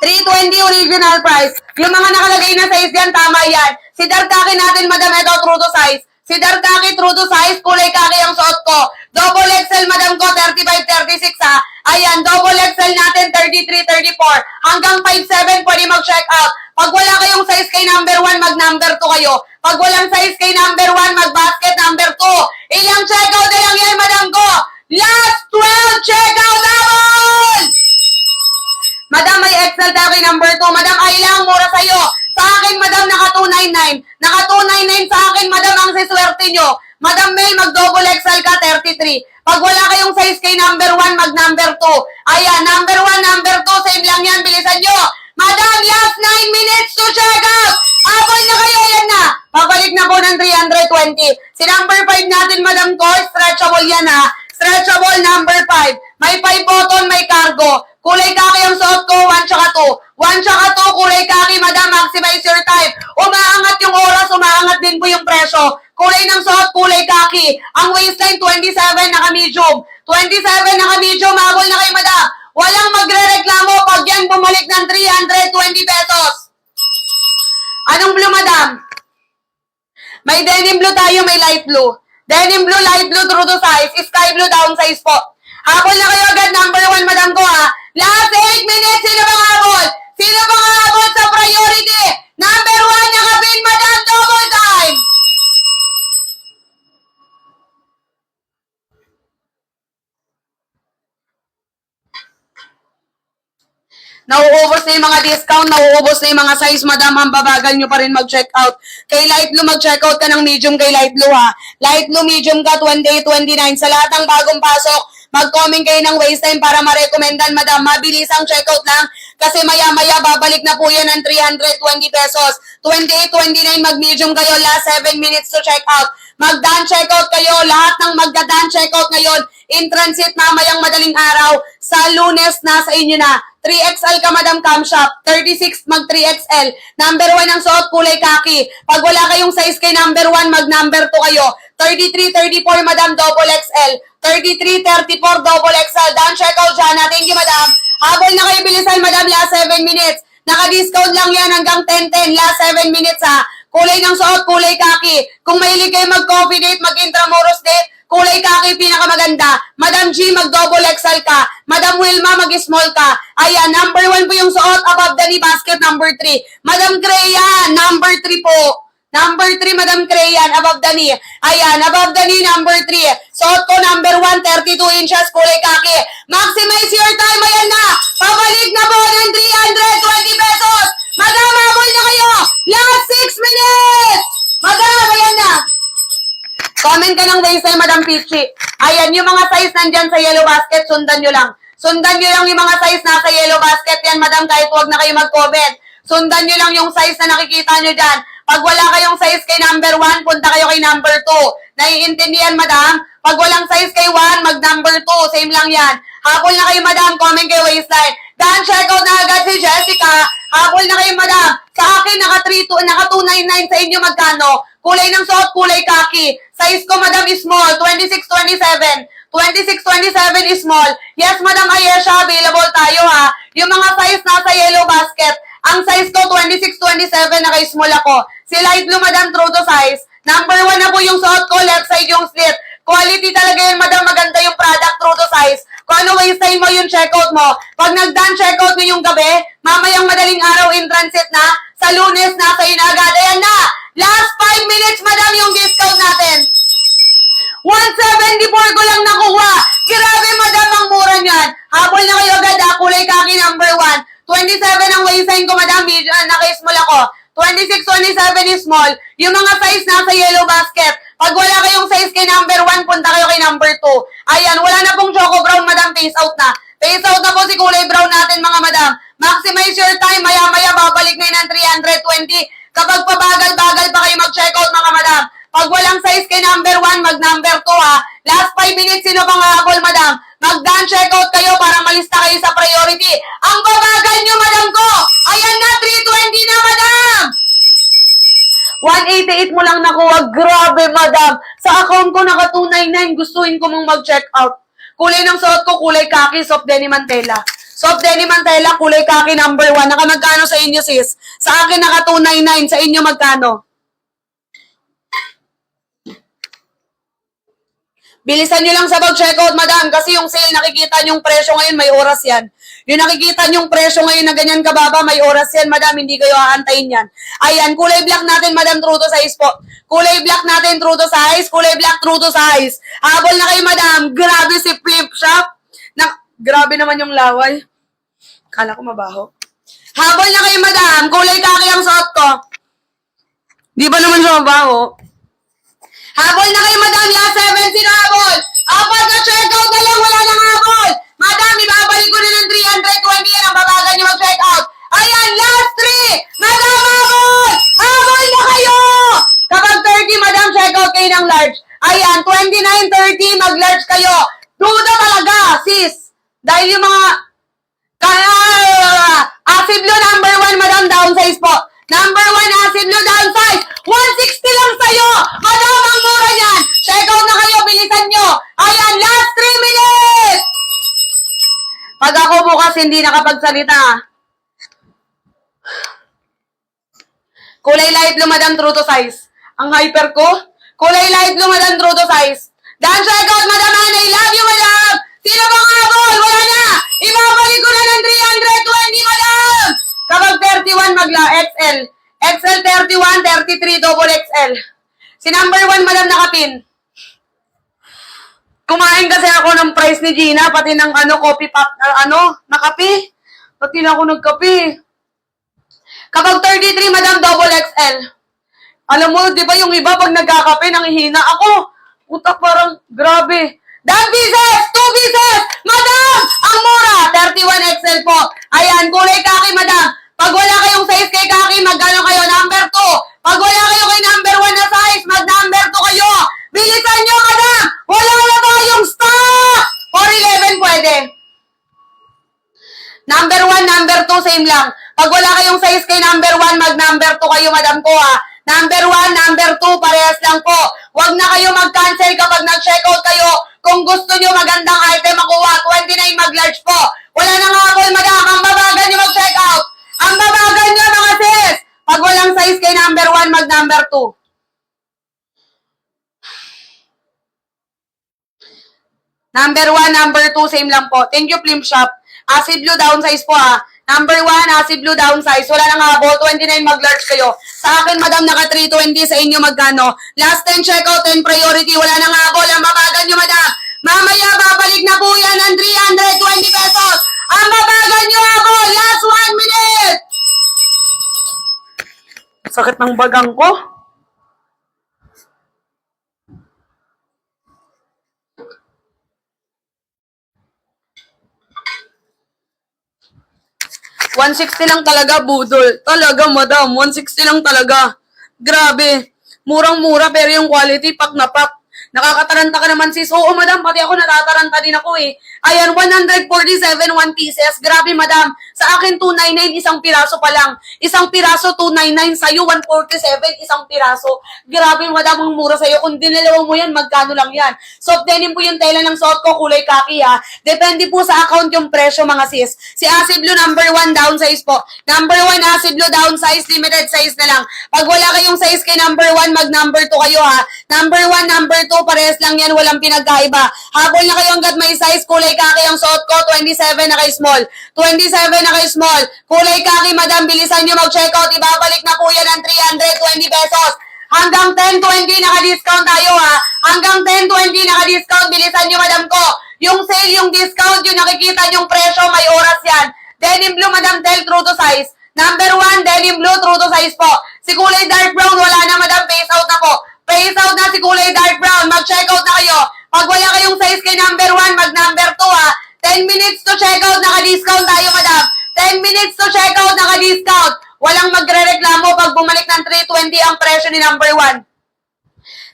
320 original price. Yung mga nakalagay na size yan, tama yan. Si Darkaki natin, madam, ito, true to size. Si Darkaki, true to size, kulay kaki ang suot ko. Double XL, madam ko, 35-36, ha. Ayan, double XL natin, 33-34. Hanggang 5-7, pwede mag-check out. Pag wala kayong size kay number 1, mag-number 2 kayo. Pag walang size kay number 1, mag-basket number 2. Ilang check out na lang yan, madam ko. Last 12 check out, double! Madam, may XL tayo kay number 2. Madam, ay lang, mura sa'yo. Sa akin, madam, naka 299. Naka 299 sa akin, madam, ang siswerte nyo. Madam Mel, mag-double XL ka, 33. Pag wala kayong size kay number 1, mag-number 2. Ayan, number 1, number 2, same lang yan, bilisan nyo. Madam, last 9 minutes to check out. Habol na kayo, yan na. Pabalik na po ng 320. Si number 5 natin, madam ko, stretchable yan, ha. Stretchable, number 5. May 5 button, may cargo. Kulay kaki ang suot ko, 1 tsaka 2. 1 tsaka 2, kulay kaki, madam, maximize your time. Umaangat yung oras, umaangat din po yung presyo. Kulay ng suot, kulay kaki. Ang waistline, 27, naka-medium. 27, naka-medium, habol na kayo, madam. Walang magre-reklamo pag yan bumalik ng 320 pesos. Anong blue, madam? May denim blue tayo, may light blue. Denim blue, light blue, true to size. Sky blue, down size po. Habol na kayo agad, number 1, madam ko, ha. Last 8 minutes, sino bang habol? Sino bang habol sa priority? Number 1, nakapin, madam, double time. Nauubos na yung mga discount, nauubos na yung mga size, madam, ang babagal nyo pa rin mag-check out. Kay Light Blue, mag-check out ka ng medium kay Light Blue, ha. Light Blue, medium ka, 28-29. Sa lahat ng bagong pasok, mag-comment kayo ng waistline para ma-recomendan, madam. Mabilis ang checkout lang kasi maya-maya babalik na po yan ng 320 pesos. 28-29, mag-medium kayo, last 7 minutes to check out. Mag-done checkout kayo, lahat ng magda-done checkout ngayon, in transit mamayang madaling araw, sa Lunes na sa inyo na. 3XL ka, madam, cam shop. 36, mag 3XL. Number 1 ang suot, kulay kaki. Pag wala kayong size kay number 1, mag number 2 kayo. 33-34, madam, double XL. 33-34, double XL. Done checkout dyan. Thank you, madam. Habol na kayo, bilisan, madam, last 7 minutes. Naka-discount lang yan hanggang 10-10. Last 7 minutes, ha. Kulay ng suot, kulay kaki. Kung mahilig kayo mag-coffee date, mag-intramuros date, kulay kaki, pinakamaganda. Madam G, mag-double XL ka. Madam Wilma, mag-small ka. Ayan, number 1 po yung suot, above the knee basket, number 3. Madam Greya, number 3 po. Number 3, Madam Crayan, above the knee. Ayan, above the knee, number 3. Suot ko, number 1, 32 inches, kulay kaki. Maximize your time, ayan na. Pabalik na po ng 320 pesos. Madam, habol na kayo. Last 6 minutes. Madam, ayan na. Comment ka ng waistline, Madam Peachy. Ayan, yung mga size nandyan sa yellow basket, sundan nyo lang. Sundan nyo lang yung mga size nasa yellow basket yan, Madam, kahit huwag na kayo mag-comment. Sundan nyo lang yung size na nakikita nyo dyan. Pag wala kayong size kay number 1, punta kayo kay number 2. Naiintindihan, Madam? Pag walang size kay 1, mag-number 2. Same lang yan. Habol na kayo, Madam. Comment kay waistline. Dan, check out na agad si Jessica. Habol na kayo, Madam. Sa akin, naka 299 sa inyo magkano? Kulay ng suot, kulay kaki. Size ko, Madam, is small. 26-27. 26-27 is small. Yes, Madam Ayesha, available tayo, ha? Yung mga size nasa yellow basket. Ang size ko, 26-27, naka-small ako. Si light blue, Madam, true to size. Number 1 na po yung suot ko, left side yung slit. Quality talaga yun, Madam, maganda yung product, true to size. Kung ano waistline mo yung checkout mo. Pag nag-done checkout mo yung gabi, mamayang madaling araw in transit na, sa Lunes na, sa'yo na agad. Ayan na! Last 5 minutes, Madam, yung discount natin. 174 ko lang nakuha. Grabe, Madam, ang mura niyan. Habol na kayo agad, ha? Kulay kaki, number 1. 27 ang waistline ko, Madam. Naka-small ako. 26-27 is small. Yung mga size nasa yellow basket. Pag wala kayong size kay number 1, punta kayo kay number 2. Ayan, wala na pong choco brown, Madam. Face out na. Face out na po si kulay brown natin, mga Madam. Maximize your time. Maya-maya, babalik na yun ng 320. Kapag pabagal-bagal pa kayo mag-checkout, mga Madam. Pag walang size kay number 1, mag-number 2, ha. Last 5 minutes, sino pang habol, Madam? Mag-done checkout kayo para malista kayo sa priority. Ang babagal nyo, Madam ko! Ayan na, 320 na, Madam! 188 mo lang nakuha. Grabe, Madam. Sa account ko, naka 299. Gustuhin ko mong mag-check out. Kulay ng suot ko, kulay kaki, soft denim mantela. Soft denim mantela, kulay kaki, number 1. Naka magkano sa inyo, sis? Sa akin, naka 299. Sa inyo, magkano? Bilisan nyo lang sa pag-checkout, Madam, kasi yung sale, nakikita nyo yung presyo ngayon, may oras yan. Yung nakikita nyo yung presyo ngayon na ganyan kababa, may oras yan, Madam, hindi kayo aantayin yan. Ayan, kulay black natin, Madam, true to size po. Kulay black natin, true to size. Kulay black, true to size. Habol na kayo, Madam. Grabe si Flip Shop. Grabe naman yung laway. Kala ko mabaho. Habol na kayo, Madam. Kulay kaki ang suot ko. Di ba naman siya mabaho? Habol na kayo, Madam. Last 7, sino habol? Apat na checkout na lang, wala nang habol. Madam, ibabalik ko na ng 320 yan. Ang babagal nyo mag-checkout. Ayan, last 3. Madam, habol! Habol na kayo! Kapag 30, Madam, checkout kayo ng large. Ayan, 29, 30, mag-large kayo. Duda talaga, sis. Dahil yung mga... acid blue, number 1, Madam, downsize po. Number 1, acid blue, downsize. 160 lang sa'yo. Madam, ang mura yan. Check out na kayo, bilisan nyo. Ayan, last 3 minutes. Pag ako bukas hindi nakapagsalita. Kulay light blue, Madam, true to size. Ang hyper ko. Kulay light blue, Madam, true to size. Dan, check out, Madam Ana. I love you, Madam. Sino bang habol? Wala na. Ibabalik ko na ng 320, Madam. Kapag 31, magla XL. XL 31, 33, double XL. Si number 1, Madam, nakapin. Kumain kasi ako ng price ni Gina, pati ng coffee pop, nakapi. Pati na ako nagkapi. Kapag 33, Madam, double XL. Alam mo, di ba yung iba pag nagkakape, nanghihina ako. Puta, parang grabe. Dan pieces! 2 pieces! Madam! Ang mura! 31 XL po. Ayan, kulay kaki, Madam. Pag wala kayong size kay kaki, magkano kayo? Number 2. Pag wala kayo kay number 1 na size, mag-number 2 kayo. Bilisan nyo, Madam! Wala na tayong stock! 411 pwede. Number 1, number 2, same lang. Pag wala kayong size kay number 1, mag-number 2 kayo, Madam ko, ha. Number 1, number 2, parehas lang po. Huwag na kayo mag-cancel kapag nag-checkout kayo. Kung gusto nyo magandang item makuha, 29 mag-large po. Wala nang habol, Madam. Ang babagal nyo mag-checkout. Ang babagal nyo, mga sis. Pag walang size kay number 1, mag-number 2. Number 1, number 2, same lang po. Thank you, Flim Shop. Acid blue, downsize po, ha. Number 1, acid blue downsize. Wala nang habol. 29 mag-large kayo. Sa akin, madam, naka 320. Sa inyo, magkano? Last 10 checkout, 10 priority. Wala nang habol. Ang babagan nyo, madam. Mamaya, babalik na po yan ng 320 pesos. Ang babagan nyo ako. Last 1 minute. Sakit ng bagang ko. $160 lang talaga, budol. Talaga, madam. $160 lang talaga. Grabe. Murang-mura, pero yung quality, pak na pak. Nakakataranta ka naman, sis. Oo, madam. Pati ako natataranta din ako eh. Ayan, 147, 1 pieces. Grabe, madam. Sa akin, 299, isang piraso pa lang. Isang piraso, 299. Sa'yo, 147, isang piraso. Grabe, madam, ang mura sa'yo. Kung dinalawa mo yan, magkano lang yan? Soft denim po yung tela ng suot ko, kulay kaki ha. Depende po sa account yung presyo, mga sis. Si Acid Blue, number 1, downsize po. Number 1, Acid Blue, downsize, limited size na lang. Pag wala kayong size kay number 1, mag number 2 kayo ha. Number 1, number 2, parehas lang yan, walang pinagkaiba. Habol na kayo hanggat may size, kulay kaki ang suot ko, 27 na kay small. 27 na kay small. Kulay kaki, madam, bilisan nyo mag-checkout. Ibabalik na po yan ng 320 pesos. Hanggang 10:20 naka-discount tayo ha. Hanggang 10:20 naka-discount. Bilisan nyo, madam ko. Yung sale, yung discount, yung nakikita yung presyo, may oras yan. Denim blue, madam, tell true to size. Number 1, denim blue, true to size po. Si kulay dark brown, wala na, madam, face out na po. Face out na si kulay dark brown. Mag-checkout na kayo. Pag wala kayong size kay number 1, mag-number 2 ha. 10 minutes to checkout, naka-discount tayo, madam. 10 minutes to checkout, naka-discount. Walang magre-reklamo pag bumalik ng 320 ang presyo ni number 1.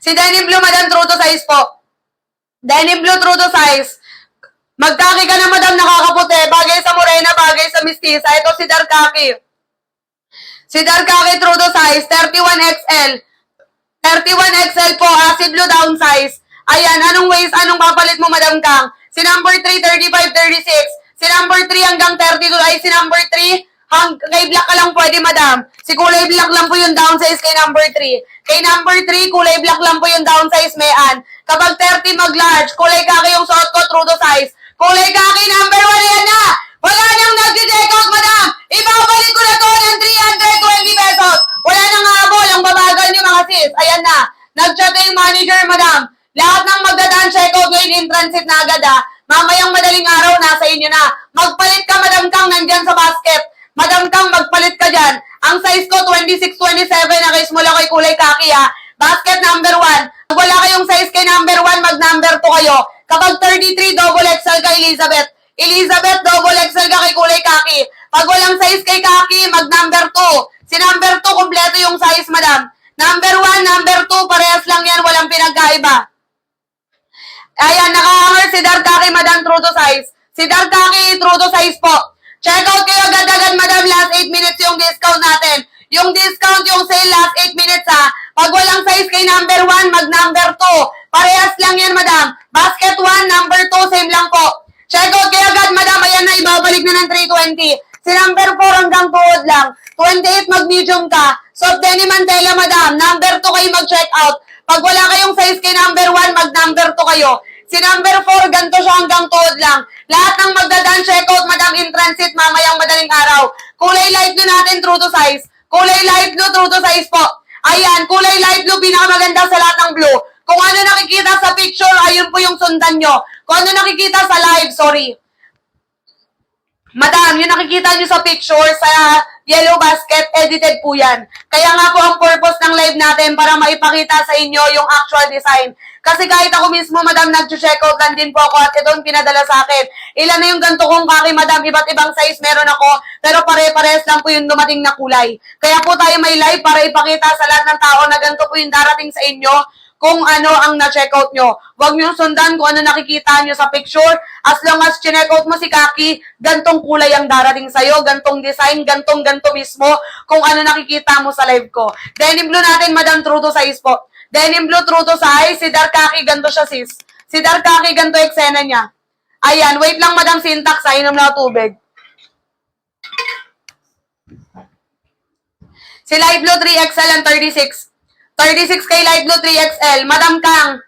Si Denim Blue, madam, true to size po. Denim Blue, true to size. Magkaki ka na, madam, nakakaputi. Bagay sa morena, bagay sa mistisa. Ito si Darkaki. Si Darkaki, true to size. 31XL. 31XL po, acid blue downsize. Ayan, anong waist, anong papalit mo, madam Kang? Si number 3, 35, 36. Si number 3 hanggang 32 ay si number 3. Kay black ka lang pwede, madam. Si kulay black lang po yung downsize kay number 3. Kay number 3, kulay black lang po yung downsize, mayan. Kapag 30, mag-large. Kulay kaki yung suot ko, true to size. Kulay kaki, number 1, yan na. Wala nang nag-check-out, madam. Ibabalik ko na to ng 320 pesos. Wala nang habol. Ang babagal niyo, mga sis. Ayan na. Nag-chat yung manager, madam. Lahat ng magdadaan checkout ngayon in transit na agad ha. Mamayang madaling araw, nasa inyo na. Magpalit ka, madam Kang, nandyan sa basket. Madam Kang, magpalit ka dyan. Ang size ko, 26, 27, naka-small ako kay kulay kaki ha. Basket number 1. Pag wala kayong size kay number 1, mag-number 2 kayo. Kapag 33, double XL ka, Elizabeth. Elizabeth, double XL ka kay kulay kaki. Pag walang size kay kaki, mag-number 2. Si number 2, kompleto yung size, madam. Number 1, number 2, parehas lang yan, walang pinagkaiba. Ayan, nakahanger si Darkaki, madam, true to size. Si Darkaki, true to size po. Check out kayo agad-agad, madam. Last 8 minutes yung discount natin. Yung discount, yung sale, last 8 minutes ha. Pag walang size kay number 1, mag-number 2. Parehas lang yan, madam. Basket 1, number 2, same lang po. Check out kayo agad, madam. Ayan na, ibabalik na ng 320. Si number 4 hanggang tuhod lang. 28, mag-medium ka. Soft denim ang tela, madam. Number 2 kayo mag-check out. Pag wala kayong size kay number 1, mag-number 2 kayo. Si number 4, ganito siya hanggang tuhod lang. Lahat ng magdadaan checkout, madam, in transit, mamayang madaling araw. Kulay light blue natin, true to size. Kulay light blue, true to size po. Ayan, kulay light blue, pinakamaganda sa lahat ng blue. Kung ano nakikita sa picture, ayun po yung sundan nyo. Kung ano nakikita sa live, sorry. Madam, yung nakikita nyo sa picture, sa yellow basket, edited po yan. Kaya nga po ang purpose ng live natin para maipakita sa inyo yung actual design. Kasi kahit ako mismo, madam, nag-checkout lang din po ako at ito yung pinadala sa akin. Ilan na yung ganito kong kaki, madam, iba't ibang size meron ako, pero pare-pares lang po yung dumating na kulay. Kaya po tayo may live para ipakita sa lahat ng tao na ganito po yung darating sa inyo kung ano ang na-checkout nyo. Huwag nyo sundan kung ano nakikita nyo sa picture. As long as checkout mo si Kaki, gantong kulay ang darating sa'yo, gantong design, ganto mismo kung ano nakikita mo sa live ko. Denim blue natin, madam, true to size po. Denim blue, true to size. Si Dark Kaki, ganto siya, sis. Si Dark Kaki, ganto eksena niya. Ayan, wait lang, madam, syntax, inom na tubig. Si light blue, 3XL and 36. 36 kay light blue, 3XL. Madam Kang.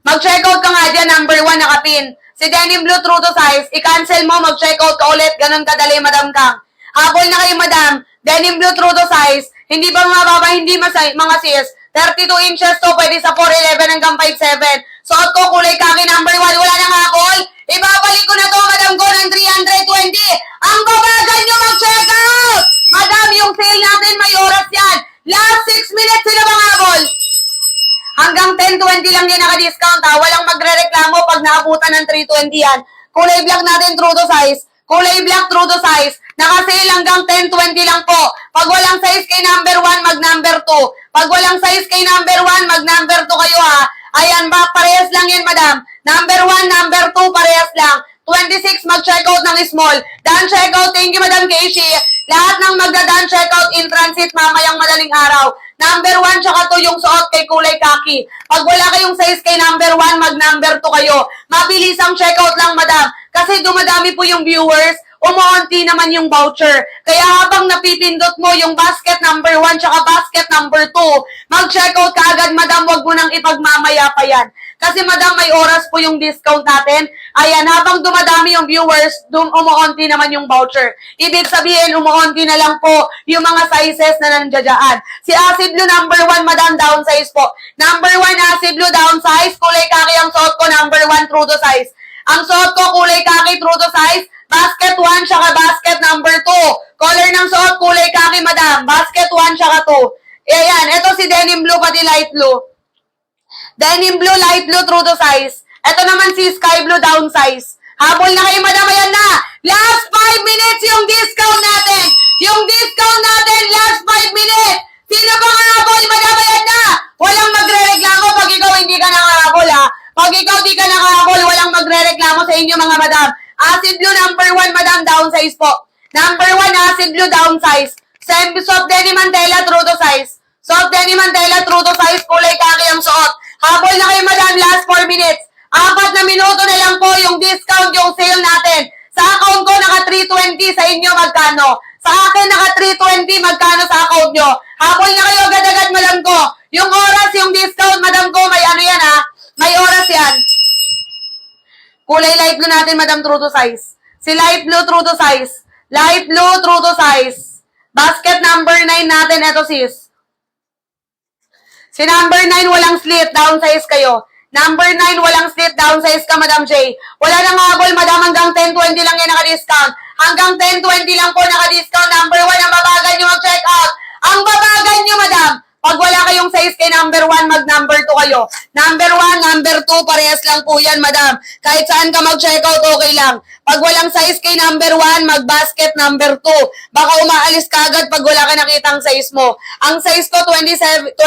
Mag-check out ka nga dyan, number 1 nakapin. Si Denim Blue true to size, i-cancel mo, mag-check out ka ulit, ganun kadali, Madam Kang. Habol na kayo, Madam. Denim Blue true to size, hindi ba mababa, hindi mga sis. 32 inches to, pwede sa 4'11 hanggang 5'7. Suot ko, kulay kaki, number 1, wala nang hakol. Ibabalik ko na to, Madam ko, ng 320. Ang babagan nyo, mag-check out! Madam, yung sale natin, may oras yan. Last 6 minutes, sila bang habol? Hanggang 10:20 lang yan naka-discount ha. Walang magre-reklamo pag naabutan ng 320 yan. Kulay black natin true to size. Kulay black true to size. Naka-sale hanggang 10:20 lang po. Pag walang size kay number 1, mag number 2. Pag walang size kay number 1, mag number 2 kayo ha. Ayan ba, parehas lang yan, Madam. Number 1, number 2, parehas lang. 26, mag-checkout ng small. Dan checkout, thank you, Madam Casey. Lahat ng magda-dan checkout in transit mamayang madaling araw. Number 1, tsaka 2 yung suot kay kulay kaki. Pag wala kayong size kay number 1, mag-number 2 kayo. Mabilis ang checkout lang, Madam. Kasi dumadami po yung viewers, umuunti naman yung voucher. Kaya habang napipindot mo yung basket number 1 tsaka basket number 2, mag-checkout ka agad, Madam. Huwag mo nang ipagmamaya pa yan. Kasi, Madam, may oras po yung discount natin. Ayan, habang dumadami yung viewers, umuunti naman yung voucher. Ibig sabihin, umuunti na lang po yung mga sizes na nandiyadyaan. Si Acid Blue number 1, Madam, downsize po. Number 1, Acid Blue, downsize. Kulay kaki ang suot ko, number 1, true to size. Ang suot ko, kulay kaki, true to size. Basket 1, tsaka basket number 2. Color ng suot, kulay kaki, Madam. Basket 1, tsaka 2. Ayan, ito si Denim Blue, pati Light Blue. Denim Blue, Light Blue, true to size. Ito naman si Sky Blue, downsize. Habol na kayo, Madam. Ayan na. Last 5 minutes yung discount natin. Yung discount natin, last 5 minutes. Sino bang habol, Madam? Ayan na. Walang magre-reklamo pag ikaw hindi ka nakahabol, ha. Pag ikaw di ka nakahabol, walang magre-reklamo sa inyo, mga Madam. Acid Blue, number 1, Madam, downsize po. Number 1, Acid Blue, downsize. Soft Denim Mantela, true to size. Soft Denim Mantela, true to size. Kulay kaki ang suot. Habol na kayo, Madam, last 4 minutes. 4 na minuto na lang po yung discount, yung sale natin. Sa account ko, naka 320. Sa inyo, magkano? Sa akin, naka 320. Magkano sa account nyo? Habol na kayo, agad-agad, Madam ko. Yung oras, yung discount, Madam ko, may ano yan, ha? May oras yan. Kulay light blue natin, Madam, true to size. Si light blue, true to size. Light blue, true to size. Basket number 9 natin, eto sis. Si number 9, walang slit, downsize kayo. Number 9, walang slit, downsize ka, Madam J. Wala nang habol, Madam, hanggang 10:20 lang yan naka-discount. Hanggang 10:20 lang po naka-discount. Number 1, ang babagan nyo mag-check out. Ang babagan nyo, Madam. Pag wala kayong size kay number 1, mag-number 2 kayo. Number 1, number 2, parehas lang po yan, Madam. Kahit saan ka mag-check out, okay lang. Pag walang size kay number 1, mag-basket number 2. Baka umaalis ka agad pag wala ka nakitang size mo. Ang size ko, 26-27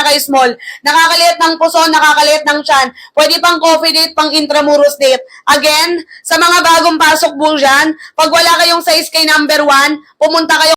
naka-small. Nakakaliit ng puso, nakakaliit ng tiyan. Pwede pang coffee date, pang intramuros date. Again, sa mga bagong pasok po dyan, pag wala kayong size kay number 1, pumunta kayo